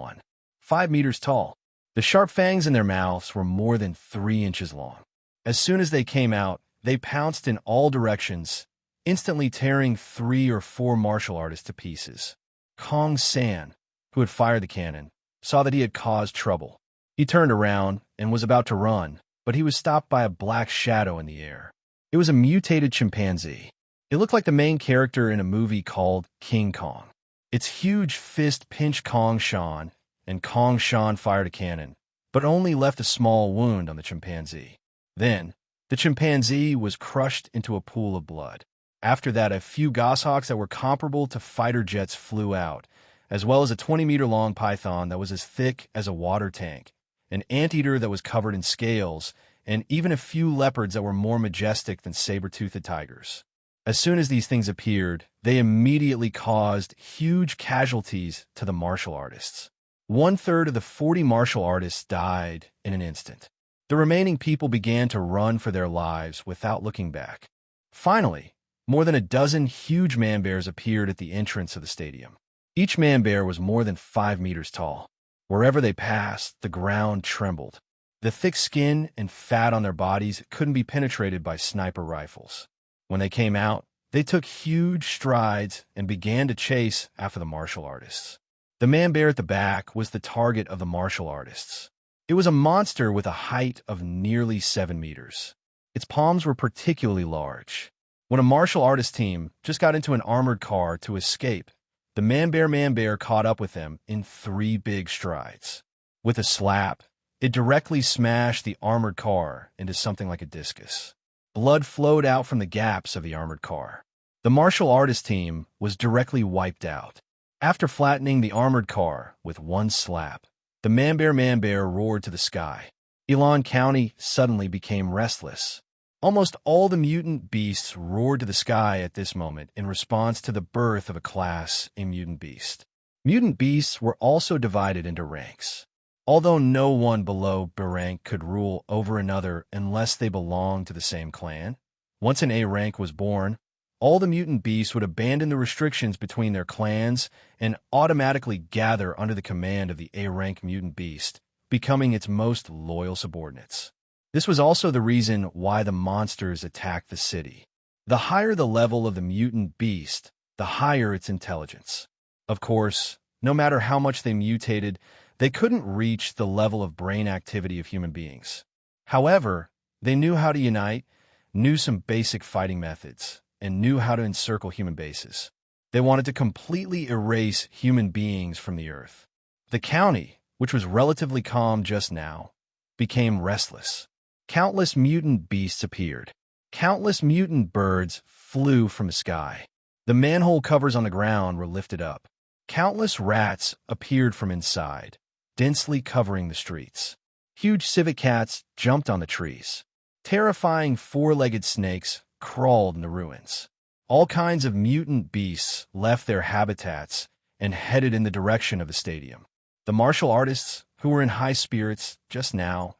5 meters tall. The sharp fangs in their mouths were more than 3 inches long. As soon as they came out, they pounced in all directions, instantly tearing 3 or 4 martial artists to pieces. Kong San, who had fired the cannon, saw that he had caused trouble. He turned around and was about to run, but he was stopped by a black shadow in the air. It was a mutated chimpanzee. It looked like the main character in a movie called King Kong. Its huge fist pinched Kong Shan, and Kong Shan fired a cannon, but only left a small wound on the chimpanzee. Then, the chimpanzee was crushed into a pool of blood. After that, a few goshawks that were comparable to fighter jets flew out, as well as a 20-meter-long python that was as thick as a water tank, an anteater that was covered in scales, and even a few leopards that were more majestic than saber-toothed tigers. As soon as these things appeared, they immediately caused huge casualties to the martial artists. 1/3 of the 40 martial artists died in an instant. The remaining people began to run for their lives without looking back. Finally, more than a dozen huge man-bears appeared at the entrance of the stadium. Each man-bear was more than 5 meters tall. Wherever they passed, the ground trembled. The thick skin and fat on their bodies couldn't be penetrated by sniper rifles. When they came out, they took huge strides and began to chase after the martial artists. The man-bear at the back was the target of the martial artists. It was a monster with a height of nearly 7 meters. Its palms were particularly large. When a martial artist team just got into an armored car to escape, the man-bear caught up with them in 3 big strides. With a slap, it directly smashed the armored car into something like a discus. Blood flowed out from the gaps of the armored car. The martial artist team was directly wiped out. After flattening the armored car with 1 slap, the man-bear roared to the sky. Elan County suddenly became restless. Almost all the mutant beasts roared to the sky at this moment in response to the birth of a class in mutant beast. Mutant beasts were also divided into ranks. Although no one below B rank could rule over another unless they belonged to the same clan, once an A rank was born, all the mutant beasts would abandon the restrictions between their clans and automatically gather under the command of the A-rank mutant beast, becoming its most loyal subordinates. This was also the reason why the monsters attacked the city. The higher the level of the mutant beast, the higher its intelligence. Of course, No matter how much they mutated, they couldn't reach the level of brain activity of human beings. However, they knew how to unite, knew some basic fighting methods, and knew how to encircle human bases. They wanted to completely erase human beings from the earth. The county, which was relatively calm just now, became restless. Countless mutant beasts appeared. Countless mutant birds flew from the sky. The manhole covers on the ground were lifted up. Countless rats appeared from inside, densely covering the streets. Huge civet cats jumped on the trees. Terrifying four-legged snakes crawled in the ruins. All kinds of mutant beasts left their habitats and headed in the direction of the stadium. The martial artists, who were in high spirits just now,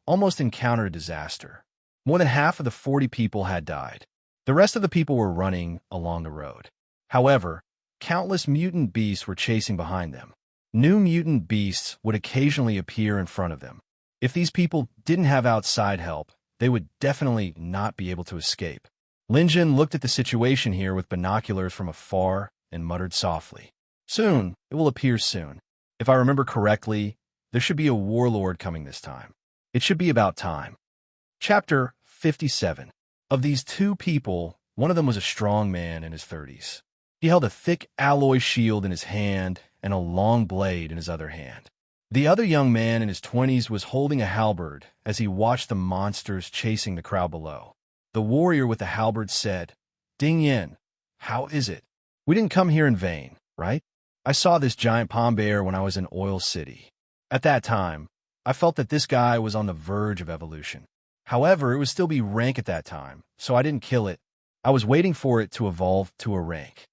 almost encountered a disaster. More than half of the 40 people had died. The rest of the people were running along the road. However, countless mutant beasts were chasing behind them. New mutant beasts would occasionally appear in front of them. If these people didn't have outside help, they would definitely not be able to escape. Linjin looked at the situation here with binoculars from afar and muttered softly, "Soon, it will appear soon. If I remember correctly, there should be a warlord coming this time. It should be about time." Chapter 57. Of these two people, one of them was a strong man in his 30s. He held a thick alloy shield in his hand and a long blade in his other hand. The other young man in his 20s was holding a halberd as he watched the monsters chasing the crowd below. The warrior with the halberd said, "Ding Yin, how is it? We didn't come here in vain, right? I saw this giant palm bear when I was in Oil City. At that time, I felt that this guy was on the verge of evolution. However, it would still be rank at that time, so I didn't kill it. I was waiting for it to evolve to a rank."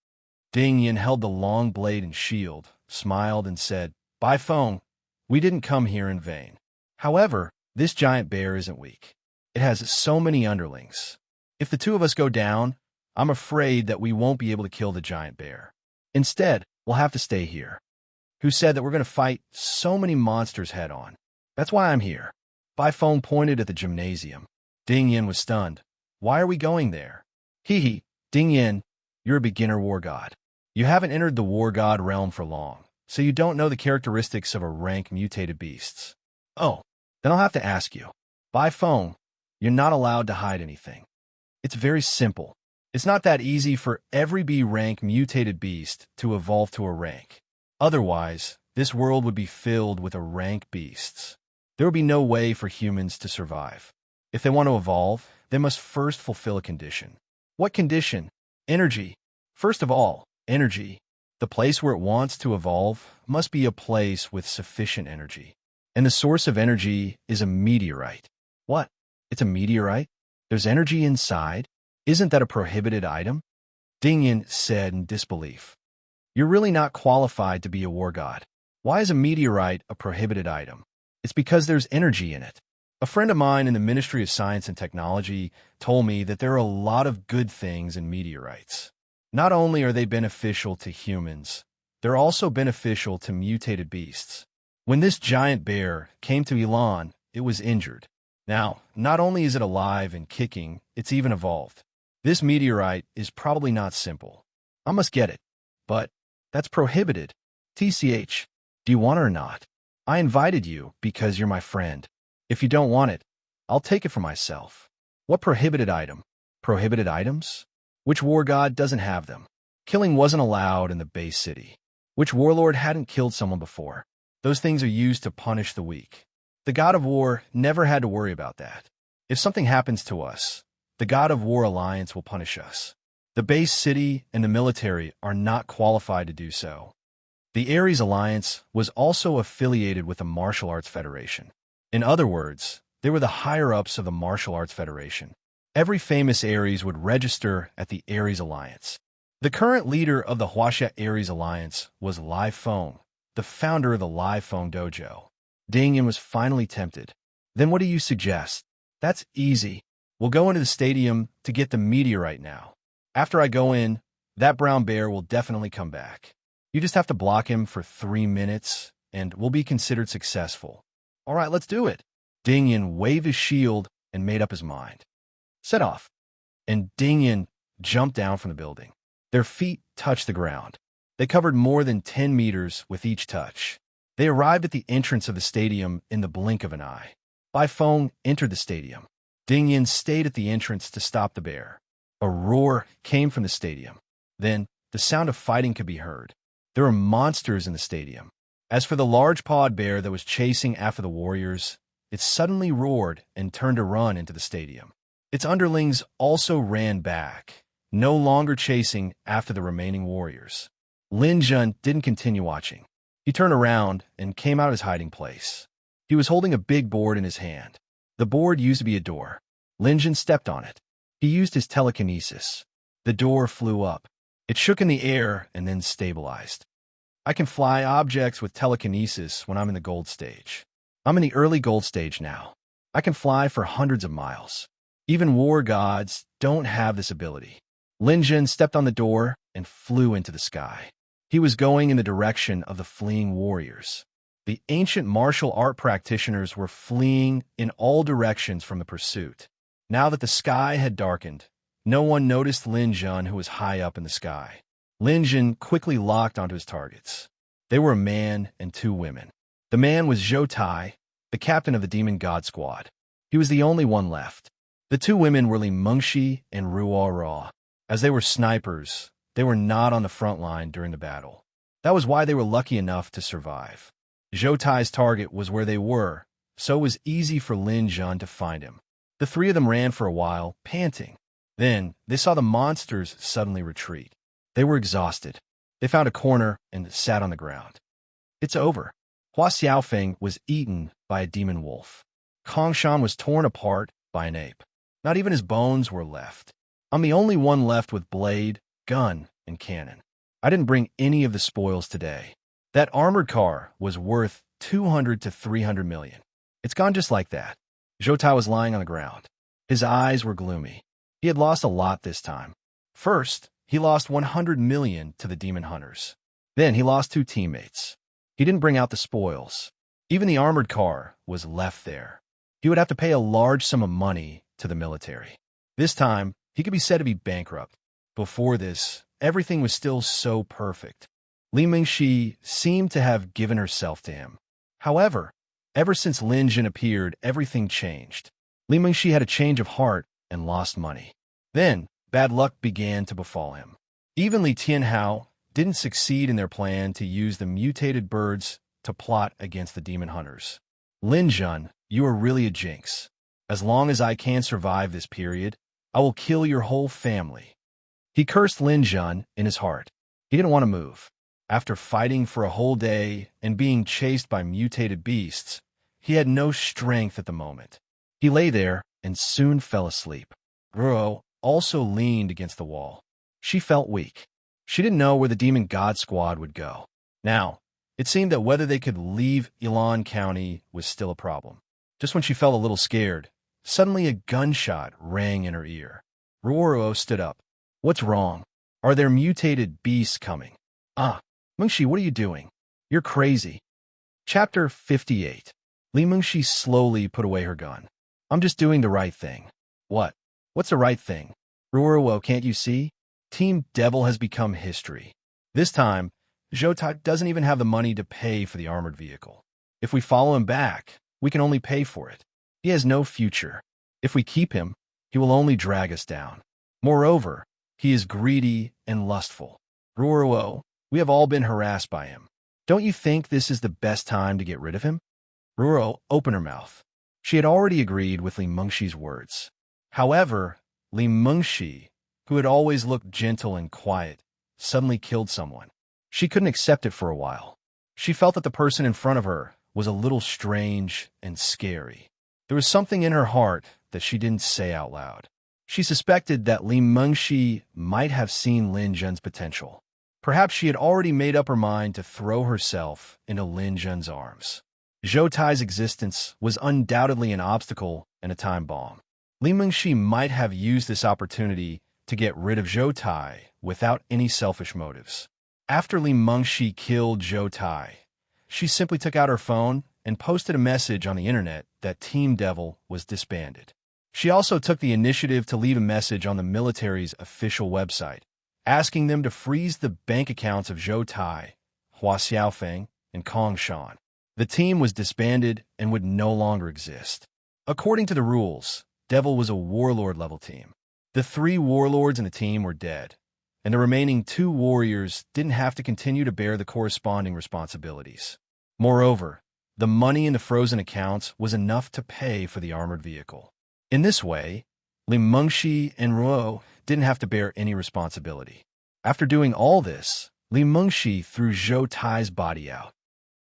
Ding Yin held the long blade and shield, smiled, and said, "By phone, we didn't come here in vain. However, this giant bear isn't weak. It has so many underlings. If the two of us go down, I'm afraid that we won't be able to kill the giant bear. Instead, we'll have to stay here. Who said that we're going to fight so many monsters head on? That's why I'm here." Bai Feng pointed at the gymnasium. Ding Yin was stunned. "Why are we going there?" "Hee, Ding Yin, you're a beginner war god. You haven't entered the war god realm for long, so you don't know the characteristics of a rank mutated beasts." "Oh, then I'll have to ask you. Bai Feng, you're not allowed to hide anything. It's very simple. It's not that easy for every B-rank mutated beast to evolve to a rank. Otherwise, this world would be filled with a rank beasts. There would be no way for humans to survive. If they want to evolve, they must first fulfill a condition." "What condition?" "Energy. First of all, energy. The place where it wants to evolve must be a place with sufficient energy. And the source of energy is a meteorite." "What? It's a meteorite? There's energy inside? Isn't that a prohibited item?" Ding Yin said in disbelief. "You're really not qualified to be a war god. Why is a meteorite a prohibited item?" "It's because there's energy in it. A friend of mine in the Ministry of Science and Technology told me that there are a lot of good things in meteorites. Not only are they beneficial to humans, they're also beneficial to mutated beasts. When this giant bear came to Elan, it was injured. Now, not only is it alive and kicking, it's even evolved. This meteorite is probably not simple. I must get it. But that's prohibited. TCH, do you want it or not? I invited you because you're my friend. If you don't want it, I'll take it for myself." "What prohibited item?" "Prohibited items? Which war god doesn't have them? Killing wasn't allowed in the base city. Which warlord hadn't killed someone before? Those things are used to punish the weak. The god of war never had to worry about that. If something happens to us, the god of war alliance will punish us. The base city and the military are not qualified to do so." The Ares Alliance was also affiliated with the Martial Arts Federation. In other words, they were the higher-ups of the Martial Arts Federation. Every famous Ares would register at the Ares Alliance. The current leader of the Huaxia Ares Alliance was Lai Feng, the founder of the Lai Feng Dojo. Ding Yin was finally tempted. "Then what do you suggest?" "That's easy. We'll go into the stadium to get the meteorite now. After I go in, that brown bear will definitely come back. You just have to block him for 3 minutes, and we'll be considered successful." "All right, let's do it." Ding Yin waved his shield and made up his mind. "Set off." And Ding Yin jumped down from the building. Their feet touched the ground. They covered more than 10 meters with each touch. They arrived at the entrance of the stadium in the blink of an eye. Bai Feng entered the stadium. Ding Yin stayed at the entrance to stop the bear. A roar came from the stadium. Then, the sound of fighting could be heard. There were monsters in the stadium. As for the large-pawed bear that was chasing after the warriors, it suddenly roared and turned to run into the stadium. Its underlings also ran back, no longer chasing after the remaining warriors. Lin Jun didn't continue watching. He turned around and came out of his hiding place. He was holding a big board in his hand. The board used to be a door. Lin Jun stepped on it. He used his telekinesis. The door flew up. It shook in the air and then stabilized. I can fly objects with telekinesis when I'm in the gold stage. I'm in the early gold stage now. I can fly for hundreds of miles. Even war gods don't have this ability. Lin Jun stepped on the door and flew into the sky. He was going in the direction of the fleeing warriors. The ancient martial art practitioners were fleeing in all directions from the pursuit. Now that the sky had darkened, no one noticed Lin Jun, who was high up in the sky. Lin Jun quickly locked onto his targets. They were a man and two women. The man was Zhou Tai, the captain of the Demon God Squad. He was the only one left. The two women were Li Mengxi and Ruo Ra. As they were snipers, they were not on the front line during the battle. That was why they were lucky enough to survive. Zhou Tai's target was where they were, so it was easy for Lin Jun to find him. The three of them ran for a while, panting. Then, they saw the monsters suddenly retreat. They were exhausted. They found a corner and sat on the ground. It's over. Hua Xiaofeng was eaten by a demon wolf. Kong Shan was torn apart by an ape. Not even his bones were left. I'm the only one left with blade, gun, and cannon. I didn't bring any of the spoils today. That armored car was worth 200 to 300 million. It's gone just like that. Zhou Tai was lying on the ground. His eyes were gloomy. He had lost a lot this time. First, he lost 100 million to the demon hunters. Then he lost two teammates. He didn't bring out the spoils. Even the armored car was left there. He would have to pay a large sum of money to the military. This time, he could be said to be bankrupt. Before this, everything was still so perfect. Li Mengxi seemed to have given herself to him. However, ever since Lin Jun appeared, everything changed. Li Mengxi had a change of heart and lost money. Then, bad luck began to befall him. Even Li Tianhao didn't succeed in their plan to use the mutated birds to plot against the demon hunters. Lin Jun, you are really a jinx. As long as I can survive this period, I will kill your whole family. He cursed Lin Jun in his heart. He didn't want to move. After fighting for a whole day and being chased by mutated beasts, he had no strength at the moment. He lay there and soon fell asleep. Ruo also leaned against the wall. She felt weak. She didn't know where the Demon God Squad would go. Now, it seemed that whether they could leave Yilan County was still a problem. Just when she felt a little scared, suddenly a gunshot rang in her ear. Ruo stood up. What's wrong? Are there mutated beasts coming? Ah, Mengxi, what are you doing? You're crazy. Chapter 58. Li Mengxi slowly put away her gun. I'm just doing the right thing. What? What's the right thing? Ruo, can't you see? Team Devil has become history. This time, Zhou Tai doesn't even have the money to pay for the armored vehicle. If we follow him back, we can only pay for it. He has no future. If we keep him, he will only drag us down. Moreover, he is greedy and lustful. Ruo, we have all been harassed by him. Don't you think this is the best time to get rid of him? Ruo opened her mouth. She had already agreed with Li Mengxi's words. However, Li Mengxi, who had always looked gentle and quiet, suddenly killed someone. She couldn't accept it for a while. She felt that the person in front of her was a little strange and scary. There was something in her heart that she didn't say out loud. She suspected that Li Mengxi might have seen Lin Jun's potential. Perhaps she had already made up her mind to throw herself into Lin Jun's arms. Zhou Tai's existence was undoubtedly an obstacle and a time bomb. Li Mengxi might have used this opportunity to get rid of Zhou Tai without any selfish motives. After Li Mengxi killed Zhou Tai, she simply took out her phone and posted a message on the internet that Team Devil was disbanded. She also took the initiative to leave a message on the military's official website, asking them to freeze the bank accounts of Zhou Tai, Hua Xiaofeng, and Kong Shan. The team was disbanded and would no longer exist. According to the rules, Devil was a warlord-level team. The 3 warlords in the team were dead, and the remaining 2 warriors didn't have to continue to bear the corresponding responsibilities. Moreover, the money in the frozen accounts was enough to pay for the armored vehicle. In this way, Li Mengxi and Ruo didn't have to bear any responsibility. After doing all this, Li Mengxi threw Zhou Tai's body out.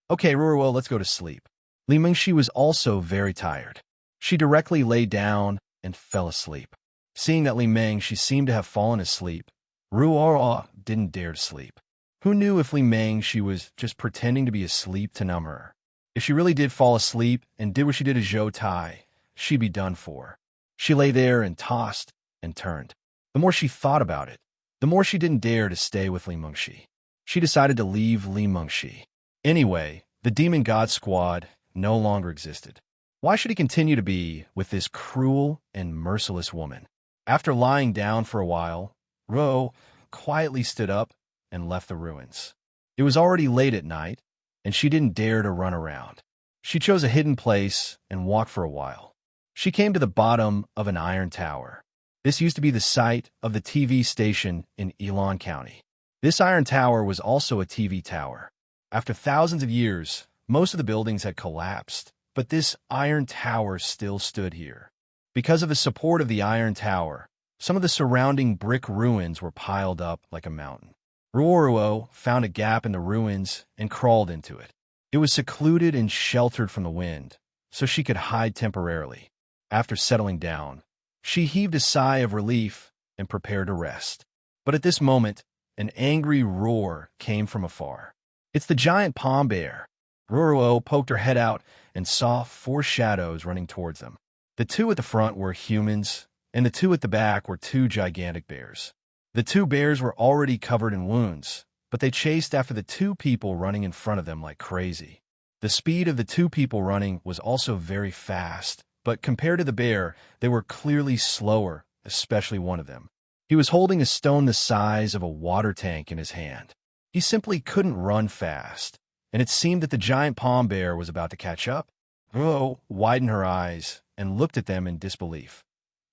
Okay, Ruo, let's go to sleep. Li Mengxi was also very tired. She directly lay down and fell asleep. Seeing that Li Mengxi seemed to have fallen asleep, Ruo didn't dare to sleep. Who knew if Li Mengxi was just pretending to be asleep to numb her? If she really did fall asleep and did what she did to Zhou Tai, she'd be done for. She lay there and tossed and turned. The more she thought about it, the more she didn't dare to stay with Li Mengxi. She decided to leave Li Mengxi. Anyway, the Demon God Squad no longer existed. Why should he continue to be with this cruel and merciless woman? After lying down for a while, Ro quietly stood up and left the ruins. It was already late at night, and she didn't dare to run around. She chose a hidden place and walked for a while. She came to the bottom of an iron tower. This used to be the site of the TV station in Elon County. This iron tower was also a TV tower. After thousands of years, most of the buildings had collapsed, but this iron tower still stood here. Because of the support of the iron tower, some of the surrounding brick ruins were piled up like a mountain. Ruoruo found a gap in the ruins and crawled into it. It was secluded and sheltered from the wind, so she could hide temporarily. After settling down, she heaved a sigh of relief and prepared to rest. But at this moment, an angry roar came from afar. It's the giant palm bear. Ruoruo poked her head out and saw 4 shadows running towards them. The 2 at the front were humans, and the 2 at the back were 2 gigantic bears. The 2 bears were already covered in wounds, but they chased after the 2 people running in front of them like crazy. The speed of the 2 people running was also very fast, but compared to the bear, they were clearly slower, especially one of them. He was holding a stone the size of a water tank in his hand. He simply couldn't run fast, and it seemed that the giant palm bear was about to catch up. Ruo widened her eyes and looked at them in disbelief.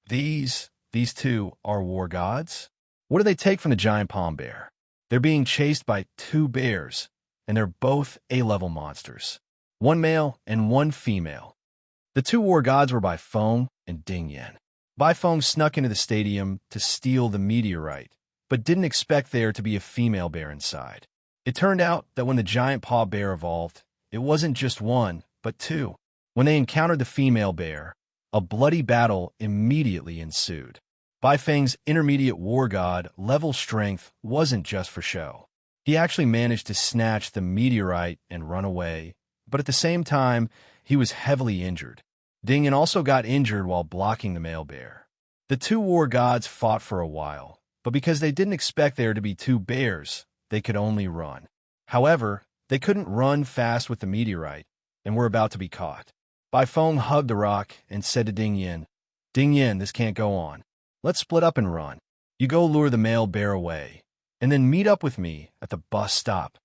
These 2 are war gods? What do they take from the giant palm bear? They're being chased by 2 bears, and they're both A-level monsters. 1 male and 1 female. The 2 war gods were Bai Feng and Ding Yan. Bai Feng snuck into the stadium to steal the meteorite, but didn't expect there to be a female bear inside. It turned out that when the giant paw bear evolved, it wasn't just 1, but 2. When they encountered the female bear, a bloody battle immediately ensued. Bai Feng's intermediate war god level strength wasn't just for show. He actually managed to snatch the meteorite and run away, but at the same time, he was heavily injured. Ding Yan also got injured while blocking the male bear. The 2 war gods fought for a while, but because they didn't expect there to be 2 bears, they could only run. However, they couldn't run fast with the meteorite, and were about to be caught. Bai Feng hugged the rock and said to Ding Yan, this can't go on. Let's split up and run. You go lure the male bear away, and then meet up with me at the bus stop.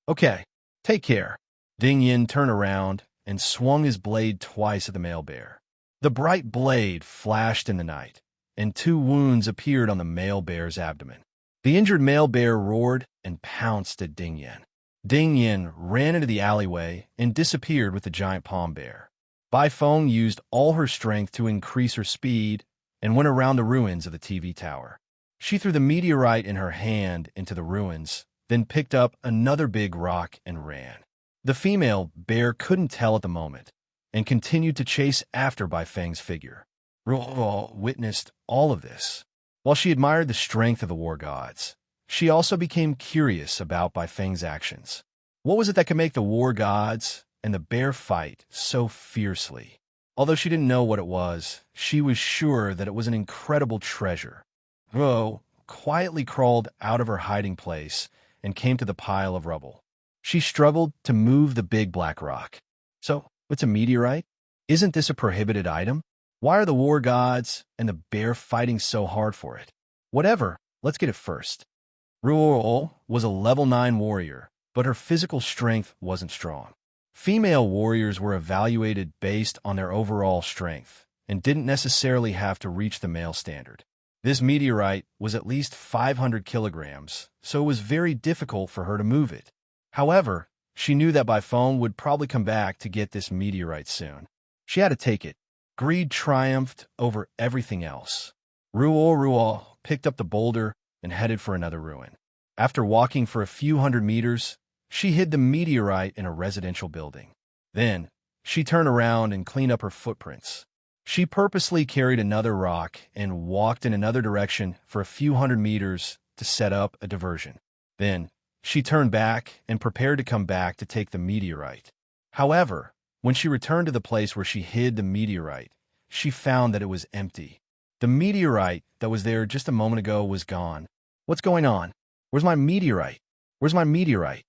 Okay, take care. Ding Yan turned around and swung his blade twice at the male bear. The bright blade flashed in the night, and 2 wounds appeared on the male bear's abdomen. The injured male bear roared and pounced at Ding Yan. Ding Yan ran into the alleyway and disappeared with the giant palm bear. Bai Feng used all her strength to increase her speed and went around the ruins of the TV tower. She threw the meteorite in her hand into the ruins, then picked up another big rock and ran. The female bear couldn't tell at the moment, and continued to chase after Bai Feng's figure. Ruo witnessed all of this. While she admired the strength of the war gods, she also became curious about Bai Feng's actions. What was it that could make the war gods and the bear fight so fiercely? Although she didn't know what it was, she was sure that it was an incredible treasure. Ruo quietly crawled out of her hiding place and came to the pile of rubble. She struggled to move the big black rock. So, it's a meteorite? Isn't this a prohibited item? Why are the war gods and the bear fighting so hard for it? Whatever, let's get it first. Ruo was a level 9 warrior, but her physical strength wasn't strong. Female warriors were evaluated based on their overall strength and didn't necessarily have to reach the male standard. This meteorite was at least 500 kilograms, so it was very difficult for her to move it. However, she knew that Bifone would probably come back to get this meteorite soon. She had to take it. Greed triumphed over everything else. Ruo picked up the boulder and headed for another ruin. After walking for a few hundred meters, she hid the meteorite in a residential building. Then, she turned around and cleaned up her footprints. She purposely carried another rock and walked in another direction for a few hundred meters to set up a diversion. Then, she turned back and prepared to come back to take the meteorite. However, when she returned to the place where she hid the meteorite, she found that it was empty. The meteorite that was there just a moment ago was gone. What's going on? Where's my meteorite? Where's my meteorite?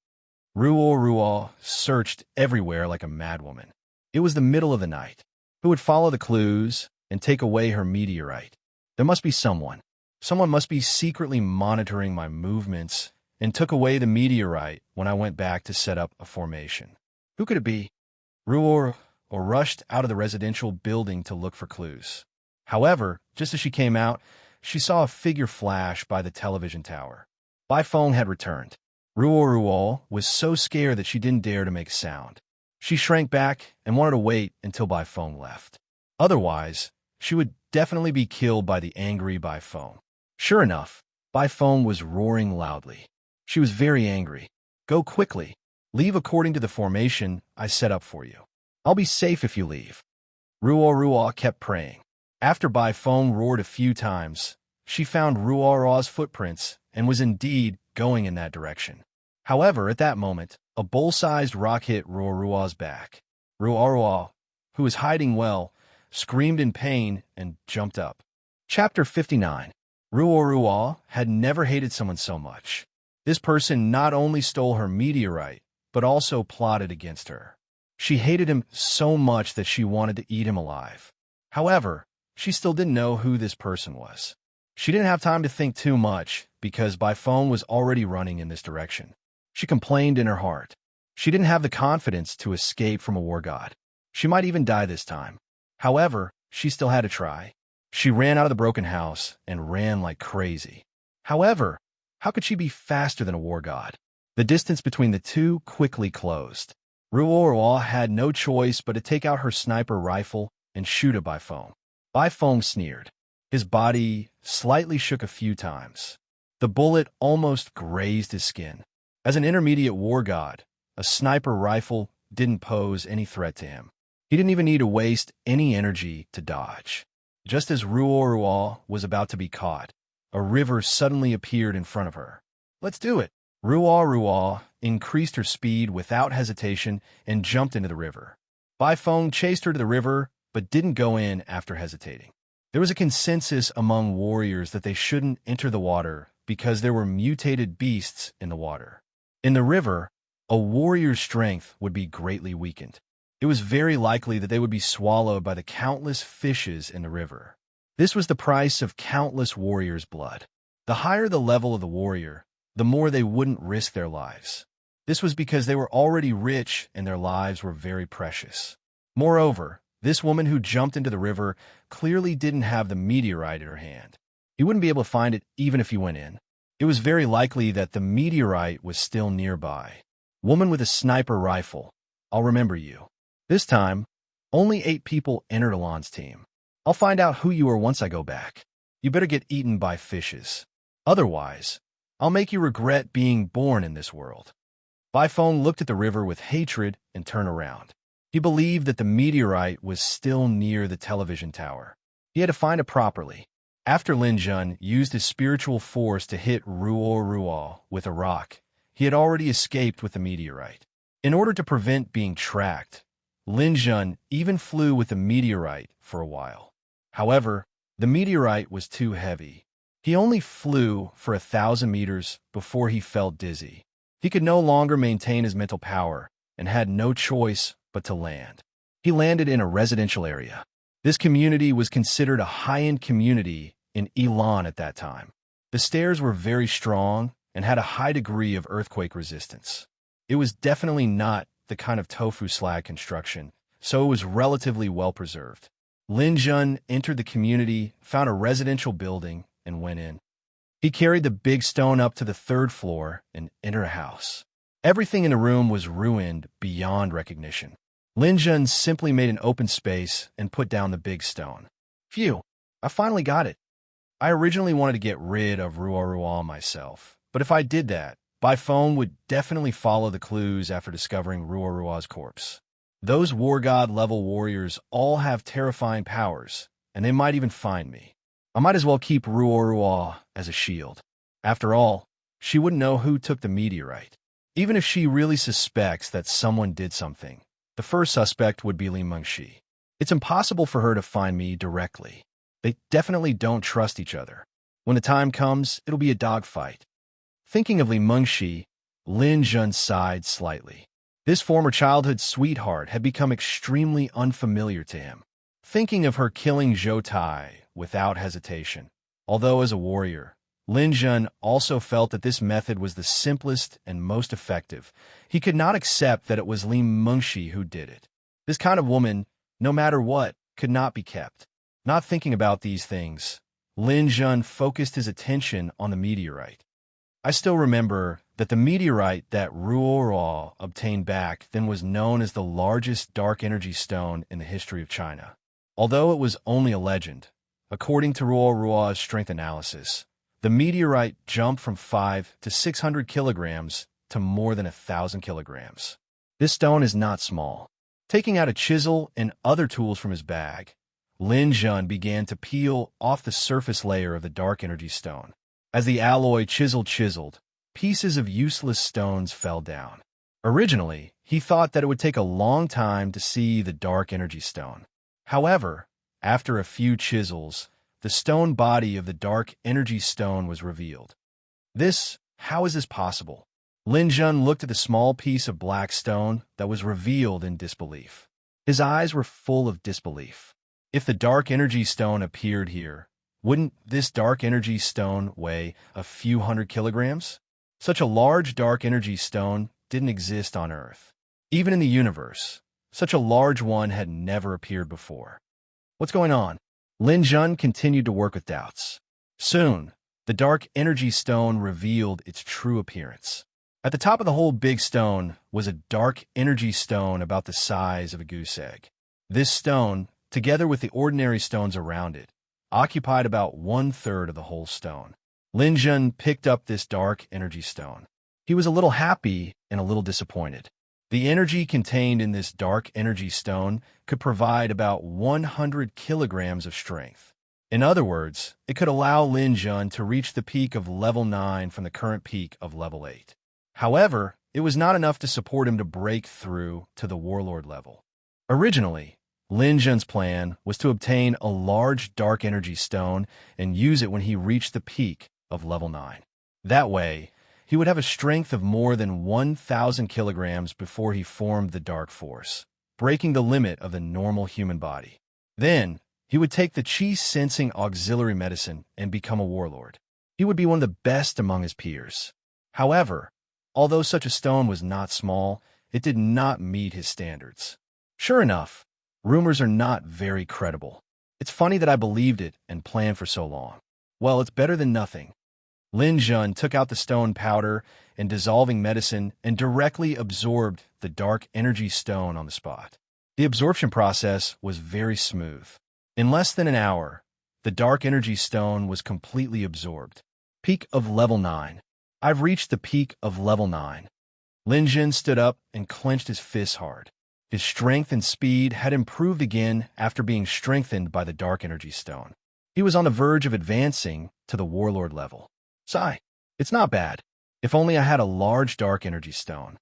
Ruo searched everywhere like a madwoman. It was the middle of the night. Who would follow the clues and take away her meteorite? There must be someone. Someone must be secretly monitoring my movements and took away the meteorite when I went back to set up a formation. Who could it be? Ruo rushed out of the residential building to look for clues. However, just as she came out, she saw a figure flash by the television tower. Bifone had returned. Ruo was so scared that she didn't dare to make a sound. She shrank back and wanted to wait until Bifone left. Otherwise, she would definitely be killed by the angry Bifone. Sure enough, Bifone was roaring loudly. She was very angry. Go quickly. Leave according to the formation I set up for you. I'll be safe if you leave. Ruo kept praying. After Bifone roared a few times, she found Ruo's footprints and was indeed going in that direction. However, at that moment, a bowl-sized rock hit Ruo's back. Ruo, who was hiding well, screamed in pain and jumped up. Chapter 59. Ruo had never hated someone so much. This person not only stole her meteorite, but also plotted against her. She hated him so much that she wanted to eat him alive. However, she still didn't know who this person was. She didn't have time to think too much because Bifone was already running in this direction. She complained in her heart. She didn't have the confidence to escape from a war god. She might even die this time. However, she still had to try. She ran out of the broken house and ran like crazy. However, how could she be faster than a war god? The distance between the two quickly closed. Ruo had no choice but to take out her sniper rifle and shoot at Bifone. Bifone sneered. His body slightly shook a few times. The bullet almost grazed his skin. As an intermediate war god, a sniper rifle didn't pose any threat to him. He didn't even need to waste any energy to dodge. Just as Ruo was about to be caught, a river suddenly appeared in front of her. Let's do it! Ruo increased her speed without hesitation and jumped into the river. Bifone chased her to the river, but didn't go in after hesitating. There was a consensus among warriors that they shouldn't enter the water because there were mutated beasts in the water. In the river, a warrior's strength would be greatly weakened. It was very likely that they would be swallowed by the countless fishes in the river. This was the price of countless warriors' blood. The higher the level of the warrior, the more they wouldn't risk their lives. This was because they were already rich and their lives were very precious. Moreover, this woman who jumped into the river clearly didn't have the meteorite in her hand. He wouldn't be able to find it even if he went in. It was very likely that the meteorite was still nearby. Woman with a sniper rifle, I'll remember you. This time, only 8 people entered Alon's team. I'll find out who you are once I go back. You better get eaten by fishes. Otherwise, I'll make you regret being born in this world. Bifone looked at the river with hatred and turned around. He believed that the meteorite was still near the television tower. He had to find it properly. After Lin Jun used his spiritual force to hit Ruo with a rock, he had already escaped with the meteorite. In order to prevent being tracked, Lin Jun even flew with the meteorite for a while. However, the meteorite was too heavy. He only flew for 1,000 meters before he felt dizzy. He could no longer maintain his mental power and had no choice but to land. He landed in a residential area. This community was considered a high-end community in Elan at that time. The stairs were very strong and had a high degree of earthquake resistance. It was definitely not the kind of tofu slag construction, so it was relatively well preserved. Lin Jun entered the community, found a residential building, and went in. He carried the big stone up to the third floor and entered a house. Everything in the room was ruined beyond recognition. Lin Jun simply made an open space and put down the big stone. Phew, I finally got it. I originally wanted to get rid of Ruo myself, but if I did that, Bai Feng would definitely follow the clues after discovering Ruo's corpse. Those war god level warriors all have terrifying powers, and they might even find me. I might as well keep Ruo as a shield. After all, she wouldn't know who took the meteorite. Even if she really suspects that someone did something, the first suspect would be Li Mengxi. It's impossible for her to find me directly. They definitely don't trust each other. When the time comes, it'll be a dogfight. Thinking of Li Mengxi, Lin Jun sighed slightly. This former childhood sweetheart had become extremely unfamiliar to him. Thinking of her killing Zhou Tai without hesitation. Although as a warrior, Lin Jun also felt that this method was the simplest and most effective. He could not accept that it was Li Mengxi who did it. This kind of woman, no matter what, could not be kept. Not thinking about these things, Lin Jun focused his attention on the meteorite. I still remember that the meteorite that Ruo obtained back then was known as the largest dark energy stone in the history of China. Although it was only a legend, according to Ruo's strength analysis, the meteorite jumped from 5 to 600 kilograms to more than 1,000 kilograms. This stone is not small. Taking out a chisel and other tools from his bag, Lin Jun began to peel off the surface layer of the dark energy stone. As the alloy chiseled, pieces of useless stones fell down. Originally, he thought that it would take a long time to see the dark energy stone. However, after a few chisels, the stone body of the dark energy stone was revealed. How is this possible? Lin Jun looked at the small piece of black stone that was revealed in disbelief. His eyes were full of disbelief. If the dark energy stone appeared here, wouldn't this dark energy stone weigh a few hundred kilograms? Such a large dark energy stone didn't exist on Earth. Even in the universe, such a large one had never appeared before. What's going on? Lin Jun continued to work with doubts. Soon, the dark energy stone revealed its true appearance. At the top of the whole big stone was a dark energy stone about the size of a goose egg. This stone, together with the ordinary stones around it, occupied about 1/3 of the whole stone. Lin Jun picked up this dark energy stone. He was a little happy and a little disappointed. The energy contained in this dark energy stone could provide about 100 kilograms of strength. In other words, it could allow Lin Jun to reach the peak of level 9 from the current peak of level 8. However, it was not enough to support him to break through to the warlord level. Originally, Lin Jun's plan was to obtain a large dark energy stone and use it when he reached the peak of level 9. That way, he would have a strength of more than 1,000 kilograms before he formed the dark force, breaking the limit of the normal human body. Then, he would take the qi-sensing auxiliary medicine and become a warlord. He would be one of the best among his peers. However, although such a stone was not small, it did not meet his standards. Sure enough, rumors are not very credible. It's funny that I believed it and planned for so long. Well, it's better than nothing. Lin Jun took out the stone powder and dissolving medicine and directly absorbed the dark energy stone on the spot. The absorption process was very smooth. In less than an hour, the dark energy stone was completely absorbed. Peak of level 9. I've reached the peak of level 9. Lin Jun stood up and clenched his fists hard. His strength and speed had improved again after being strengthened by the dark energy stone. He was on the verge of advancing to the warlord level. Sigh, it's not bad. If only I had a large dark energy stone.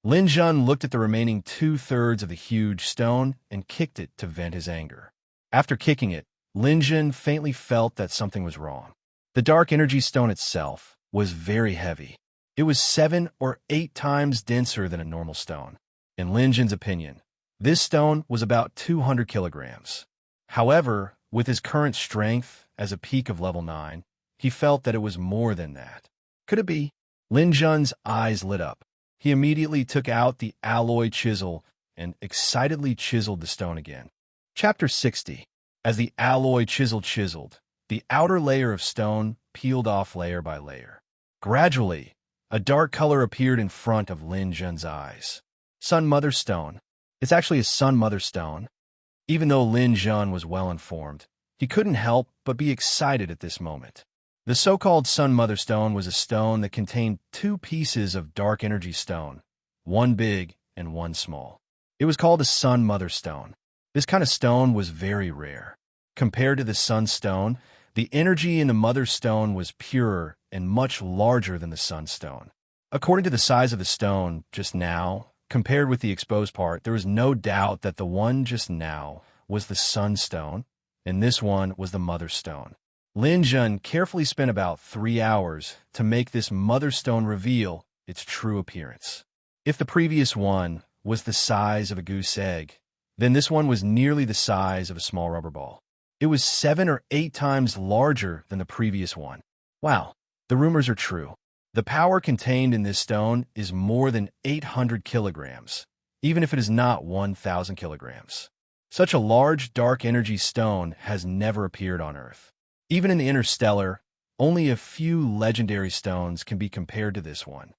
Lin Jun looked at the remaining 2/3 of the huge stone and kicked it to vent his anger. After kicking it, Lin Jun faintly felt that something was wrong. The dark energy stone itself was very heavy. It was 7 or 8 times denser than a normal stone. In Lin Jun's opinion, this stone was about 200 kilograms. However, with his current strength as a peak of level 9, he felt that it was more than that. Could it be? Lin Jun's eyes lit up. He immediately took out the alloy chisel and excitedly chiseled the stone again. Chapter 60. As the alloy chisel chiseled, the outer layer of stone peeled off layer by layer. Gradually, a dark color appeared in front of Lin Jun's eyes. Sun Mother Stone. It's actually a Sun Mother Stone. Even though Lin Jun was well informed, he couldn't help but be excited at this moment. The so-called Sun Mother Stone was a stone that contained two pieces of dark energy stone, one big and one small. It was called a Sun Mother Stone. This kind of stone was very rare. Compared to the Sun Stone, the energy in the Mother Stone was purer and much larger than the Sun Stone. According to the size of the stone just now, compared with the exposed part, there is no doubt that the one just now was the Sun Stone, and this one was the Mother Stone. Lin Jun carefully spent about 3 hours to make this Mother Stone reveal its true appearance. If the previous one was the size of a goose egg, then this one was nearly the size of a small rubber ball. It was 7 or 8 times larger than the previous one. Wow, the rumors are true. The power contained in this stone is more than 800 kilograms, even if it is not 1,000 kilograms. Such a large dark energy stone has never appeared on Earth. Even in the interstellar, only a few legendary stones can be compared to this one.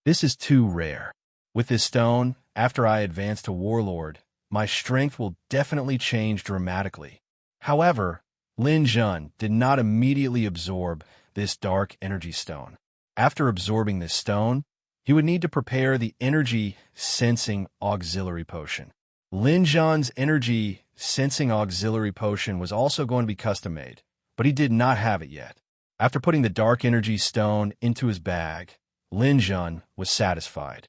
This is too rare. With this stone, after I advance to Warlord, my strength will definitely change dramatically. However, Lin Jun did not immediately absorb this dark energy stone. After absorbing this stone, he would need to prepare the energy sensing auxiliary potion. Lin Jun's energy sensing auxiliary potion was also going to be custom made, but he did not have it yet. After putting the dark energy stone into his bag, Lin Jun was satisfied.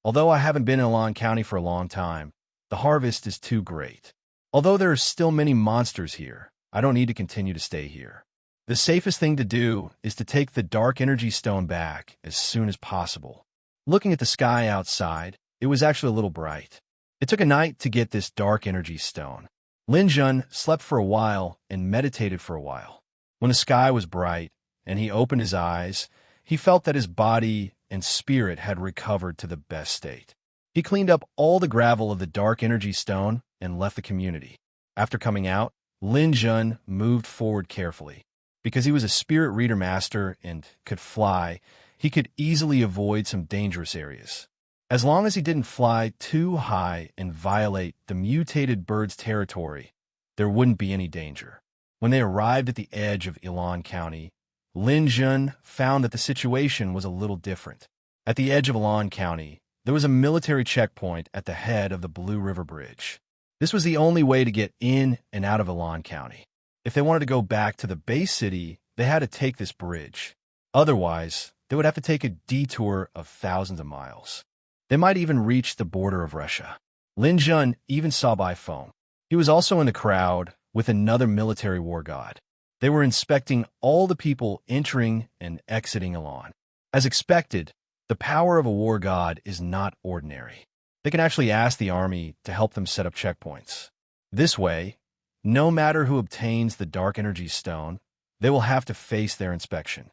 Although I haven't been in Elan County for a long time, the harvest is too great. Although there are still many monsters here, I don't need to continue to stay here. The safest thing to do is to take the dark energy stone back as soon as possible. Looking at the sky outside, it was actually a little bright. It took a night to get this dark energy stone. Lin Jun slept for a while and meditated for a while. When the sky was bright and he opened his eyes, he felt that his body and spirit had recovered to the best state. He cleaned up all the gravel of the dark energy stone and left the community. After coming out, Lin Jun moved forward carefully. Because he was a spirit reader master and could fly, he could easily avoid some dangerous areas. As long as he didn't fly too high and violate the mutated bird's territory, there wouldn't be any danger. When they arrived at the edge of Elan County, Lin Jun found that the situation was a little different. At the edge of Elan County, there was a military checkpoint at the head of the Blue River Bridge. This was the only way to get in and out of Elan County. If they wanted to go back to the base city, they had to take this bridge. Otherwise, they would have to take a detour of thousands of miles. They might even reach the border of Russia. Lin Jun even saw Bai Feng. He was also in the crowd with another military war god. They were inspecting all the people entering and exiting Elan. As expected, the power of a war god is not ordinary. They can actually ask the army to help them set up checkpoints. This way, no matter who obtains the dark energy stone, they will have to face their inspection.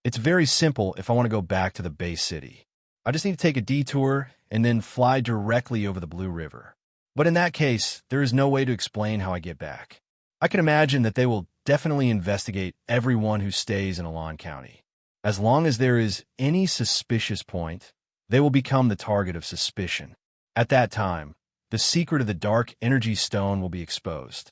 It's very simple if I want to go back to the base city. I just need to take a detour and then fly directly over the Blue River. But in that case, there is no way to explain how I get back. I can imagine that they will definitely investigate everyone who stays in Elan County. As long as there is any suspicious point, they will become the target of suspicion. At that time, the secret of the dark energy stone will be exposed.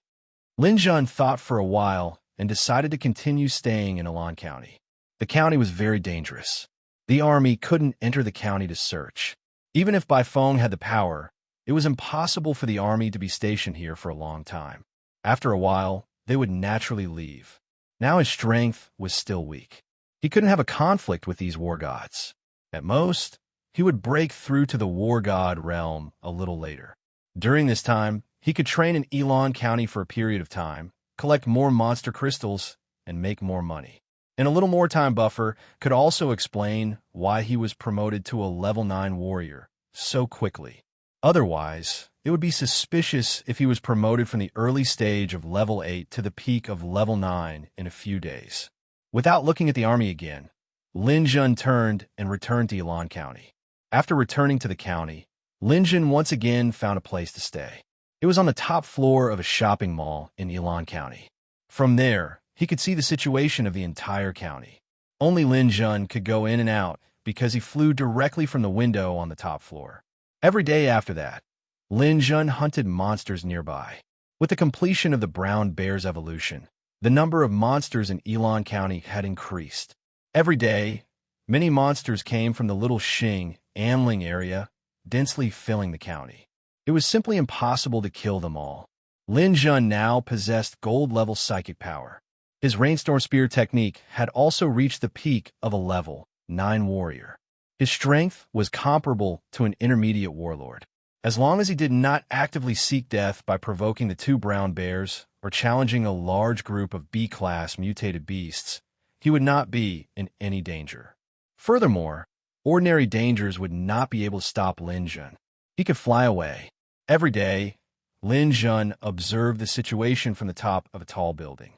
Lin Jun thought for a while and decided to continue staying in Elan County. The county was very dangerous. The army couldn't enter the county to search. Even if Bai Feng had the power, it was impossible for the army to be stationed here for a long time. After a while, they would naturally leave. Now his strength was still weak. He couldn't have a conflict with these war gods. At most, he would break through to the war god realm a little later. During this time, he could train in Elan County for a period of time, collect more monster crystals, and make more money. And a little more time buffer could also explain why he was promoted to a level 9 warrior so quickly. Otherwise, it would be suspicious if he was promoted from the early stage of level 8 to the peak of level 9 in a few days. Without looking at the army again, Lin Jun turned and returned to Yilan County. After returning to the county, Lin Jun once again found a place to stay. It was on the top floor of a shopping mall in Yilan County. From there, he could see the situation of the entire county. Only Lin Jun could go in and out because he flew directly from the window on the top floor. Every day after that, Lin Jun hunted monsters nearby. With the completion of the brown bear's evolution, the number of monsters in Yilan County had increased. Every day, many monsters came from the Little Xing Anling area, densely filling the county. It was simply impossible to kill them all. Lin Jun now possessed gold-level psychic power. His Rainstorm Spear technique had also reached the peak of a level 9 warrior. His strength was comparable to an intermediate warlord. As long as he did not actively seek death by provoking the 2 brown bears or challenging a large group of B-class mutated beasts, he would not be in any danger. Furthermore, ordinary dangers would not be able to stop Lin Jun. He could fly away. Every day, Lin Jun observed the situation from the top of a tall building.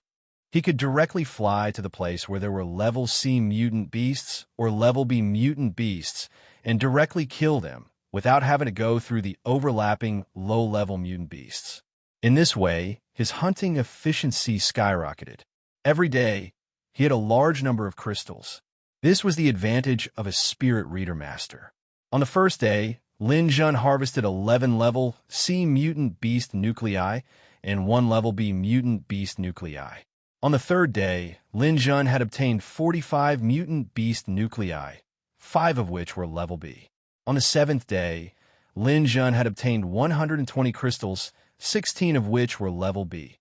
He could directly fly to the place where there were level C mutant beasts or level B mutant beasts and directly kill them without having to go through the overlapping low-level mutant beasts. In this way, his hunting efficiency skyrocketed. Every day, he had a large number of crystals. This was the advantage of a Spirit Reader Master. On the first day, Lin Jun harvested 11 level C mutant beast nuclei and 1 level B mutant beast nuclei. On the third day, Lin Jun had obtained 45 mutant beast nuclei, 5 of which were level B. On the 7th day, Lin Jun had obtained 120 crystals, 16 of which were level B.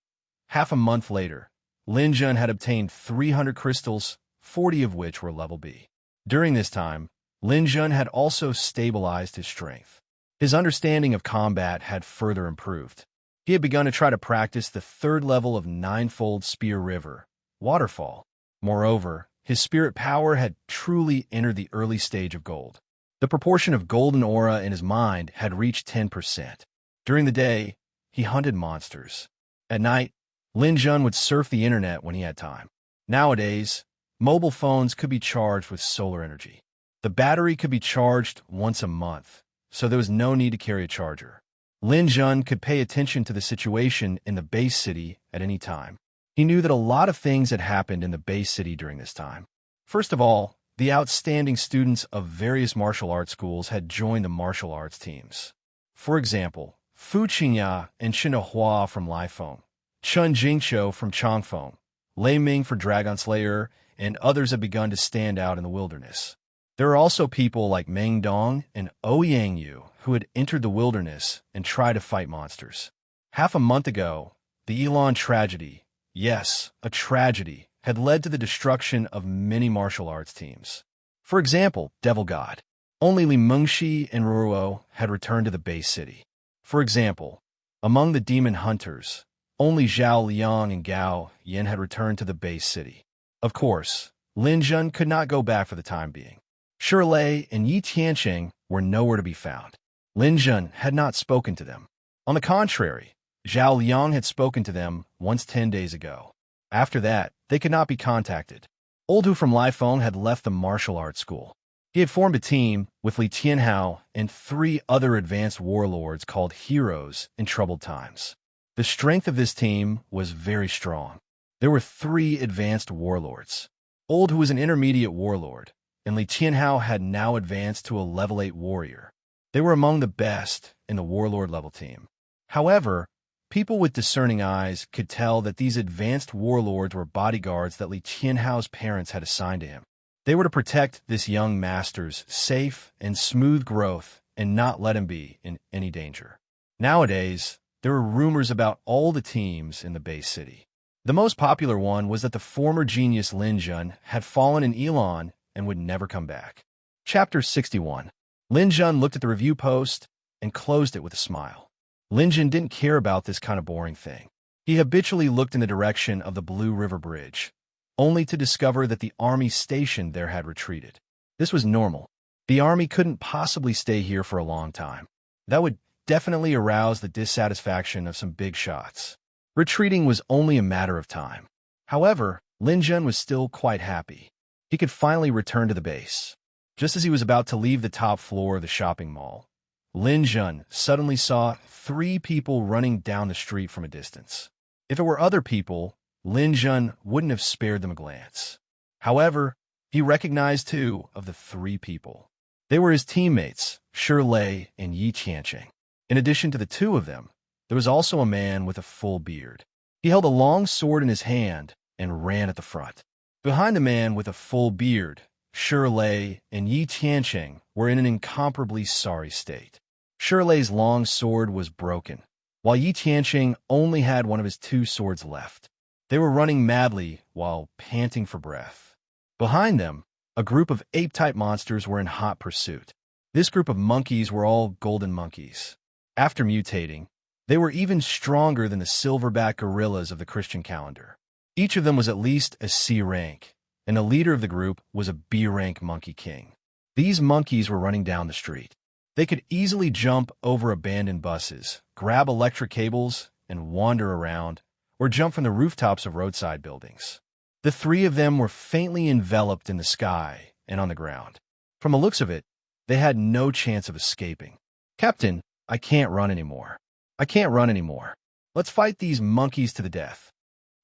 Half a month later, Lin Jun had obtained 300 crystals, 40 of which were level B. During this time, Lin Jun had also stabilized his strength. His understanding of combat had further improved. He had begun to try to practice the 3rd level of Ninefold Spear River, Waterfall. Moreover, his spirit power had truly entered the early stage of gold. The proportion of golden aura in his mind had reached 10%. During the day, he hunted monsters. At night, Lin Jun would surf the internet when he had time. Nowadays, mobile phones could be charged with solar energy. The battery could be charged once a month, so there was no need to carry a charger. Lin Jun could pay attention to the situation in the base city at any time. He knew that a lot of things had happened in the base city during this time. First of all, the outstanding students of various martial arts schools had joined the martial arts teams. For example, Fu Qingya and Hua from Lifeng, Chun Jingqiu from Changfeng, Lei Ming for Dragon Slayer, and others had begun to stand out in the wilderness. There are also people like Meng Dong and Ouyang Yu who had entered the wilderness and tried to fight monsters. Half a month ago, the Yilan tragedy, yes, a tragedy, had led to the destruction of many martial arts teams. For example, Devil God. Only Li Mengxi and Ruo had returned to the base city. For example, among the demon hunters, only Zhao Liang and Gao Yin had returned to the base city. Of course, Lin Jun could not go back for the time being. Shirlei and Yi Tiancheng were nowhere to be found. Lin Jun had not spoken to them. On the contrary, Zhao Liang had spoken to them once 10 days ago. After that, they could not be contacted. Old Hu from Lifeng had left the martial arts school. He had formed a team with Li Tianhao and 3 other advanced warlords called Heroes in Troubled Times. The strength of this team was very strong. There were 3 advanced warlords. Old Hu was an intermediate warlord, and Li Tianhao had now advanced to a level 8 warrior. They were among the best in the warlord level team. However, people with discerning eyes could tell that these advanced warlords were bodyguards that Li Tianhao's parents had assigned to him. They were to protect this young master's safe and smooth growth and not let him be in any danger. Nowadays, there were rumors about all the teams in the base city. The most popular one was that the former genius Lin Jun had fallen in Yilan and would never come back. Chapter 61. Lin Jun looked at the review post and closed it with a smile. Lin Jun didn't care about this kind of boring thing. He habitually looked in the direction of the Blue River Bridge, only to discover that the army stationed there had retreated. This was normal. The army couldn't possibly stay here for a long time. That would definitely arouse the dissatisfaction of some big shots. Retreating was only a matter of time. However, Lin Jun was still quite happy. he could finally return to the base. Just as he was about to leave the top floor of the shopping mall, Lin Jun suddenly saw 3 people running down the street from a distance. If it were other people, Lin Jun wouldn't have spared them a glance. However, he recognized 2 of the 3 people. They were his teammates, Shirley and Yi Qianqing. In addition to the 2 of them, there was also a man with a full beard. He held a long sword in his hand and ran at the front. Behind the man with a full beard, Shirley and Yi Qianqing were in an incomparably sorry state. Shirley's long sword was broken, while Yi Qianqing only had one of his 2 swords left. They were running madly while panting for breath. Behind them, a group of ape-type monsters were in hot pursuit. This group of monkeys were all golden monkeys. After mutating, they were even stronger than the silverback gorillas of the Christian calendar. Each of them was at least a C rank, and the leader of the group was a B rank monkey king. These monkeys were running down the street. They could easily jump over abandoned buses, grab electric cables, and wander around, or jump from the rooftops of roadside buildings. The 3 of them were faintly enveloped in the sky and on the ground. From the looks of it, they had no chance of escaping. "Captain, I can't run anymore. I can't run anymore. Let's fight these monkeys to the death."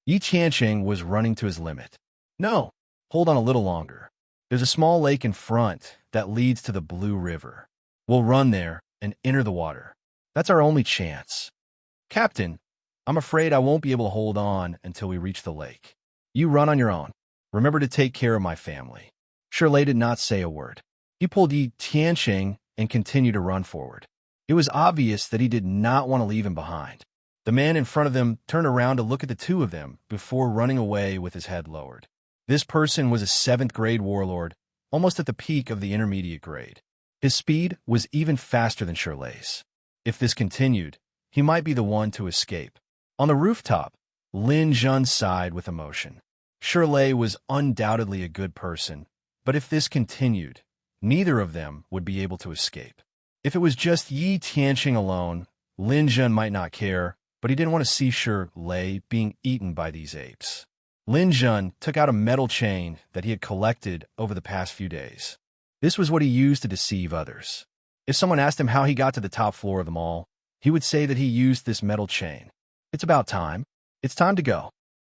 Yi Qianqing was running to his limit. "No, hold on a little longer. There's a small lake in front that leads to the Blue River. We'll run there and enter the water. That's our only chance." "Captain, I'm afraid I won't be able to hold on until we reach the lake. You run on your own. Remember to take care of my family." Shirley did not say a word. He pulled Yi Qianqing and continued to run forward. It was obvious that he did not want to leave him behind. The man in front of them turned around to look at the 2 of them before running away with his head lowered. This person was a 7th grade warlord, almost at the peak of the intermediate grade. His speed was even faster than Shirley's. If this continued, he might be the one to escape. On the rooftop, Lin Jun sighed with emotion. Shirley was undoubtedly a good person, but if this continued, neither of them would be able to escape. If it was just Yi Qianqing alone, Lin Jun might not care, but he didn't want to see Shirley being eaten by these apes. Lin Jun took out a metal chain that he had collected over the past few days. This was what he used to deceive others. If someone asked him how he got to the top floor of the mall, he would say that he used this metal chain. "It's about time. It's time to go."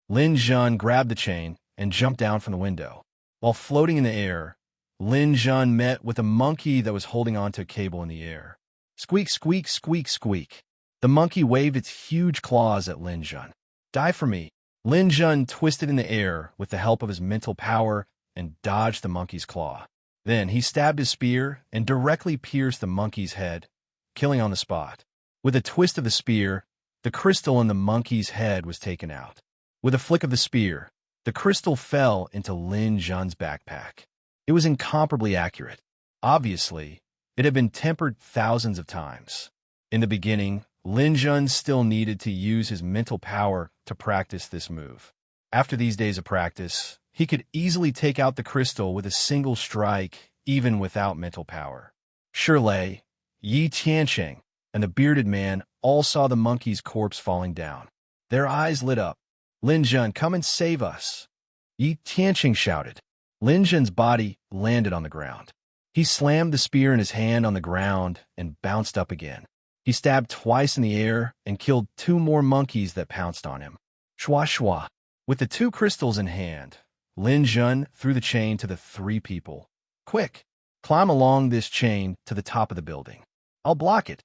Lin Jun grabbed the chain and jumped down from the window. While floating in the air, Lin Jun met with a monkey that was holding onto a cable in the air. Squeak, squeak, squeak, squeak. The monkey waved its huge claws at Lin Jun. "Die for me." Lin Jun twisted in the air with the help of his mental power and dodged the monkey's claw. Then he stabbed his spear and directly pierced the monkey's head, killing on the spot. With a twist of the spear, the crystal in the monkey's head was taken out. With a flick of the spear, the crystal fell into Lin Jun's backpack. It was incomparably accurate. Obviously, it had been tempered thousands of times. In the beginning, Lin Jun still needed to use his mental power to practice this move. After these days of practice, he could easily take out the crystal with a single strike, even without mental power. Shirley, Yi Qianqing, and the bearded man all saw the monkey's corpse falling down. Their eyes lit up. "Lin Jun, come and save us!" Yi Qianqing shouted. Lin Jun's body landed on the ground. He slammed the spear in his hand on the ground and bounced up again. He stabbed twice in the air and killed 2 more monkeys that pounced on him. Shwa shwa. With the 2 crystals in hand, Lin Jun threw the chain to the 3 people. "Quick, climb along this chain to the top of the building. I'll block it."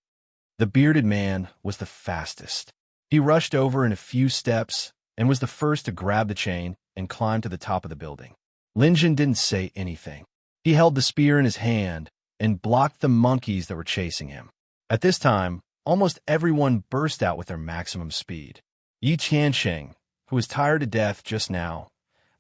The bearded man was the fastest. He rushed over in a few steps and was the first to grab the chain and climb to the top of the building. Lin Jun didn't say anything. He held the spear in his hand and blocked the monkeys that were chasing him. At this time, almost everyone burst out with their maximum speed. Yi Qianqing, who was tired to death just now,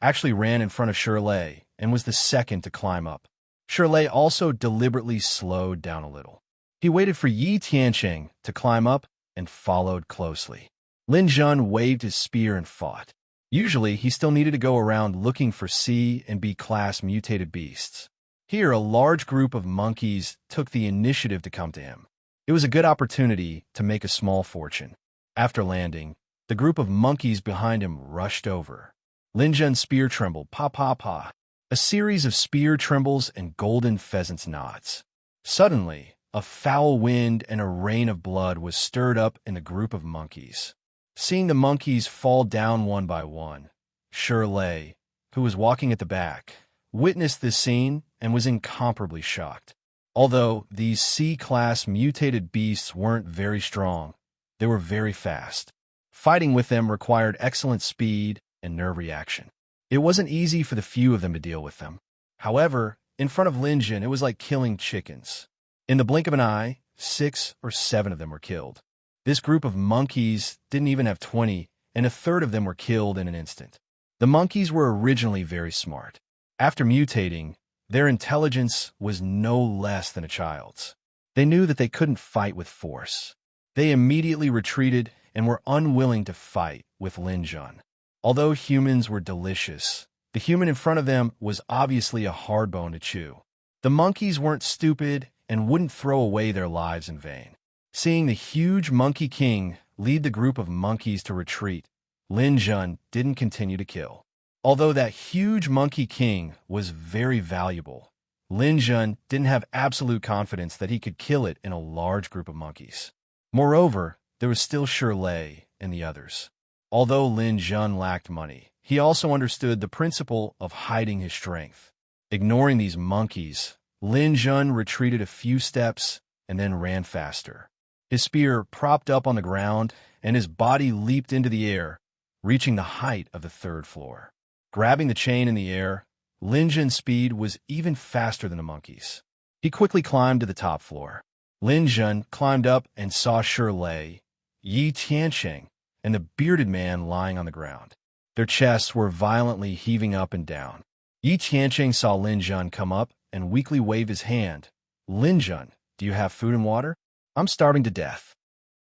actually ran in front of Shirley and was the second to climb up. Shirley also deliberately slowed down a little. He waited for Yi Qianqing to climb up and followed closely. Lin Jun waved his spear and fought. Usually, he still needed to go around looking for C and B class mutated beasts. Here, a large group of monkeys took the initiative to come to him. It was a good opportunity to make a small fortune. After landing, the group of monkeys behind him rushed over. Lin Jun's spear trembled, pa pa pa. A series of spear trembles and golden pheasants' nods. Suddenly, a foul wind and a rain of blood was stirred up in the group of monkeys. Seeing the monkeys fall down one by one, Shirley, who was walking at the back, witnessed this scene and was incomparably shocked. Although these C-class mutated beasts weren't very strong, they were very fast. Fighting with them required excellent speed and nerve reaction. It wasn't easy for the few of them to deal with them. However, in front of Lin Jun, it was like killing chickens. In the blink of an eye, 6 or 7 of them were killed. This group of monkeys didn't even have 20, and a third of them were killed in an instant. The monkeys were originally very smart. After mutating, their intelligence was no less than a child's. They knew that they couldn't fight with force. They immediately retreated and were unwilling to fight with Lin Jun. Although humans were delicious, the human in front of them was obviously a hard bone to chew. The monkeys weren't stupid and wouldn't throw away their lives in vain. Seeing the huge Monkey King lead the group of monkeys to retreat, Lin Jun didn't continue to kill. Although that huge Monkey King was very valuable, Lin Jun didn't have absolute confidence that he could kill it in a large group of monkeys. Moreover, there was still Shirley and the others. Although Lin Jun lacked money, he also understood the principle of hiding his strength. Ignoring these monkeys, Lin Jun retreated a few steps and then ran faster. His spear propped up on the ground, and his body leaped into the air, reaching the height of the 3rd floor. Grabbing the chain in the air, Lin Jun's speed was even faster than the monkeys. He quickly climbed to the top floor. Lin Jun climbed up and saw Shirley, Yi Tiancheng, and the bearded man lying on the ground. Their chests were violently heaving up and down. Yi Tiancheng saw Lin Jun come up and weakly wave his hand. "Lin Jun, do you have food and water? I'm starving to death."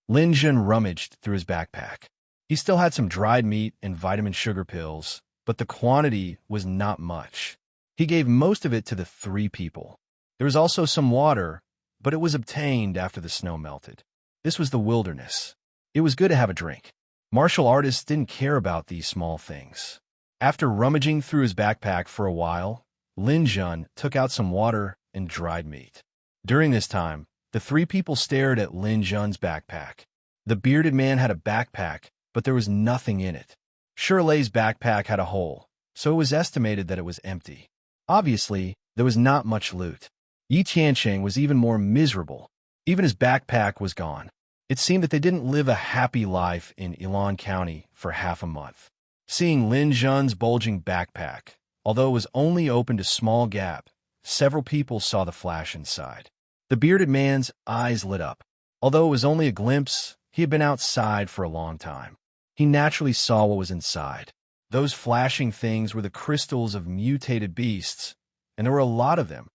Lin Jun rummaged through his backpack. He still had some dried meat and vitamin sugar pills, but the quantity was not much. He gave most of it to the 3 people. There was also some water, but it was obtained after the snow melted. This was the wilderness. It was good to have a drink. Martial artists didn't care about these small things. After rummaging through his backpack for a while, Lin Jun took out some water and dried meat. During this time, the 3 people stared at Lin Jun's backpack. The bearded man had a backpack, but there was nothing in it. Shirley's backpack had a hole, so it was estimated that it was empty. Obviously, there was not much loot. Yi Tiancheng was even more miserable. Even his backpack was gone. It seemed that they didn't live a happy life in Ilan County for half a month. Seeing Lin Jun's bulging backpack, although it was only opened a small gap, several people saw the flash inside. The bearded man's eyes lit up. Although it was only a glimpse, he had been outside for a long time. He naturally saw what was inside. Those flashing things were the crystals of mutated beasts, and there were a lot of them.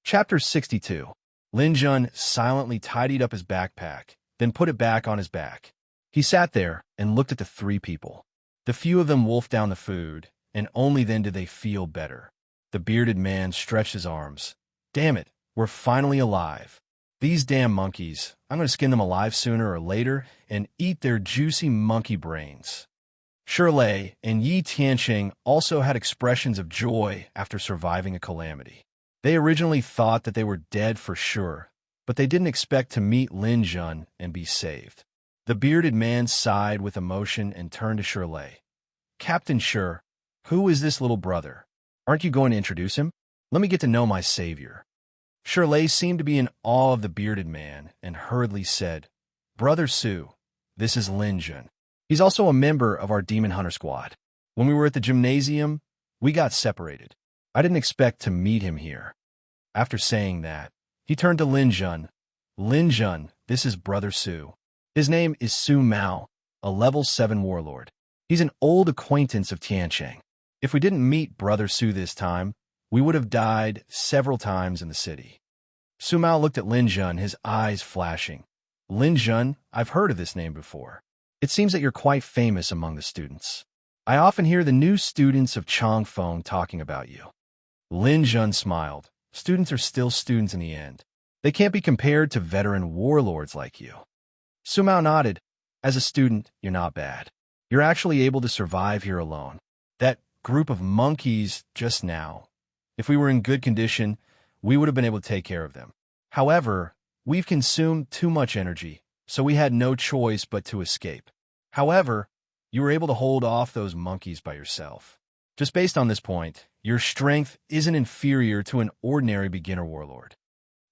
Chapter 62. Lin Jun silently tidied up his backpack, then put it back on his back. He sat there and looked at the 3 people. The few of them wolfed down the food, and only then did they feel better. The bearded man stretched his arms. "Damn it, we're finally alive. These damn monkeys, I'm going to skin them alive sooner or later and eat their juicy monkey brains." Shirley and Yi Tiancheng also had expressions of joy after surviving a calamity. They originally thought that they were dead for sure, but they didn't expect to meet Lin Jun and be saved. The bearded man sighed with emotion and turned to Shirley. "Captain Shir, who is this little brother? Aren't you going to introduce him? Let me get to know my savior." Shirley seemed to be in awe of the bearded man and hurriedly said, "Brother Su, this is Lin Jun. He's also a member of our Demon Hunter squad. When we were at the gymnasium, we got separated. I didn't expect to meet him here." After saying that, he turned to Lin Jun. "Lin Jun, this is Brother Su. His name is Su Mao, a level 7 warlord. He's an old acquaintance of Tiancheng. If we didn't meet Brother Su this time, we would have died several times in the city." Su Mao looked at Lin Jun, his eyes flashing. "Lin Jun, I've heard of this name before. It seems that you're quite famous among the students. I often hear the new students of Changfeng talking about you." Lin Jun smiled. "Students are still students in the end. They can't be compared to veteran warlords like you." Su Mao nodded. "As a student, you're not bad. You're actually able to survive here alone. That group of monkeys just now, If we were in good condition, we would have been able to take care of them. However, we've consumed too much energy, so we had no choice but to escape. However, you were able to hold off those monkeys by yourself. Just based on this point, your strength isn't inferior to an ordinary beginner warlord.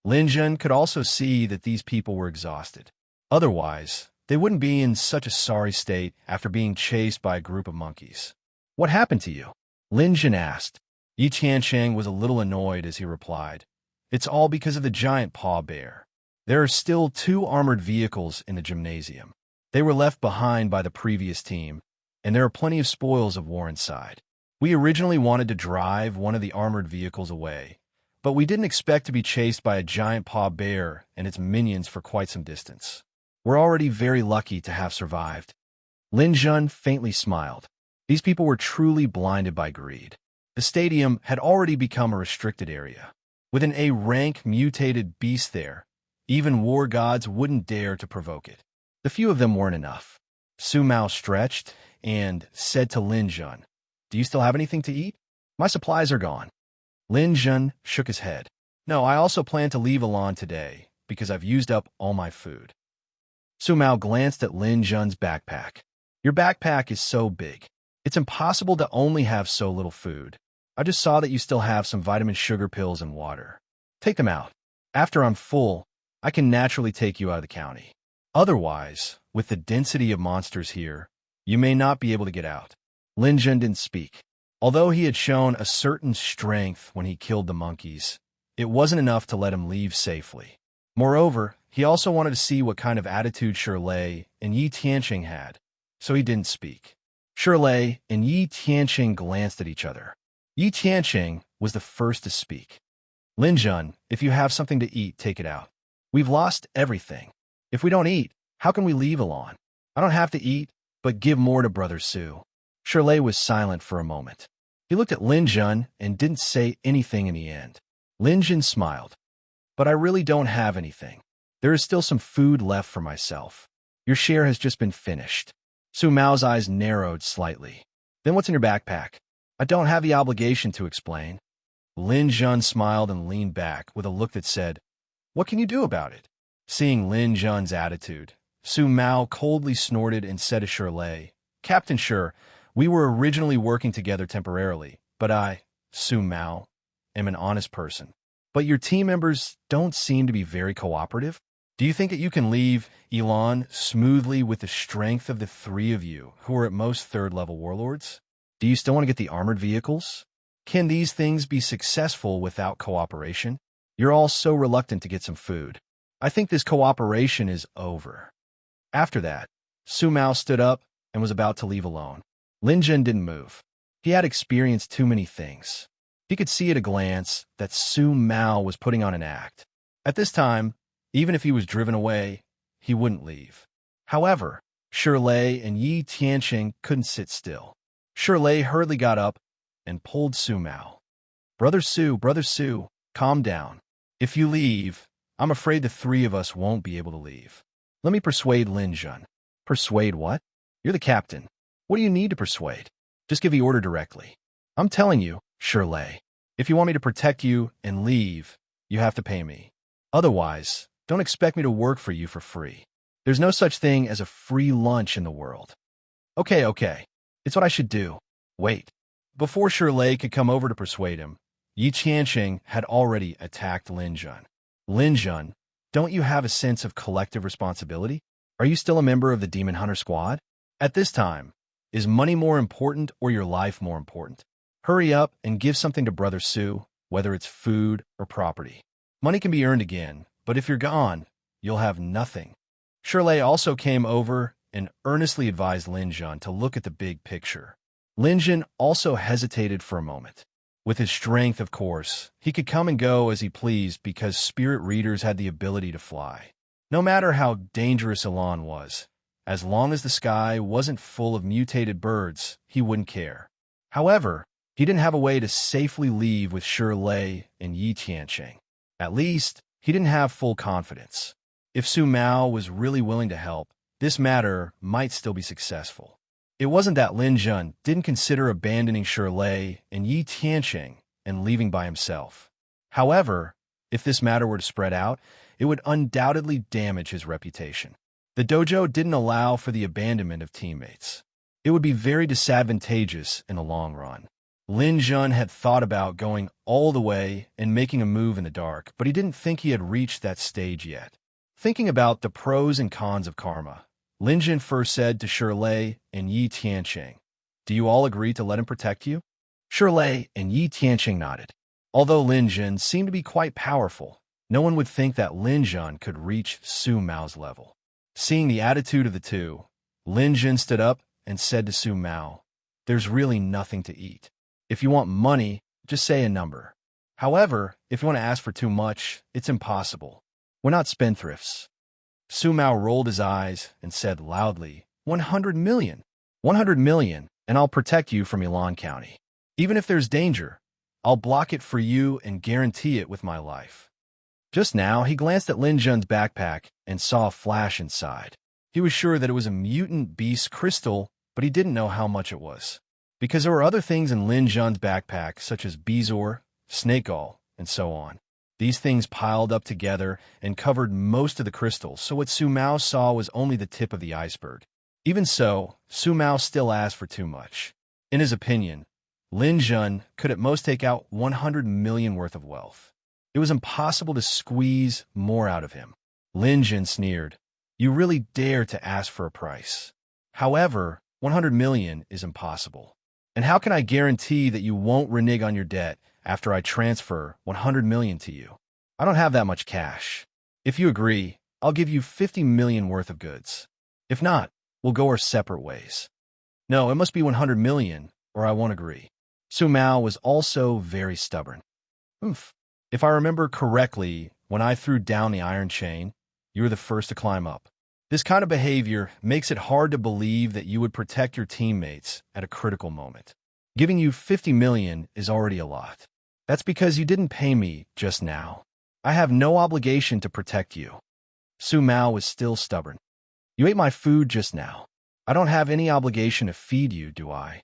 Lin Jun could also see that these people were exhausted. Otherwise, they wouldn't be in such a sorry state after being chased by a group of monkeys. What happened to you? Lin Jun asked. Yi Tiancheng was a little annoyed as he replied, It's all because of the giant paw bear. There are still 2 armored vehicles in the gymnasium. They were left behind by the previous team, and there are plenty of spoils of war inside. We originally wanted to drive one of the armored vehicles away, but we didn't expect to be chased by a giant paw bear and its minions for quite some distance. We're already very lucky to have survived. Lin Jun faintly smiled. These people were truly blinded by greed. The stadium had already become a restricted area. With an A-rank mutated beast there, even war gods wouldn't dare to provoke it. The few of them weren't enough. Su Mao stretched and said to Lin Jun, Do you still have anything to eat? My supplies are gone. Lin Jun shook his head. No, I also plan to leave Elan today because I've used up all my food. Su Mao glanced at Lin Jun's backpack. Your backpack is so big. It's impossible to only have so little food. I just saw that you still have some vitamin sugar pills and water. Take them out. After I'm full, I can naturally take you out of the county. Otherwise, with the density of monsters here, you may not be able to get out. Lin Jun didn't speak. Although he had shown a certain strength when he killed the monkeys, it wasn't enough to let him leave safely. Moreover, he also wanted to see what kind of attitude Shirley and Yi Tianqing had, so he didn't speak. Shirley and Yi Tianqing glanced at each other. Yi Tianqing was the first to speak. Lin Jun, if you have something to eat, take it out. We've lost everything. If we don't eat, how can we leave Elan? I don't have to eat, but give more to Brother Su. Shirley was silent for a moment. He looked at Lin Jun and didn't say anything in the end. Lin Jun smiled. But I really don't have anything. There is still some food left for myself. Your share has just been finished. Su Mao's eyes narrowed slightly. Then what's in your backpack? I don't have the obligation to explain. Lin Jun smiled and leaned back with a look that said, What can you do about it? Seeing Lin Jun's attitude, Su Mao coldly snorted and said to Shirley, Captain Shir, we were originally working together temporarily, but I, Su Mao, am an honest person. But your team members don't seem to be very cooperative. Do you think that you can leave Elan smoothly with the strength of the 3 of you, who are at most 3rd-level warlords? Do you still want to get the armored vehicles? Can these things be successful without cooperation? You're all so reluctant to get some food. I think this cooperation is over. After that, Su Mao stood up and was about to leave alone. Lin Jun didn't move. He had experienced too many things. He could see at a glance that Su Mao was putting on an act. At this time, even if he was driven away, he wouldn't leave. However, Shirley and Yi Tianqing couldn't sit still. Shirley hurriedly got up and pulled Su Mao. Brother Su, calm down. If you leave, I'm afraid the 3 of us won't be able to leave. Let me persuade Lin Jun. Persuade what? You're the captain. What do you need to persuade? Just give the order directly. I'm telling you, Shirley, if you want me to protect you and leave, you have to pay me. Otherwise, don't expect me to work for you for free. There's no such thing as a free lunch in the world. Okay. It's what I should do. Wait. Before Shirley could come over to persuade him, Yi Tianqing had already attacked Lin Jun. Lin Jun, don't you have a sense of collective responsibility? Are you still a member of the Demon Hunter Squad? At this time, is money more important or your life more important? Hurry up and give something to Brother Su, whether it's food or property. Money can be earned again, but if you're gone, you'll have nothing. Shirley also came over and earnestly advised Lin Jun to look at the big picture. Lin Jun also hesitated for a moment. With his strength, of course, he could come and go as he pleased because spirit readers had the ability to fly. No matter how dangerous Elan was, as long as the sky wasn't full of mutated birds, he wouldn't care. However, he didn't have a way to safely leave with Shirley and Yi Tianqing. At least, he didn't have full confidence. If Su Mao was really willing to help, this matter might still be successful. It wasn't that Lin Jun didn't consider abandoning Shirley and Yi Tianqing. and leaving by himself. However, if this matter were to spread out, it would undoubtedly damage his reputation. The dojo didn't allow for the abandonment of teammates. It would be very disadvantageous in the long run. Lin Jun had thought about going all the way and making a move in the dark, but he didn't think he had reached that stage yet. Thinking about the pros and cons of karma, Lin Jun first said to Shirley and Yi Tianqing, "Do you all agree to let him protect you?" Shirley and Yi Tianqing nodded. Although Lin Jun seemed to be quite powerful, no one would think that Lin Jun could reach Su Mao's level. Seeing the attitude of the two, Lin Jun stood up and said to Su Mao, "There's really nothing to eat. If you want money, just say a number. However, if you want to ask for too much, it's impossible. We're not spendthrifts." Su Mao rolled his eyes and said loudly, 100 million. 100 million, and I'll protect you from Elan County. Even if there's danger, I'll block it for you and guarantee it with my life. Just now, he glanced at Lin Jun's backpack and saw a flash inside. He was sure that it was a mutant beast crystal, but he didn't know how much it was. Because there were other things in Lin Jun's backpack, such as bezoar, snake gall, and so on. These things piled up together and covered most of the crystals, so what Su Mao saw was only the tip of the iceberg. Even so, Su Mao still asked for too much. In his opinion, Lin Jun could at most take out 100 million worth of wealth. It was impossible to squeeze more out of him. Lin Jun sneered, "You really dare to ask for a price. However, 100 million is impossible. And how can I guarantee that you won't renege on your debt after I transfer 100 million to you? I don't have that much cash. If you agree, I'll give you 50 million worth of goods. If not, we'll go our separate ways." "No, it must be 100 million, or I won't agree." Su Mao was also very stubborn. If I remember correctly, when I threw down the iron chain, you were the first to climb up. This kind of behavior makes it hard to believe that you would protect your teammates at a critical moment. Giving you 50 million is already a lot. That's because you didn't pay me just now. I have no obligation to protect you. Su Mao was still stubborn. You ate my food just now. I don't have any obligation to feed you, do I?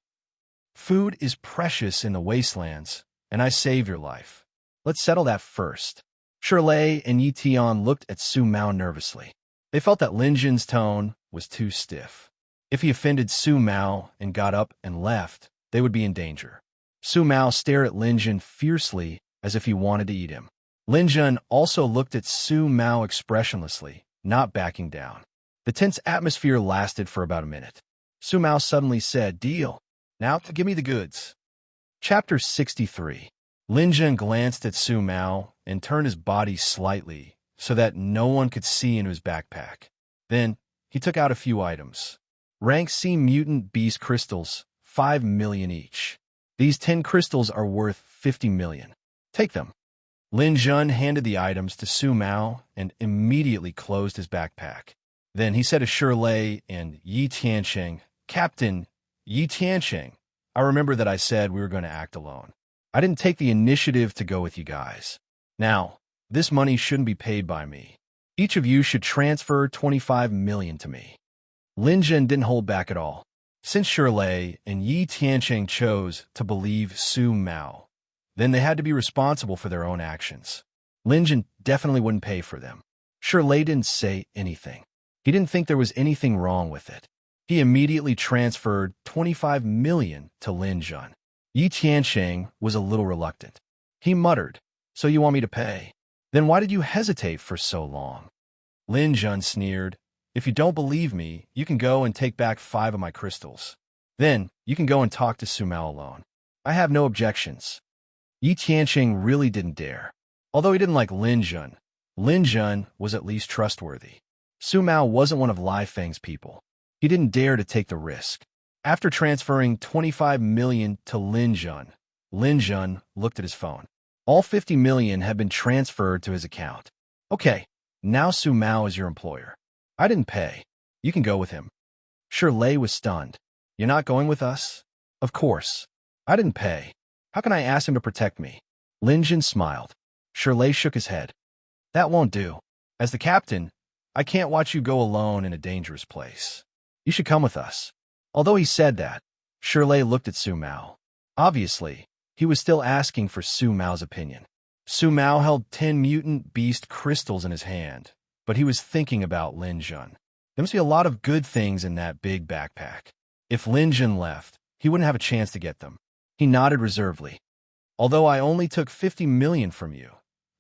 Food is precious in the wastelands, and I saved your life. Let's settle that first. Shirley and Yi Tian looked at Su Mao nervously. They felt that Lin Jun's tone was too stiff. If he offended Su Mao and got up and left, they would be in danger. Su Mao stared at Lin Jun fiercely as if he wanted to eat him. Lin Jun also looked at Su Mao expressionlessly, not backing down. The tense atmosphere lasted for about a minute. Su Mao suddenly said, "Deal. Now to give me the goods." Chapter 63. Lin Jun glanced at Su Mao and turned his body slightly so that no one could see into his backpack. Then he took out a few items. Rank C mutant beast crystals, 5 million each. These 10 crystals are worth 50 million. Take them. Lin Jun handed the items to Su Mao and immediately closed his backpack. Then he said to Shirley and Yi Tianqing, "Captain Yi Tianqing, I remember that I said we were going to act alone. I didn't take the initiative to go with you guys. Now, this money shouldn't be paid by me. Each of you should transfer 25 million to me." Lin Jun didn't hold back at all. Since Shirley and Yi Tianqing chose to believe Su Mao, then they had to be responsible for their own actions. Lin Jun definitely wouldn't pay for them. Shirley didn't say anything. He didn't think there was anything wrong with it. He immediately transferred 25 million to Lin Jun. Yi Tianqing was a little reluctant. He muttered, "So you want me to pay? Then why did you hesitate for so long?" Lin Jun sneered, "If you don't believe me, you can go and take back 5 of my crystals. Then you can go and talk to Su Mao alone. I have no objections." Yi Tianqing really didn't dare. Although he didn't like Lin Jun was at least trustworthy. Su Mao wasn't one of Lai Feng's people. He didn't dare to take the risk. After transferring 25 million to Lin Jun looked at his phone. All 50 million had been transferred to his account. "Okay, now Su Mao is your employer. I didn't pay. You can go with him." Shirley was stunned. "You're not going with us?" "Of course. I didn't pay. How can I ask him to protect me?" Lin Jun smiled. Shirley shook his head. "That won't do. As the captain, I can't watch you go alone in a dangerous place. You should come with us." Although he said that, Shirley looked at Su Mao. Obviously, He was still asking for Su Mao's opinion. Su Mao held 10 mutant beast crystals in his hand, but he was thinking about Lin Jun. There must be a lot of good things in that big backpack. If Lin Jun left, he wouldn't have a chance to get them. He nodded reservedly. Although I only took 50 million from you,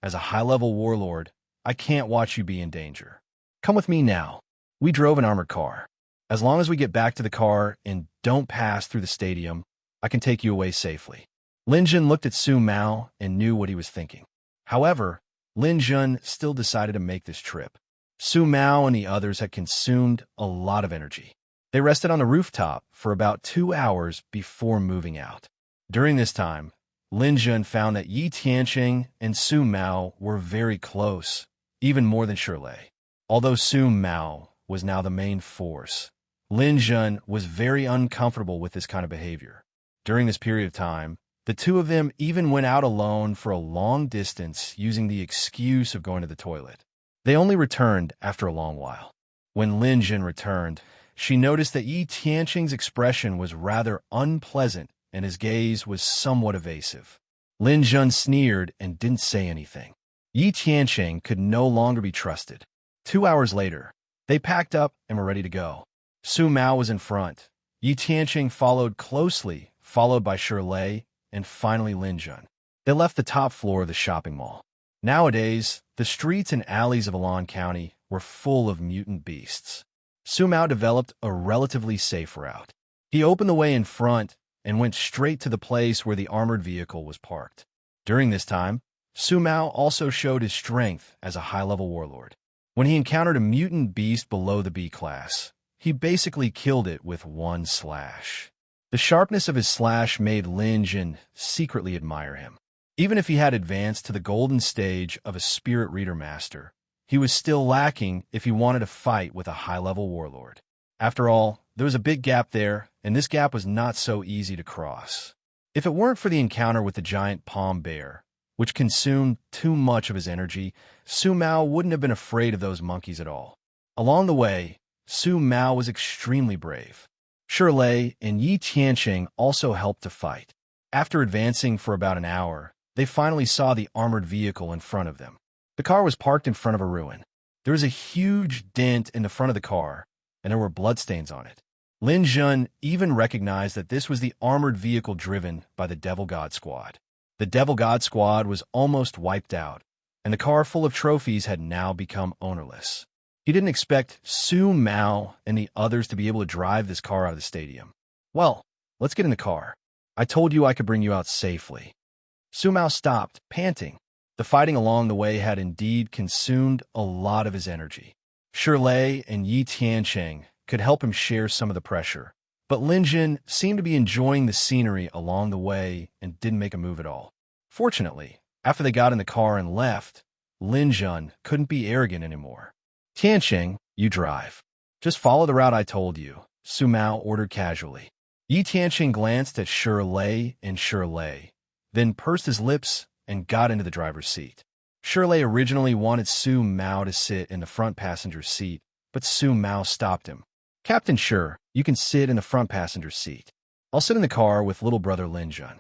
as a high-level warlord, I can't watch you be in danger. Come with me now. We drove an armored car. As long as we get back to the car and don't pass through the stadium, I can take you away safely. Lin Jun looked at Su Mao and knew what he was thinking. However, Lin Jun still decided to make this trip. Su Mao and the others had consumed a lot of energy. They rested on the rooftop for about 2 hours before moving out. During this time, Lin Jun found that Yi Tianqing and Su Mao were very close, even more than Shirley. Although Su Mao was now the main force, Lin Jun was very uncomfortable with this kind of behavior. During this period of time, the two of them even went out alone for a long distance using the excuse of going to the toilet. They only returned after a long while. When Lin Jun returned, she noticed that Yi Tianqing's expression was rather unpleasant and his gaze was somewhat evasive. Lin Jun sneered and didn't say anything. Yi Tianqing could no longer be trusted. 2 hours later, they packed up and were ready to go. Su Mao was in front. Yi Tianqing followed closely, followed by Shirley, and finally Lin Jun. They left the top floor of the shopping mall. Nowadays, the streets and alleys of Alan County were full of mutant beasts. Su Mao developed a relatively safe route. He opened the way in front and went straight to the place where the armored vehicle was parked. During this time, Su Mao also showed his strength as a high-level warlord. When he encountered a mutant beast below the B class, he basically killed it with one slash. The sharpness of his slash made Lin Jun secretly admire him. Even if he had advanced to the golden stage of a spirit reader master, he was still lacking if he wanted to fight with a high-level warlord. After all, there was a big gap there, and this gap was not so easy to cross. If it weren't for the encounter with the giant palm bear, which consumed too much of his energy, Su Mao wouldn't have been afraid of those monkeys at all. Along the way, Su Mao was extremely brave. Shirley and Yi Tianqing also helped to fight. After advancing for about an hour, they finally saw the armored vehicle in front of them. The car was parked in front of a ruin. There was a huge dent in the front of the car, and there were bloodstains on it. Lin Jun even recognized that this was the armored vehicle driven by the Devil God Squad. The Devil God Squad was almost wiped out, and the car full of trophies had now become ownerless. He didn't expect Su Mao and the others to be able to drive this car out of the stadium. Well, let's get in the car. I told you I could bring you out safely. Su Mao stopped, panting. The fighting along the way had indeed consumed a lot of his energy. Shirley and Yi Tianqing could help him share some of the pressure, but Lin Jun seemed to be enjoying the scenery along the way and didn't make a move at all. Fortunately, after they got in the car and left, Lin Jun couldn't be arrogant anymore. Tianqing, you drive. Just follow the route I told you, Su Mao ordered casually. Yi Tianqing glanced at Shirley, then pursed his lips and got into the driver's seat. Shirley originally wanted Su Mao to sit in the front passenger seat, but Su Mao stopped him. Captain Shir, you can sit in the front passenger seat. I'll sit in the car with little brother Lin Jun.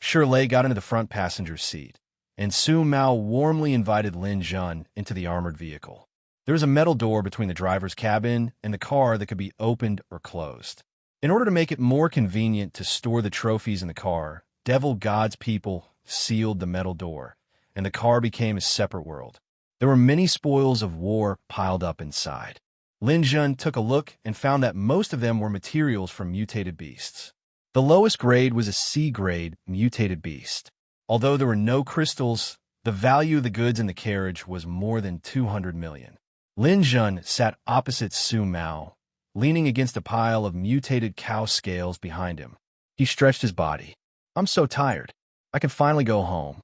Shirley got into the front passenger seat, and Su Mao warmly invited Lin Jun into the armored vehicle. There was a metal door between the driver's cabin and the car that could be opened or closed. In order to make it more convenient to store the trophies in the car, Devil God's people sealed the metal door, and the car became a separate world. There were many spoils of war piled up inside. Lin Jun took a look and found that most of them were materials from mutated beasts. The lowest grade was a C-grade mutated beast. Although there were no crystals, the value of the goods in the carriage was more than 200 million. Lin Jun sat opposite Su Mao, leaning against a pile of mutated cow scales behind him. He stretched his body. I'm so tired. I can finally go home.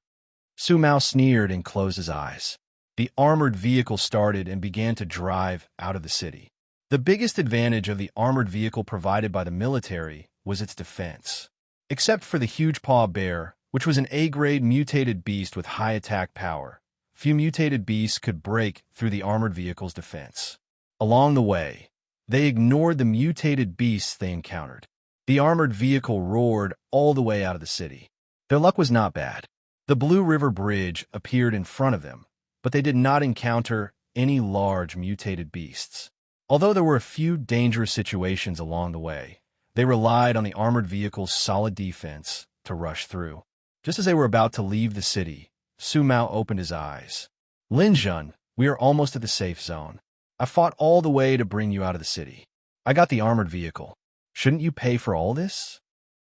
Su Mao sneered and closed his eyes. The armored vehicle started and began to drive out of the city. The biggest advantage of the armored vehicle provided by the military was its defense. Except for the huge paw bear, which was an A-grade mutated beast with high attack power, few mutated beasts could break through the armored vehicle's defense. Along the way, they ignored the mutated beasts they encountered. The armored vehicle roared all the way out of the city. Their luck was not bad. The Blue River Bridge appeared in front of them, but they did not encounter any large mutated beasts. Although there were a few dangerous situations along the way, they relied on the armored vehicle's solid defense to rush through. Just as they were about to leave the city, Su Mao opened his eyes. Lin Jun, we are almost at the safe zone. I fought all the way to bring you out of the city. I got the armored vehicle. Shouldn't you pay for all this?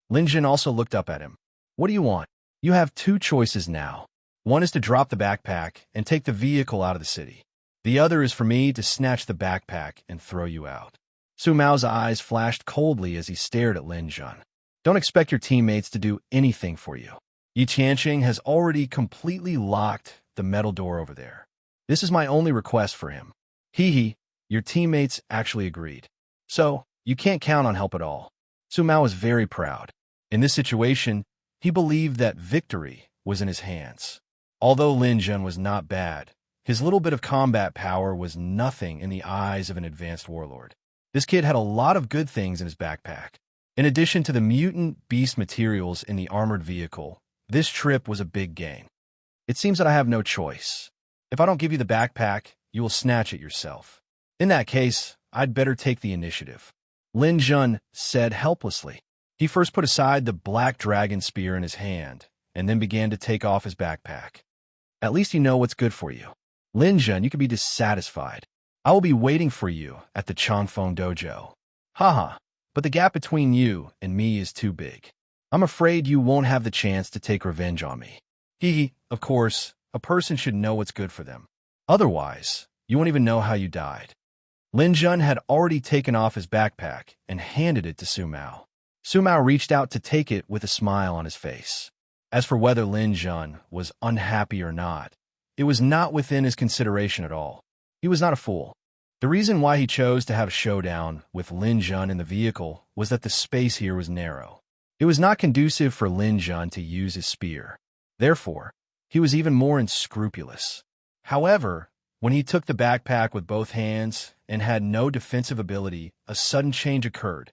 Lin Jun also looked up at him. What do you want? You have two choices now. One is to drop the backpack and take the vehicle out of the city. The other is for me to snatch the backpack and throw you out. Su Mao's eyes flashed coldly as he stared at Lin Jun. Don't expect your teammates to do anything for you. Yi Qianqing has already completely locked the metal door over there. This is my only request for him. Hee, your teammates actually agreed. So, you can't count on help at all. Su Mao was very proud. In this situation, he believed that victory was in his hands. Although Lin Jun was not bad, his little bit of combat power was nothing in the eyes of an advanced warlord. This kid had a lot of good things in his backpack. In addition to the mutant beast materials in the armored vehicle, this trip was a big gain. It seems that I have no choice. If I don't give you the backpack, you will snatch it yourself. In that case, I'd better take the initiative. Lin Jun said helplessly. He first put aside the black dragon spear in his hand, and then began to take off his backpack. At least you know what's good for you. Lin Jun, you can be dissatisfied. I will be waiting for you at the Changfeng dojo. Haha, but the gap between you and me is too big. I'm afraid you won't have the chance to take revenge on me. Hee, of course, a person should know what's good for them. Otherwise, you won't even know how you died. Lin Jun had already taken off his backpack and handed it to Su Mao. Su Mao reached out to take it with a smile on his face. As for whether Lin Jun was unhappy or not, it was not within his consideration at all. He was not a fool. The reason why he chose to have a showdown with Lin Jun in the vehicle was that the space here was narrow. It was not conducive for Lin Jun to use his spear. Therefore, he was even more unscrupulous. However, when he took the backpack with both hands and had no defensive ability, a sudden change occurred.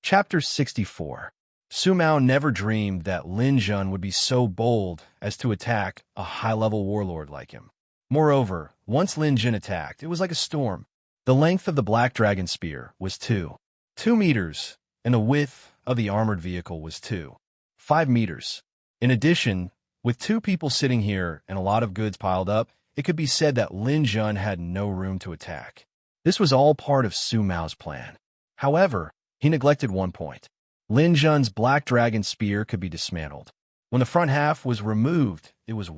Chapter 64. Su Mao never dreamed that Lin Jun would be so bold as to attack a high-level warlord like him. Moreover, once Lin Jun attacked, it was like a storm. The length of the black dragon spear was 2 meters, and the width of the armored vehicle was 5 meters. In addition, with two people sitting here and a lot of goods piled up, it could be said that Lin Jun had no room to attack. This was all part of Su Mao's plan. However, he neglected one point. Lin Jun's black dragon spear could be dismantled. When the front half was removed, it was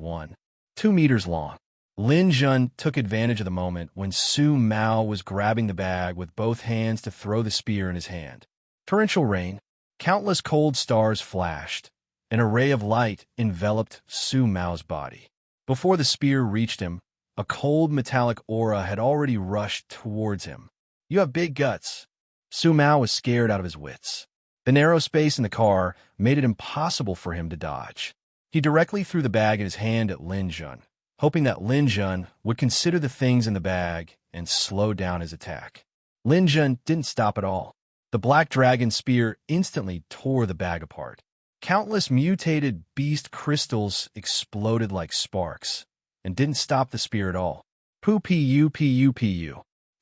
2 meters long. Lin Jun took advantage of the moment when Su Mao was grabbing the bag with both hands to throw the spear in his hand. Torrential rain, countless cold stars flashed. An array of light enveloped Su Mao's body. Before the spear reached him, a cold metallic aura had already rushed towards him. You have big guts. Su Mao was scared out of his wits. The narrow space in the car made it impossible for him to dodge. He directly threw the bag in his hand at Lin Jun, hoping that Lin Jun would consider the things in the bag and slow down his attack. Lin Jun didn't stop at all. The black dragon spear instantly tore the bag apart. Countless mutated beast crystals exploded like sparks and didn't stop the spear at all. Pu.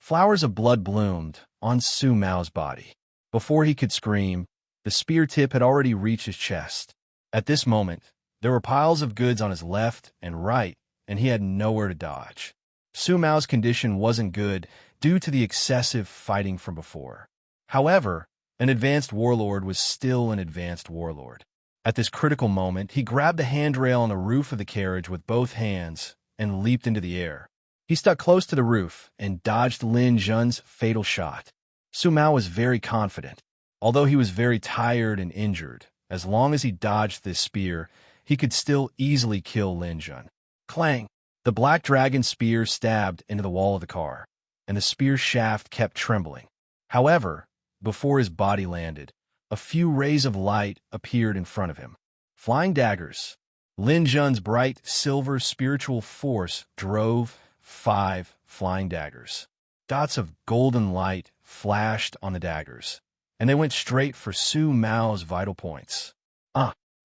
Flowers of blood bloomed on Su Mao's body. Before he could scream, the spear tip had already reached his chest. At this moment, there were piles of goods on his left and right, and he had nowhere to dodge. Su Mao's condition wasn't good due to the excessive fighting from before. However, an advanced warlord was still an advanced warlord. At this critical moment, he grabbed the handrail on the roof of the carriage with both hands and leaped into the air. He stuck close to the roof and dodged Lin Jun's fatal shot. Su Mao was very confident. Although he was very tired and injured, as long as he dodged this spear, he could still easily kill Lin Jun. Clang! The black dragon spear stabbed into the wall of the car, and the spear shaft kept trembling. However, before his body landed, a few rays of light appeared in front of him. Flying daggers. Lin Jun's bright silver spiritual force drove 5 flying daggers. Dots of golden light flashed on the daggers, and they went straight for Su Mao's vital points.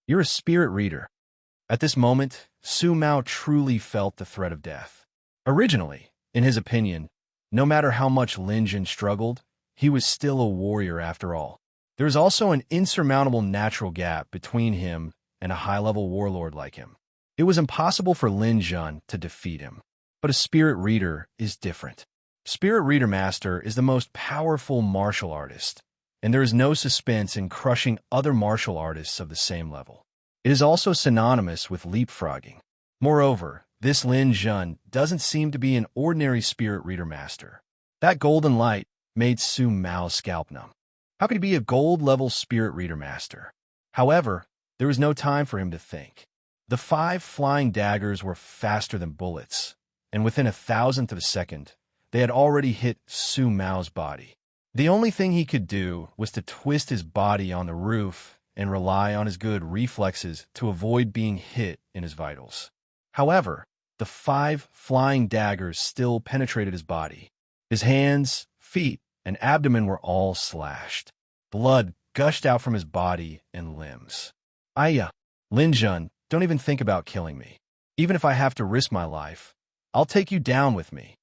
You're a spirit reader. At this moment, Su Mao truly felt the threat of death. Originally, in his opinion, no matter how much Lin Jun struggled, he was still a warrior after all. There is also an insurmountable natural gap between him and a high-level warlord like him. It was impossible for Lin Jun to defeat him. But a spirit reader is different. Spirit Reader Master is the most powerful martial artist, and there is no suspense in crushing other martial artists of the same level. It is also synonymous with leapfrogging. Moreover, this Lin Jun doesn't seem to be an ordinary Spirit Reader Master. That golden light made Su Mao's scalp numb. How could he be a gold-level Spirit Reader Master? However, there was no time for him to think. The 5 flying daggers were faster than bullets, and within a thousandth of a second, they had already hit Su Mao's body. The only thing he could do was to twist his body on the roof and rely on his good reflexes to avoid being hit in his vitals. However, the 5 flying daggers still penetrated his body. His hands, feet, and abdomen were all slashed. Blood gushed out from his body and limbs. Lin Jun, don't even think about killing me. Even if I have to risk my life, I'll take you down with me.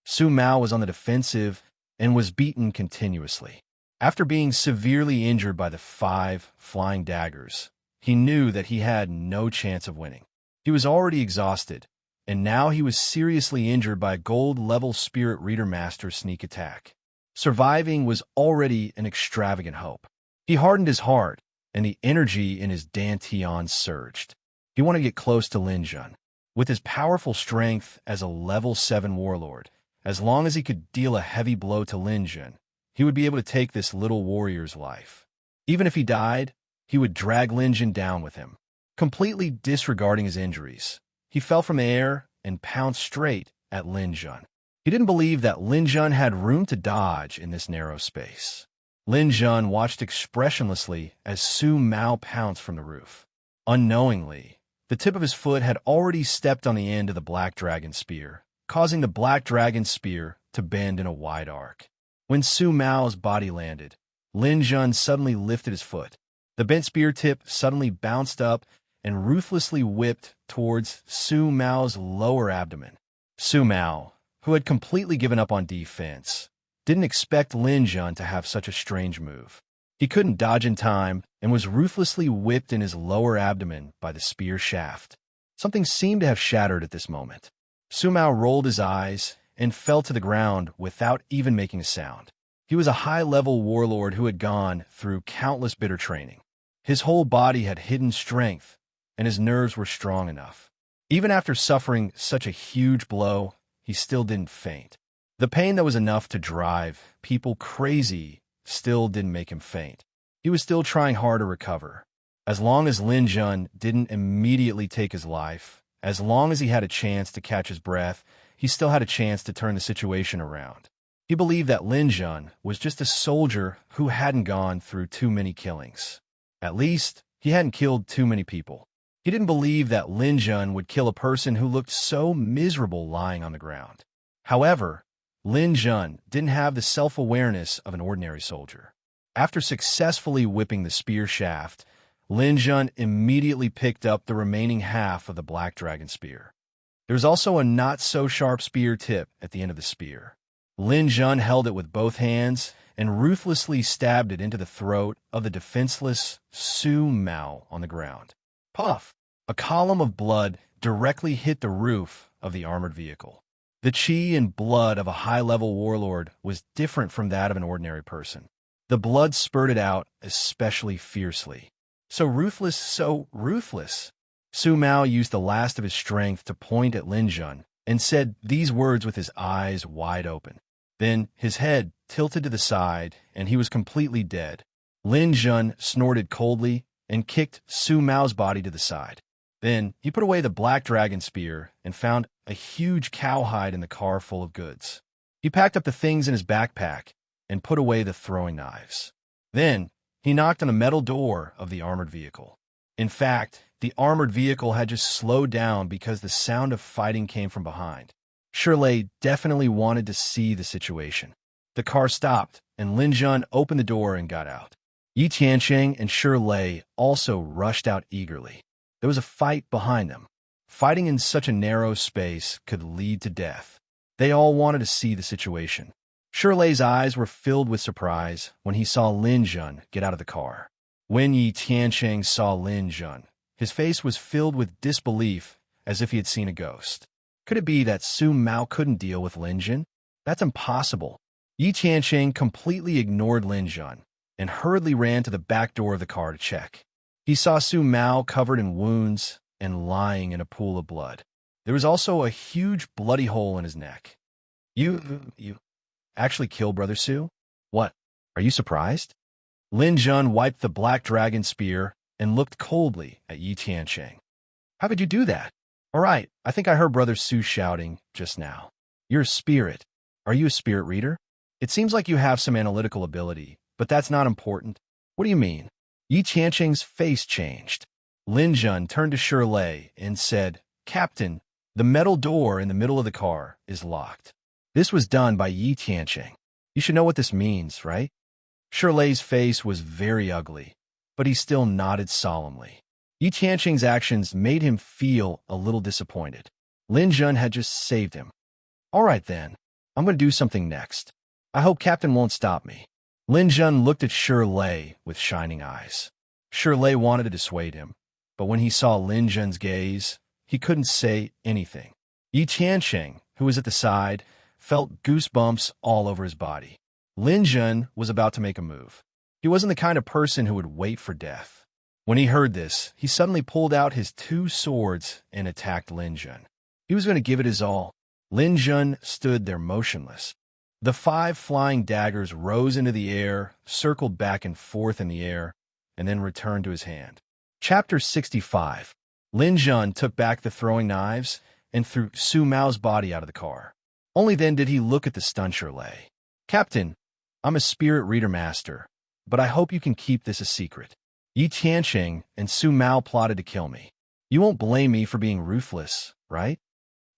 Su Mao was on the defensive and was beaten continuously. After being severely injured by the 5 flying daggers, he knew that he had no chance of winning. He was already exhausted, and now he was seriously injured by a gold-level Spirit Reader Master sneak attack. Surviving was already an extravagant hope. He hardened his heart, and the energy in his dantian surged. He wanted to get close to Lin Jun. With his powerful strength as a level 7 warlord, as long as he could deal a heavy blow to Lin Jun, he would be able to take this little warrior's life. Even if he died, he would drag Lin Jun down with him. Completely disregarding his injuries, he fell from the air and pounced straight at Lin Jun. He didn't believe that Lin Jun had room to dodge in this narrow space. Lin Jun watched expressionlessly as Su Mao pounced from the roof. Unknowingly, the tip of his foot had already stepped on the end of the Black Dragon Spear, causing the Black Dragon Spear to bend in a wide arc. When Su Mao's body landed, Lin Jun suddenly lifted his foot. The bent spear tip suddenly bounced up and ruthlessly whipped towards Su Mao's lower abdomen. Su Mao, who had completely given up on defense, didn't expect Lin Jun to have such a strange move. He couldn't dodge in time and was ruthlessly whipped in his lower abdomen by the spear shaft. Something seemed to have shattered at this moment. Su Mao rolled his eyes and fell to the ground without even making a sound. He was a high-level warlord who had gone through countless bitter training. His whole body had hidden strength, and his nerves were strong enough. Even after suffering such a huge blow, he still didn't faint. The pain that was enough to drive people crazy still didn't make him faint. He was still trying hard to recover. As long as Lin Jun didn't immediately take his life, as long as he had a chance to catch his breath, he still had a chance to turn the situation around. He believed that Lin Jun was just a soldier who hadn't gone through too many killings. At least, he hadn't killed too many people. He didn't believe that Lin Jun would kill a person who looked so miserable lying on the ground. However, Lin Jun didn't have the self-awareness of an ordinary soldier. After successfully whipping the spear shaft, Lin Jun immediately picked up the remaining half of the Black Dragon Spear. There was also a not-so-sharp spear tip at the end of the spear. Lin Jun held it with both hands and ruthlessly stabbed it into the throat of the defenseless Su Mao on the ground. Puff! A column of blood directly hit the roof of the armored vehicle. The chi and blood of a high-level warlord was different from that of an ordinary person. The blood spurted out especially fiercely. So ruthless, so ruthless. Su Mao used the last of his strength to point at Lin Jun and said these words with his eyes wide open. Then his head tilted to the side, and he was completely dead. Lin Jun snorted coldly and kicked Su Mao's body to the side. Then he put away the Black Dragon Spear and found a huge cowhide in the car full of goods. He packed up the things in his backpack and put away the throwing knives. Then he knocked on the metal door of the armored vehicle. In fact, the armored vehicle had just slowed down because the sound of fighting came from behind. Shirley definitely wanted to see the situation. The car stopped, and Lin Jun opened the door and got out. Yi Tianqing and Shirlei also rushed out eagerly. There was a fight behind them. Fighting in such a narrow space could lead to death. They all wanted to see the situation. Shirley's eyes were filled with surprise when he saw Lin Jun get out of the car. When Yi Tianqing saw Lin Jun, his face was filled with disbelief, as if he had seen a ghost. Could it be that Su Mao couldn't deal with Lin Jun? That's impossible. Yi Tianqing completely ignored Lin Jun and hurriedly ran to the back door of the car to check. He saw Su Mao covered in wounds and lying in a pool of blood. There was also a huge bloody hole in his neck. You actually killed Brother Su? What? Are you surprised? Lin Jun wiped the black dragon spear and looked coldly at Yi Tianqing. How could you do that? All right, I think I heard Brother Su shouting just now. You're a spirit. Are you a spirit reader? It seems like you have some analytical ability, but that's not important. What do you mean? Yi Tianqing's face changed. Lin Jun turned to Shirlei and said, Captain, the metal door in the middle of the car is locked. This was done by Yi Tianqing. You should know what this means, right? Shirley's face was very ugly, but he still nodded solemnly. Yi Tianqing's actions made him feel a little disappointed. Lin Jun had just saved him. All right then, I'm going to do something next. I hope Captain won't stop me. Lin Jun looked at Shirlei with shining eyes. Shirlei wanted to dissuade him, but when he saw Lin Jun's gaze, he couldn't say anything. Yi Tianqing, who was at the side, felt goosebumps all over his body. Lin Jun was about to make a move. He wasn't the kind of person who would wait for death. When he heard this, he suddenly pulled out his two swords and attacked Lin Jun. He was going to give it his all. Lin Jun stood there motionless. The 5 flying daggers rose into the air, circled back and forth in the air, and then returned to his hand. Chapter 65. Lin Jun took back the throwing knives and threw Su Mao's body out of the car. Only then did he look at the stunned Shirlei. Captain, I'm a spirit reader master, but I hope you can keep this a secret. Yi Tianqing and Su Mao plotted to kill me. You won't blame me for being ruthless, right?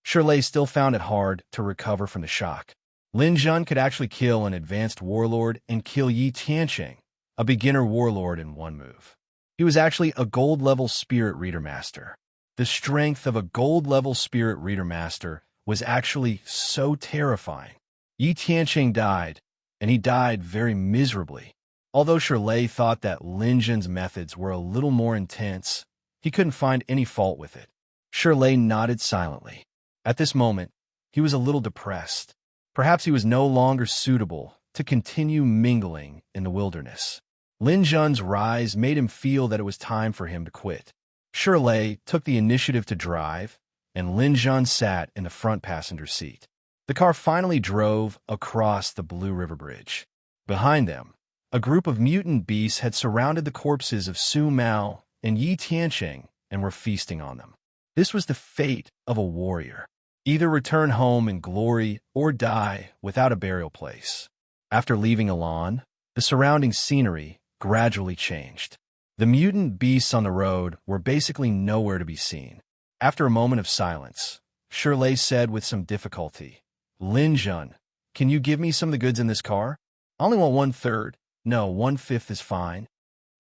Shirlei still found it hard to recover from the shock. Lin Jun could actually kill an advanced warlord and kill Yi Tianqing, a beginner warlord, in one move. He was actually a gold-level spirit reader master. The strength of a gold-level spirit reader master was actually so terrifying. Yi Tianqing died, and he died very miserably. Although Shirlei thought that Lin Jun's methods were a little more intense, he couldn't find any fault with it. Shirlei nodded silently. At this moment, he was a little depressed. Perhaps he was no longer suitable to continue mingling in the wilderness. Lin Jun's rise made him feel that it was time for him to quit. Shirlei took the initiative to drive, and Lin Jun sat in the front passenger seat. The car finally drove across the Blue River Bridge. Behind them, a group of mutant beasts had surrounded the corpses of Su Mao and Yi Tianqing and were feasting on them. This was the fate of a warrior. Either return home in glory or die without a burial place. After leaving Elan, the surrounding scenery gradually changed. The mutant beasts on the road were basically nowhere to be seen. After a moment of silence, Shirlei said with some difficulty, Lin Jun, can you give me some of the goods in this car? I only want 1/3. No, 1/5 is fine.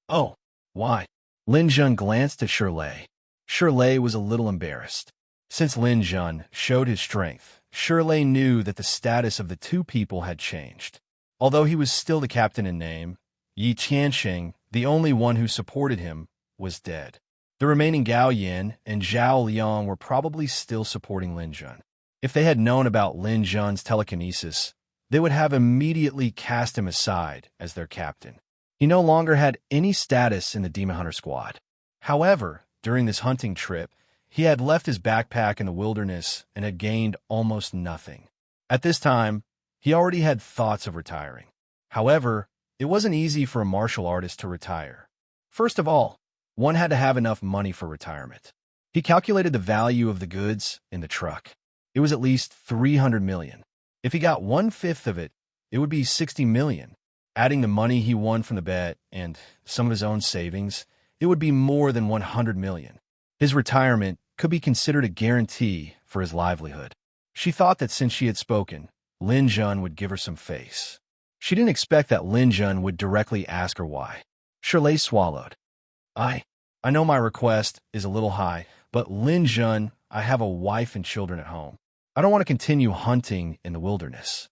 Oh, why? Lin Jun glanced at Shirlei. Shirlei was a little embarrassed. Since Lin Jun showed his strength, Shirlei knew that the status of the two people had changed. Although he was still the captain in name, Yi Tianqing, the only one who supported him, was dead. The remaining Gao Yin and Zhao Liang were probably still supporting Lin Jun. If they had known about Lin Jun's telekinesis, they would have immediately cast him aside as their captain. He no longer had any status in the Demon Hunter squad. However, during this hunting trip, he had left his backpack in the wilderness and had gained almost nothing. At this time, he already had thoughts of retiring. However, it wasn't easy for a martial artist to retire. First of all, one had to have enough money for retirement. He calculated the value of the goods in the truck. It was at least 300 million. If he got 1/5 of it, it would be 60 million. Adding the money he won from the bet and some of his own savings, it would be more than 100 million. His retirement could be considered a guarantee for his livelihood. She thought that since she had spoken, Lin Jun would give her some face. She didn't expect that Lin Jun would directly ask her why. Shirley swallowed. I I know my request is a little high, but Lin Jun, I have a wife and children at home. I don't want to continue hunting in the wilderness.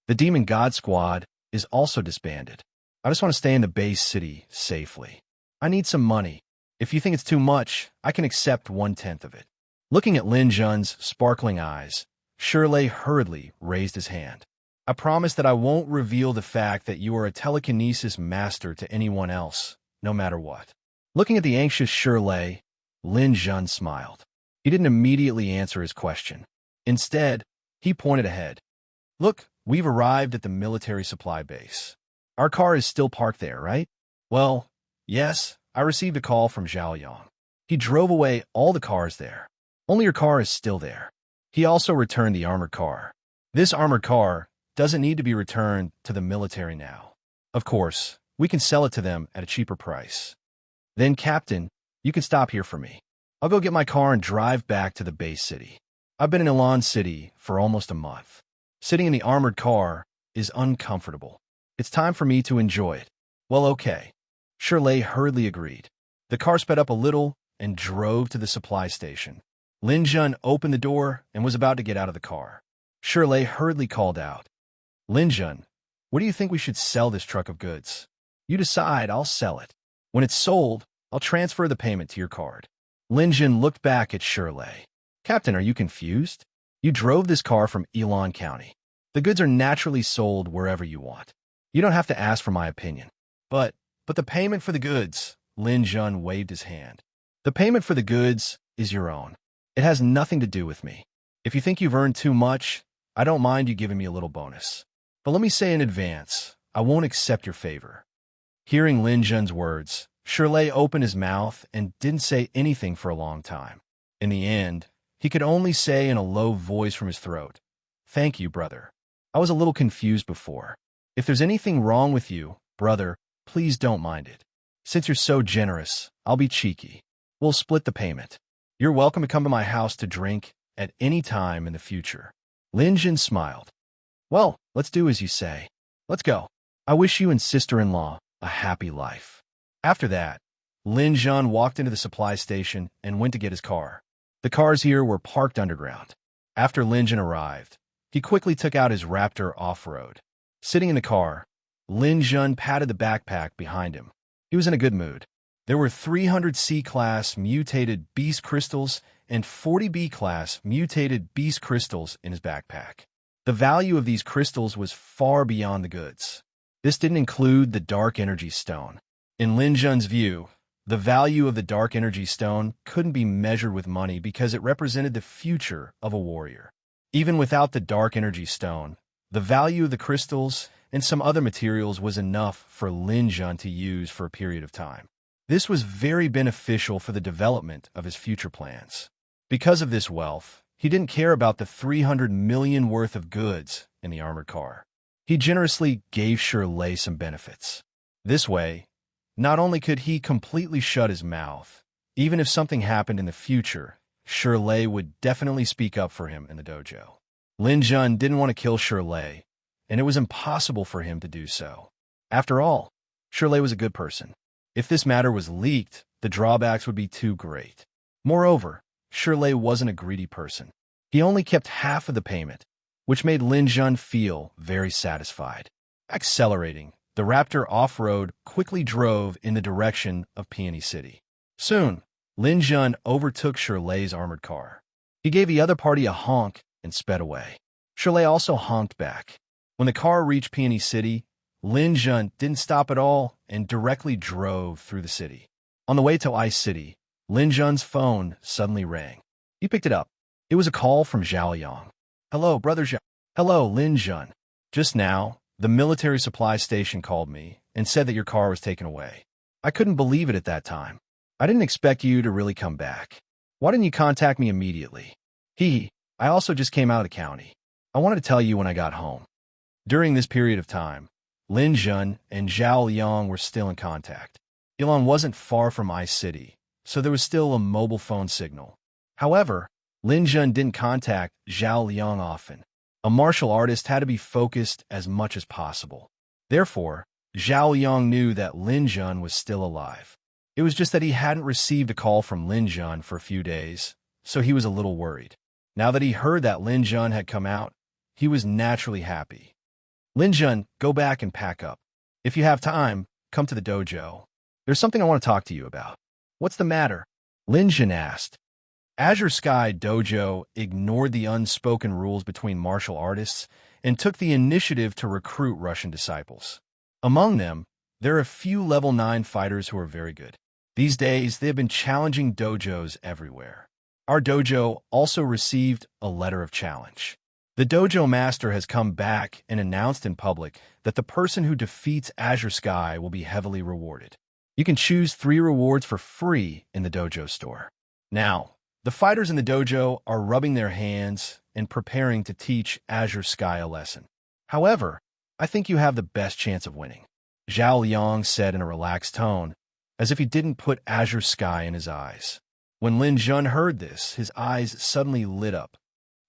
The Demon God Squad is also disbanded. I just want to stay in the base city safely. I need some money. If you think it's too much, I can accept 1/10 of it. Looking at Lin Jun's sparkling eyes, Shirley hurriedly raised his hand. I promise that I won't reveal the fact that you are a telekinesis master to anyone else, no matter what. Looking at the anxious Shirley, Lin Jun smiled. He didn't immediately answer his question. Instead, he pointed ahead. Look, we've arrived at the military supply base. Our car is still parked there, right? Well, yes, I received a call from Zhao Yang. He drove away all the cars there. Only your car is still there. He also returned the armored car. This armored car doesn't need to be returned to the military now. Of course, we can sell it to them at a cheaper price. Then, Captain, you can stop here for me. I'll go get my car and drive back to the base city. I've been in Elan City for almost a month. Sitting in the armored car is uncomfortable. It's time for me to enjoy it. Well, okay. Shirley hurriedly agreed. The car sped up a little and drove to the supply station. Lin Jun opened the door and was about to get out of the car. Shirley hurriedly called out, Lin Jun, what do you think we should sell this truck of goods? You decide, I'll sell it. When it's sold, I'll transfer the payment to your card. Lin Jun looked back at Shirley. Captain, are you confused? You drove this car from Elan County. The goods are naturally sold wherever you want. You don't have to ask for my opinion. But the payment for the goods, Lin Jun waved his hand. The payment for the goods is your own. It has nothing to do with me. If you think you've earned too much, I don't mind you giving me a little bonus. But let me say in advance, I won't accept your favor. Hearing Lin Jun's words, Shirley opened his mouth and didn't say anything for a long time. In the end, he could only say in a low voice from his throat, Thank you, brother. I was a little confused before. If there's anything wrong with you, brother, please don't mind it. Since you're so generous, I'll be cheeky. We'll split the payment. You're welcome to come to my house to drink at any time in the future. Lin Jun smiled. Well, let's do as you say. Let's go. I wish you and sister-in-law a happy life. After that, Lin Jun walked into the supply station and went to get his car. The cars here were parked underground. After Lin Jun arrived, he quickly took out his Raptor off-road. Sitting in the car, Lin Jun patted the backpack behind him. He was in a good mood. There were 300 C-class mutated beast crystals and 40 B-class mutated beast crystals in his backpack. The value of these crystals was far beyond the goods. This didn't include the dark energy stone. In Lin Jun's view, the value of the dark energy stone couldn't be measured with money because it represented the future of a warrior. Even without the dark energy stone, the value of the crystals and some other materials was enough for Lin Jun to use for a period of time. This was very beneficial for the development of his future plans. Because of this wealth, he didn't care about the 300 million worth of goods in the armored car. He generously gave Shirley some benefits. This way, not only could he completely shut his mouth, even if something happened in the future, Shirley would definitely speak up for him in the dojo. Lin Jun didn't want to kill Shirley, and it was impossible for him to do so. After all, Shirley was a good person. If this matter was leaked, the drawbacks would be too great. Moreover, Shirley wasn't a greedy person. He only kept half of the payment, which made Lin Jun feel very satisfied. Accelerating, the Raptor off-road quickly drove in the direction of Peony City. Soon, Lin Jun overtook Shirley's armored car. He gave the other party a honk and sped away. Shirley also honked back. When the car reached Peony City, Lin Jun didn't stop at all and directly drove through the city. On the way to Ice City, Lin Jun's phone suddenly rang. He picked it up. It was a call from Zhao Yang. Hello, brother Zhao. Hello, Lin Jun. Just now, the military supply station called me and said that your car was taken away. I couldn't believe it at that time. I didn't expect you to really come back. Why didn't you contact me immediately? I also just came out of the county. I wanted to tell you when I got home. During this period of time, Lin Jun and Zhao Yang were still in contact. Elan wasn't far from Ice City, so there was still a mobile phone signal. However, Lin Jun didn't contact Zhao Yang often. A martial artist had to be focused as much as possible. Therefore, Zhao Yang knew that Lin Jun was still alive. It was just that he hadn't received a call from Lin Jun for a few days, so he was a little worried. Now that he heard that Lin Jun had come out, he was naturally happy. Lin Jun, go back and pack up. If you have time, come to the dojo. There's something I want to talk to you about. What's the matter? Lin Jun asked. Azure Sky Dojo ignored the unspoken rules between martial artists and took the initiative to recruit Russian disciples. Among them, there are a few level 9 fighters who are very good. These days, they have been challenging dojos everywhere. Our dojo also received a letter of challenge. The dojo master has come back and announced in public that the person who defeats Azure Sky will be heavily rewarded. You can choose 3 rewards for free in the dojo store. Now, the fighters in the dojo are rubbing their hands and preparing to teach Azure Sky a lesson. However, I think you have the best chance of winning, Zhao Yang said in a relaxed tone, as if he didn't put Azure Sky in his eyes. When Lin Jun heard this, his eyes suddenly lit up.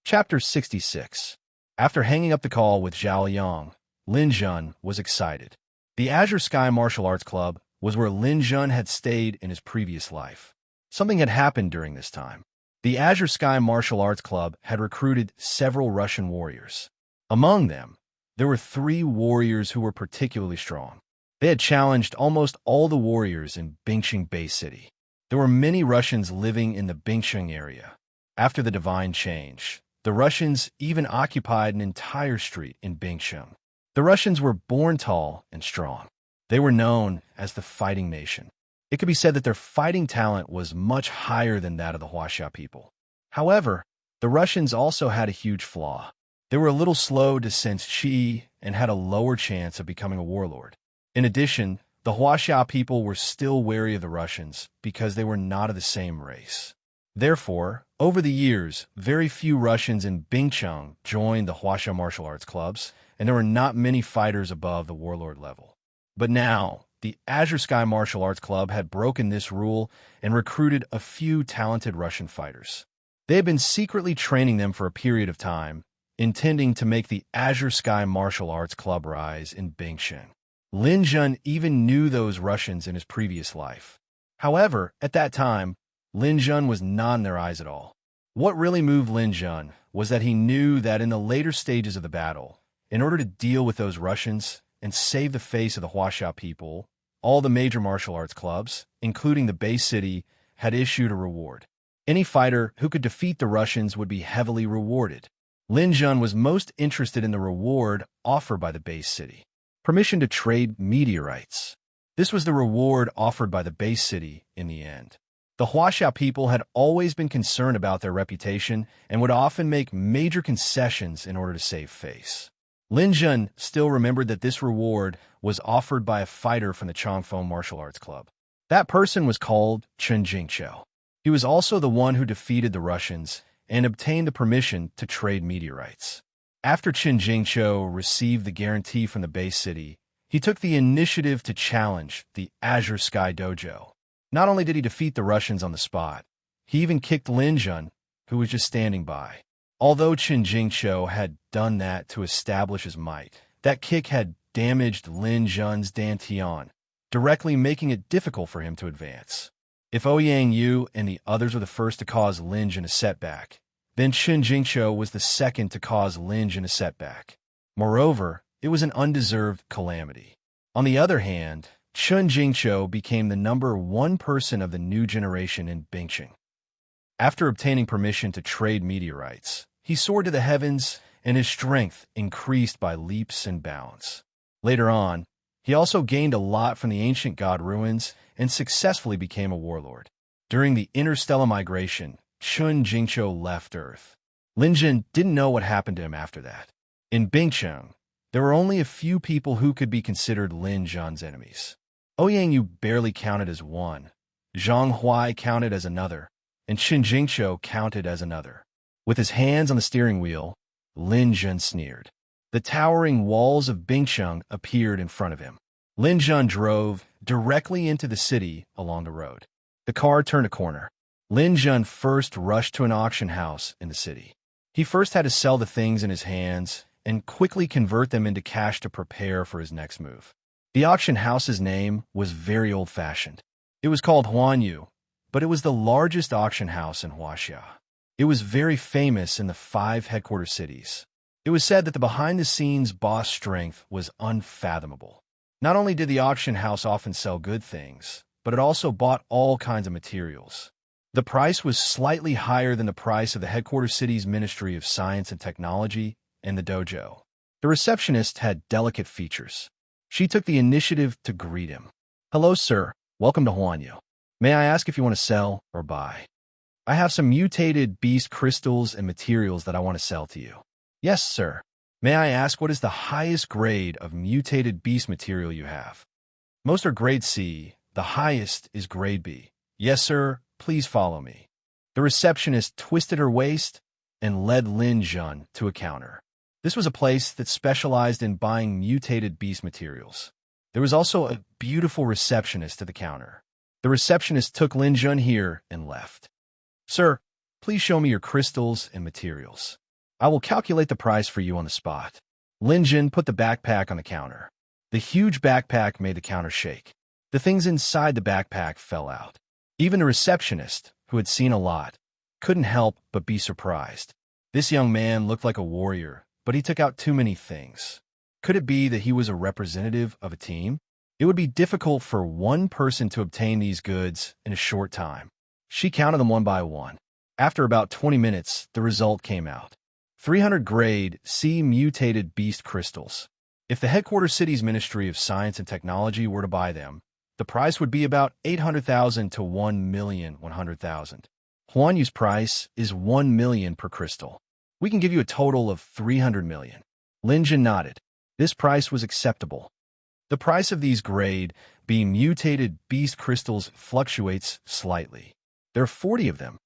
Chapter 66. After hanging up the call with Zhao Yang, Lin Jun was excited. The Azure Sky Martial Arts Club was where Lin Jun had stayed in his previous life. Something had happened during this time. The Azure Sky Martial Arts Club had recruited several Russian warriors. Among them, there were 3 warriors who were particularly strong. They had challenged almost all the warriors in Bingqing Bay City. There were many Russians living in the Bingqing area. After the Divine Change, the Russians even occupied an entire street in Bingqing. The Russians were born tall and strong. They were known as the Fighting Nation. It could be said that their fighting talent was much higher than that of the Huaxia people. However, the Russians also had a huge flaw. They were a little slow to sense qi and had a lower chance of becoming a warlord. In addition, the Huaxia people were still wary of the Russians because they were not of the same race. Therefore, over the years, very few Russians in Bingqing joined the Huaxia martial arts clubs, and there were not many fighters above the warlord level. But now, the Azure Sky Martial Arts Club had broken this rule and recruited a few talented Russian fighters. They had been secretly training them for a period of time, intending to make the Azure Sky Martial Arts Club rise in Bingqing. Lin Jun even knew those Russians in his previous life. However, at that time, Lin Jun was not in their eyes at all. What really moved Lin Jun was that he knew that in the later stages of the battle, in order to deal with those Russians and save the face of the Huaxia people, all the major martial arts clubs, including the Bay City, had issued a reward. Any fighter who could defeat the Russians would be heavily rewarded. Lin Jun was most interested in the reward offered by the Bay City. Permission to trade meteorites. This was the reward offered by the Bay City in the end. The Huaxia people had always been concerned about their reputation and would often make major concessions in order to save face. Lin Jun still remembered that this reward was offered by a fighter from the Chongfeng Martial Arts Club. That person was called Chen Jingqiu. He was also the one who defeated the Russians and obtained the permission to trade meteorites. After Chen Jingqiu received the guarantee from the Bay City, he took the initiative to challenge the Azure Sky Dojo. Not only did he defeat the Russians on the spot, he even kicked Lin Jun, who was just standing by. Although Chen Jingqiu had done that to establish his might, that kick had damaged Lin Jun's dantian, directly making it difficult for him to advance. If Ouyang Yu and the others were the first to cause Lin Jun a setback, then Chen Jingqiu was the second to cause Lin Jun a setback. Moreover, it was an undeserved calamity. On the other hand, Chen Jingqiu became the number 1 person of the new generation in Bingqing. After obtaining permission to trade meteorites, he soared to the heavens, and his strength increased by leaps and bounds. Later on, he also gained a lot from the ancient god ruins and successfully became a warlord. During the interstellar migration, Chen Jingqiu left Earth. Lin Jun didn't know what happened to him after that. In Bingqing, there were only a few people who could be considered Lin Jun's enemies. Ouyang Yu barely counted as one, Zhang Huai counted as another, and Chen Jingqiu counted as another. With his hands on the steering wheel, Lin Jun sneered. The towering walls of Bingqing appeared in front of him. Lin Jun drove directly into the city along the road. The car turned a corner. Lin Jun first rushed to an auction house in the city. He first had to sell the things in his hands and quickly convert them into cash to prepare for his next move. The auction house's name was very old-fashioned. It was called Huanyu, but it was the largest auction house in Huaxia. It was very famous in the 5 headquarter cities. It was said that the behind-the-scenes boss strength was unfathomable. Not only did the auction house often sell good things, but it also bought all kinds of materials. The price was slightly higher than the price of the headquarter city's Ministry of Science and Technology and the dojo. The receptionist had delicate features. She took the initiative to greet him. "Hello, sir. Welcome to Huanyu. May I ask if you want to sell or buy? I have some mutated beast crystals and materials that I want to sell to you." "Yes, sir. May I ask what is the highest grade of mutated beast material you have?" "Most are grade C. The highest is grade B." "Yes, sir. Please follow me." The receptionist twisted her waist and led Lin Jun to a counter. This was a place that specialized in buying mutated beast materials. There was also a beautiful receptionist at the counter. The receptionist took Lin Jun here and left. "Sir, please show me your crystals and materials. I will calculate the price for you on the spot." Lin Jun put the backpack on the counter. The huge backpack made the counter shake. The things inside the backpack fell out. Even the receptionist, who had seen a lot, couldn't help but be surprised. This young man looked like a warrior, but he took out too many things. Could it be that he was a representative of a team? It would be difficult for one person to obtain these goods in a short time. She counted them one by one. After about 20 minutes, the result came out. 300 grade C mutated beast crystals. If the headquarters city's Ministry of Science and Technology were to buy them, the price would be about 800,000 to 1,100,000. Huanyu's price is 1 million per crystal. We can give you a total of 300 million. Lin Jun nodded. This price was acceptable. The price of these grade B mutated beast crystals fluctuates slightly. There are 40 of them.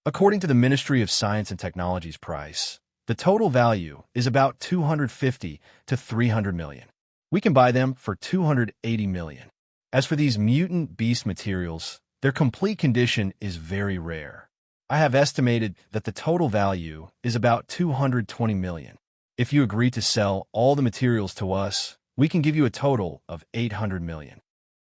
According to the Ministry of Science and Technology's price, the total value is about 250 to 300 million. We can buy them for 280 million. As for these mutant beast materials, their complete condition is very rare. I have estimated that the total value is about 220 million. If you agree to sell all the materials to us, we can give you a total of 800 million.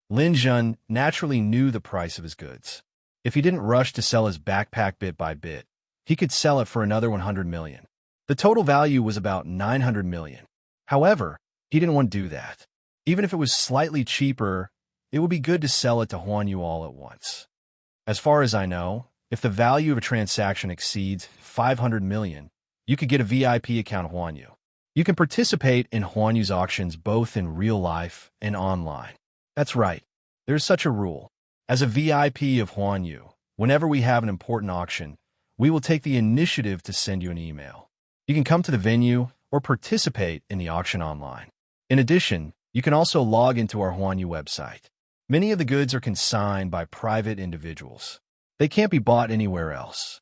Lin Jun naturally knew the price of his goods. If he didn't rush to sell his backpack bit by bit, he could sell it for another 100 million. The total value was about 900 million. However, he didn't want to do that. Even if it was slightly cheaper, it would be good to sell it to Huanyu all at once. As far as I know, if the value of a transaction exceeds 500 million, you could get a VIP account at Huanyu. You can participate in Huanyu's auctions both in real life and online. That's right. There's such a rule. As a VIP of Huanyu, whenever we have an important auction, we will take the initiative to send you an email. You can come to the venue or participate in the auction online. In addition, you can also log into our Huanyu website. Many of the goods are consigned by private individuals. They can't be bought anywhere else.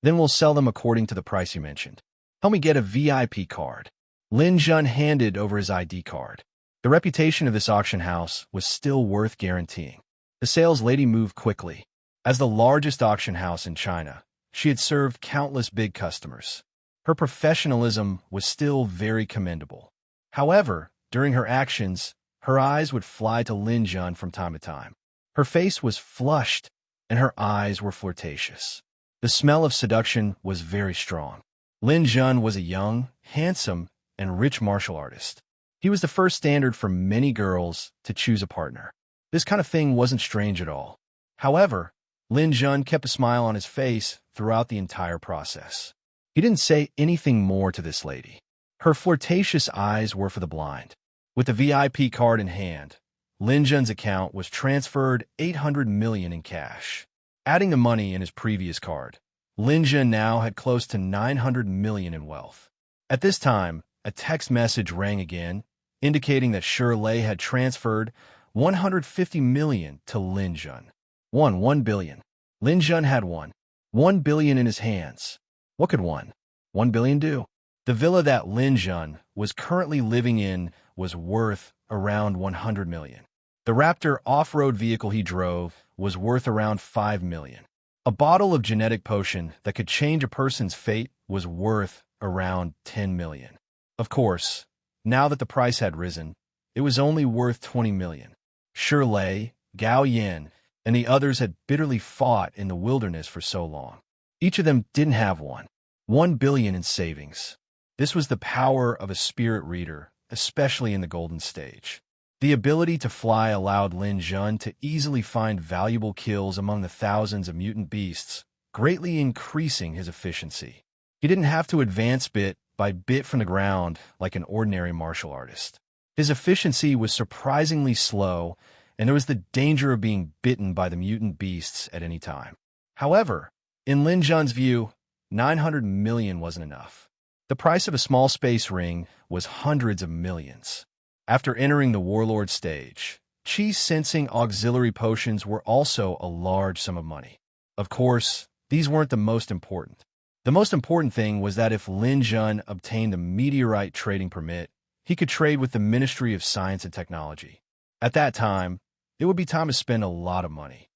Then we'll sell them according to the price you mentioned. Help me get a VIP card. Lin Jun handed over his ID card. The reputation of this auction house was still worth guaranteeing. The sales lady moved quickly. As the largest auction house in China, she had served countless big customers. Her professionalism was still very commendable. However, during her actions, her eyes would fly to Lin Jun from time to time. Her face was flushed, and her eyes were flirtatious. The smell of seduction was very strong. Lin Jun was a young, handsome, and rich martial artist. He was the first standard for many girls to choose a partner. This kind of thing wasn't strange at all. However, Lin Jun kept a smile on his face throughout the entire process. He didn't say anything more to this lady. Her flirtatious eyes were for the blind. With the VIP card in hand, Lin Jun's account was transferred 800 million in cash. Adding the money in his previous card, Lin Jun now had close to 900 million in wealth. At this time, a text message rang again, indicating that Shirley had transferred 150 million to Lin Jun. 1 billion. Lin Jun had 1 billion in his hands. What could 1 billion do? The villa that Lin Jun was currently living in was worth around 100 million. The Raptor off-road vehicle he drove was worth around 5 million. A bottle of genetic potion that could change a person's fate was worth around 10 million. Of course, now that the price had risen, it was only worth 20 million. Shirley, Gao Yin, and the others had bitterly fought in the wilderness for so long. Each of them didn't have 1 billion in savings. This was the power of a spirit reader, especially in the golden stage. The ability to fly allowed Lin Jun to easily find valuable kills among the thousands of mutant beasts, greatly increasing his efficiency. He didn't have to advance bit by bit from the ground like an ordinary martial artist. His efficiency was surprisingly slow, and there was the danger of being bitten by the mutant beasts at any time. However, in Lin Jun's view, 900 million wasn't enough. The price of a small space ring was hundreds of millions. After entering the warlord stage, chi-sensing auxiliary potions were also a large sum of money. Of course, these weren't the most important. The most important thing was that if Lin Jun obtained a meteorite trading permit, he could trade with the Ministry of Science and Technology. At that time, it would be time to spend a lot of money.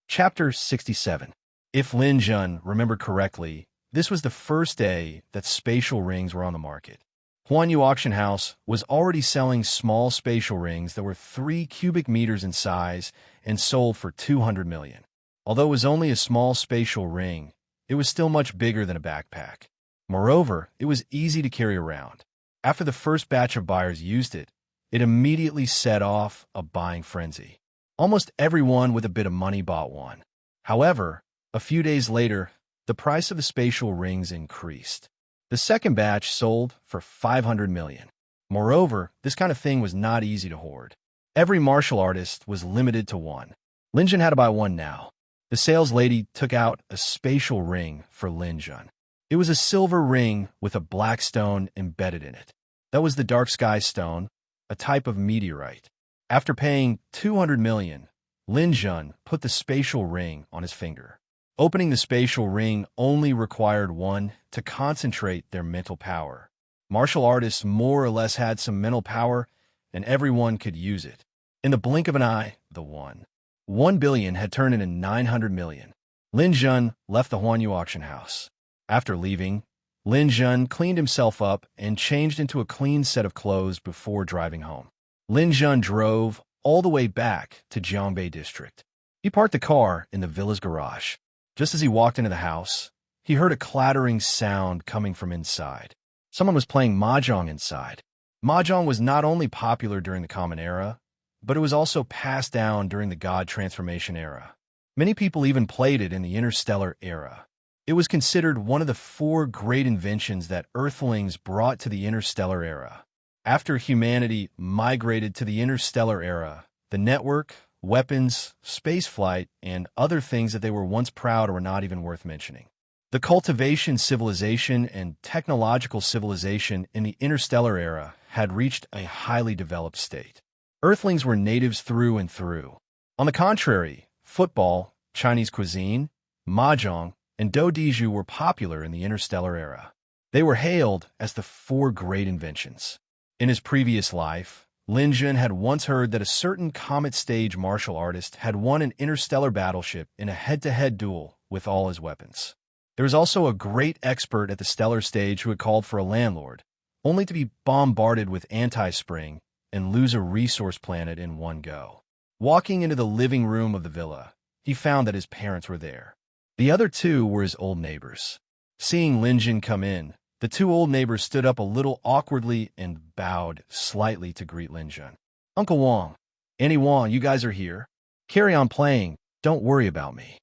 Chapter 67. If Lin Jun remembered correctly, this was the first day that spatial rings were on the market. Huanyu Auction House was already selling small spatial rings that were 3 cubic meters in size and sold for 200 million. Although it was only a small spatial ring, it was still much bigger than a backpack. Moreover, it was easy to carry around. After the first batch of buyers used it, it immediately set off a buying frenzy. Almost everyone with a bit of money bought one. However, a few days later, the price of the spatial rings increased. The second batch sold for 500 million. Moreover, this kind of thing was not easy to hoard. Every martial artist was limited to one. Lin Jun had to buy one now. The sales lady took out a spatial ring for Lin Jun. It was a silver ring with a black stone embedded in it. That was the dark sky stone, a type of meteorite. After paying 200 million, Lin Jun put the spatial ring on his finger. Opening the spatial ring only required one to concentrate their mental power. Martial artists more or less had some mental power, and everyone could use it. In the blink of an eye, the 1 billion had turned into 900 million. Lin Jun left the Huanyu auction house. After leaving, Lin Jun cleaned himself up and changed into a clean set of clothes before driving home. Lin Jun drove all the way back to Jiangbei District. He parked the car in the villa's garage. Just as he walked into the house, he heard a clattering sound coming from inside. Someone was playing mahjong inside. Mahjong was not only popular during the Common Era, but it was also passed down during the God Transformation Era. Many people even played it in the Interstellar Era. It was considered one of the 4 great inventions that Earthlings brought to the Interstellar Era. After humanity migrated to the Interstellar Era, the network, weapons, spaceflight, and other things that they were once proud were not even worth mentioning. The cultivation civilization and technological civilization in the Interstellar Era had reached a highly developed state. Earthlings were natives through and through. On the contrary, football, Chinese cuisine, mahjong, and dodiju were popular in the Interstellar Era. They were hailed as the 4 great inventions. In his previous life, Lin Jun had once heard that a certain Comet Stage martial artist had won an interstellar battleship in a head-to-head duel with all his weapons. There was also a great expert at the stellar stage who had called for a landlord, only to be bombarded with anti-spring and lose a resource planet in one go. Walking into the living room of the villa, he found that his parents were there. The other 2 were his old neighbors. Seeing Lin Jun come in, the 2 old neighbors stood up a little awkwardly and bowed slightly to greet Lin Jun. "Uncle Wang, Auntie Wang, you guys are here? Carry on playing. Don't worry about me."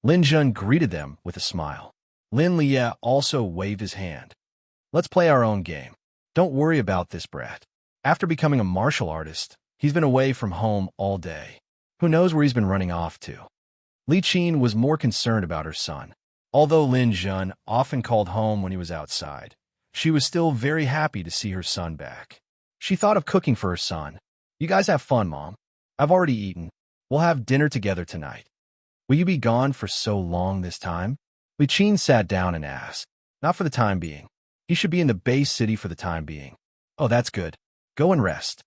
Lin Jun greeted them with a smile. Lin Lia also waved his hand. "Let's play our own game. Don't worry about this brat. After becoming a martial artist, he's been away from home all day. Who knows where he's been running off to?" Li Qin was more concerned about her son. Although Lin Jun often called home when he was outside, she was still very happy to see her son back. She thought of cooking for her son. "You guys have fun, Mom. I've already eaten. We'll have dinner together tonight." "Will you be gone for so long this time?" Li Qin sat down and asked. "Not for the time being. He should be in the base city for the time being." "Oh, that's good. Go and rest."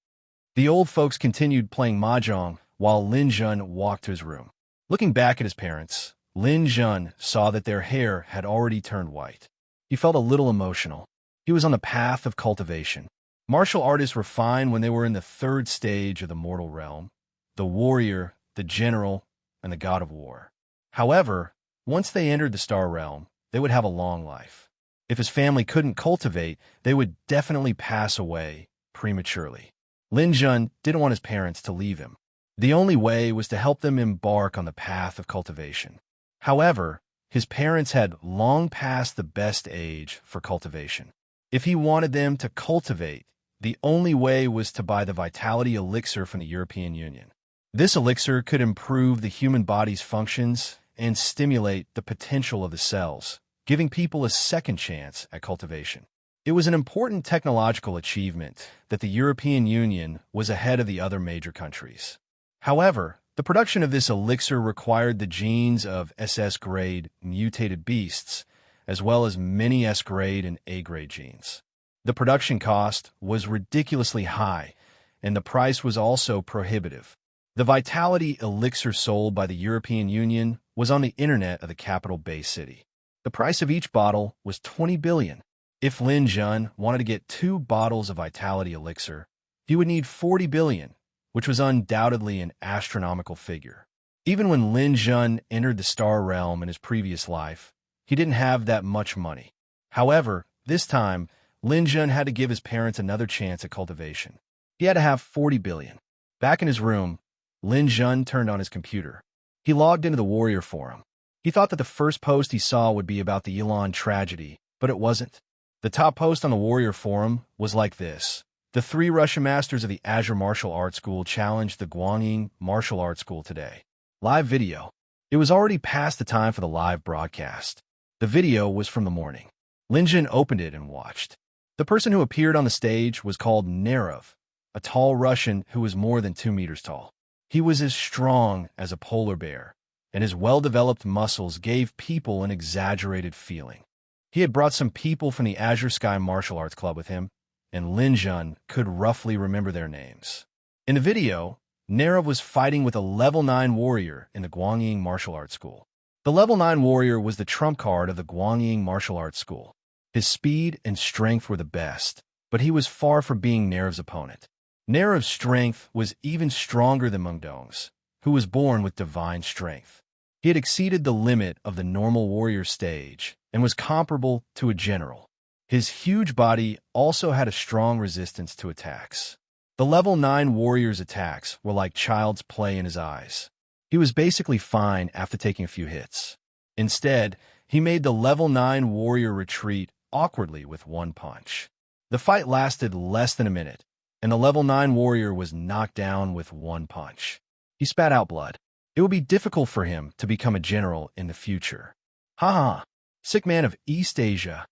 The old folks continued playing mahjong while Lin Jun walked to his room. Looking back at his parents, Lin Jun saw that their hair had already turned white. He felt a little emotional. He was on the path of cultivation. Martial artists were fine when they were in the third stage of the mortal realm, the warrior, the general, and the god of war. However, once they entered the star realm, they would have a long life. If his family couldn't cultivate, they would definitely pass away prematurely. Lin Jun didn't want his parents to leave him. The only way was to help them embark on the path of cultivation. However, his parents had long passed the best age for cultivation. If he wanted them to cultivate, the only way was to buy the vitality elixir from the European Union. This elixir could improve the human body's functions and stimulate the potential of the cells, giving people a second chance at cultivation. It was an important technological achievement that the European Union was ahead of the other major countries. However, the production of this elixir required the genes of SS-grade mutated beasts, as well as many S-grade and A-grade genes. The production cost was ridiculously high, and the price was also prohibitive. The vitality elixir sold by the European Union was on the internet of the capital Bay City. The price of each bottle was 20 billion. If Lin Jun wanted to get 2 bottles of vitality elixir, he would need 40 billion, which was undoubtedly an astronomical figure. Even when Lin Jun entered the star realm in his previous life, he didn't have that much money. However, this time, Lin Jun had to give his parents another chance at cultivation. He had to have 40 billion. Back in his room, Lin Jun turned on his computer. He logged into the Warrior Forum. He thought that the first post he saw would be about the Elon tragedy, but it wasn't. The top post on the Warrior Forum was like this. The 3 Russian masters of the Azure Martial Arts School challenged the Guanyin Martial Arts School today. Live video. It was already past the time for the live broadcast. The video was from the morning. Lin Jun opened it and watched. The person who appeared on the stage was called Nerov, a tall Russian who was more than 2 meters tall. He was as strong as a polar bear, and his well-developed muscles gave people an exaggerated feeling. He had brought some people from the Azure Sky Martial Arts Club with him, and Lin Jun could roughly remember their names. In the video, Nerov was fighting with a level 9 warrior in the Guanyin Martial Arts School. The level 9 warrior was the trump card of the Guanyin Martial Arts School. His speed and strength were the best, but he was far from being Nerov's opponent. Nerov's strength was even stronger than Meng Dong's, who was born with divine strength. He had exceeded the limit of the normal warrior stage and was comparable to a general. His huge body also had a strong resistance to attacks. The level 9 warrior's attacks were like child's play in his eyes. He was basically fine after taking a few hits. Instead, he made the level 9 warrior retreat awkwardly with 1 punch. The fight lasted less than a minute, and the level 9 warrior was knocked down with 1 punch. He spat out blood. It would be difficult for him to become a general in the future. Ha ha! Sick man of East Asia.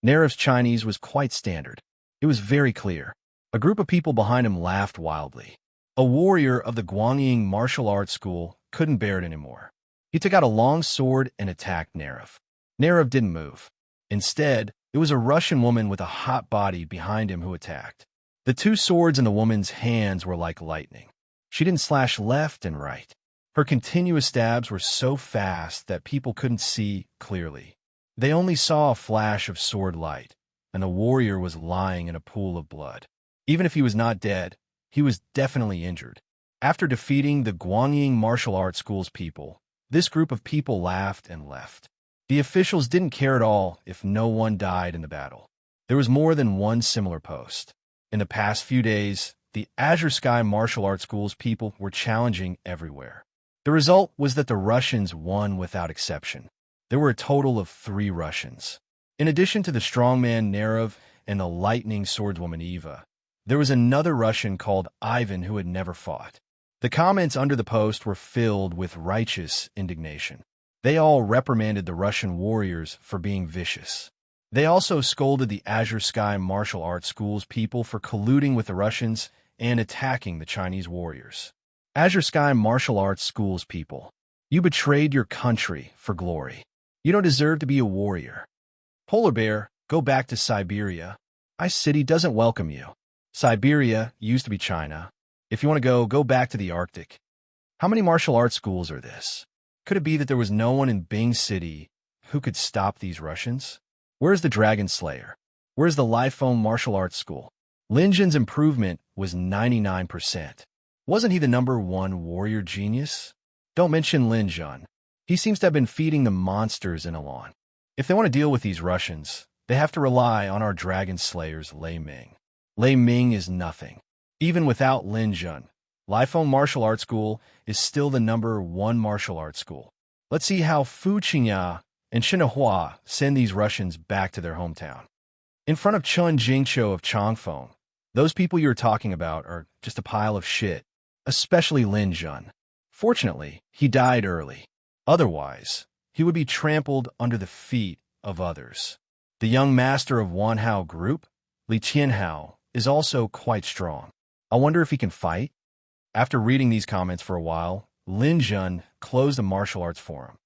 Nerov's Chinese was quite standard. It was very clear. A group of people behind him laughed wildly. A warrior of the Guanyin Martial Arts School couldn't bear it anymore. He took out a long sword and attacked Nerov. Nerov didn't move. Instead, it was a Russian woman with a hot body behind him who attacked. The 2 swords in the woman's hands were like lightning. She didn't slash left and right. Her continuous stabs were so fast that people couldn't see clearly. They only saw a flash of sword light, and the warrior was lying in a pool of blood. Even if he was not dead, he was definitely injured. After defeating the Guanyin Martial Arts School's people, this group of people laughed and left. The officials didn't care at all if no one died in the battle. There was more than one similar post. In the past few days, the Azure Sky Martial Arts School's people were challenging everywhere. The result was that the Russians won without exception. There were a total of 3 Russians. In addition to the strongman Nerov and the lightning swordswoman Eva, there was another Russian called Ivan who had never fought. The comments under the post were filled with righteous indignation. They all reprimanded the Russian warriors for being vicious. They also scolded the Azure Sky Martial Arts School's people for colluding with the Russians and attacking the Chinese warriors. Azure Sky Martial Arts School's people, you betrayed your country for glory. You don't deserve to be a warrior. Polar bear, go back to Siberia. Ice City doesn't welcome you. Siberia used to be China. If you want to go back to the Arctic. How many martial arts schools are this? Could it be that there was no one in Bing City who could stop these Russians? Where's the Dragon Slayer? Where's the Liphone Martial Arts School? Lin Jun's improvement was 99%. Wasn't he the #1 warrior genius? Don't mention Lin Jun. He seems to have been feeding the monsters in Elan. If they want to deal with these Russians, they have to rely on our dragon slayers Lei Ming. Lei Ming is nothing. Even without Lin Jun, Lifeng Martial Arts School is still the #1 martial arts school. Let's see how Fu Qingya and Shinhua send these Russians back to their hometown. In front of Chun Jingqiu of Changfeng, those people you're talking about are just a pile of shit, especially Lin Jun. Fortunately, he died early. Otherwise, he would be trampled under the feet of others. The young master of Wanhao Group, Li Qianhao, is also quite strong. I wonder if he can fight? After reading these comments for a while, Lin Jun closed the martial arts forum.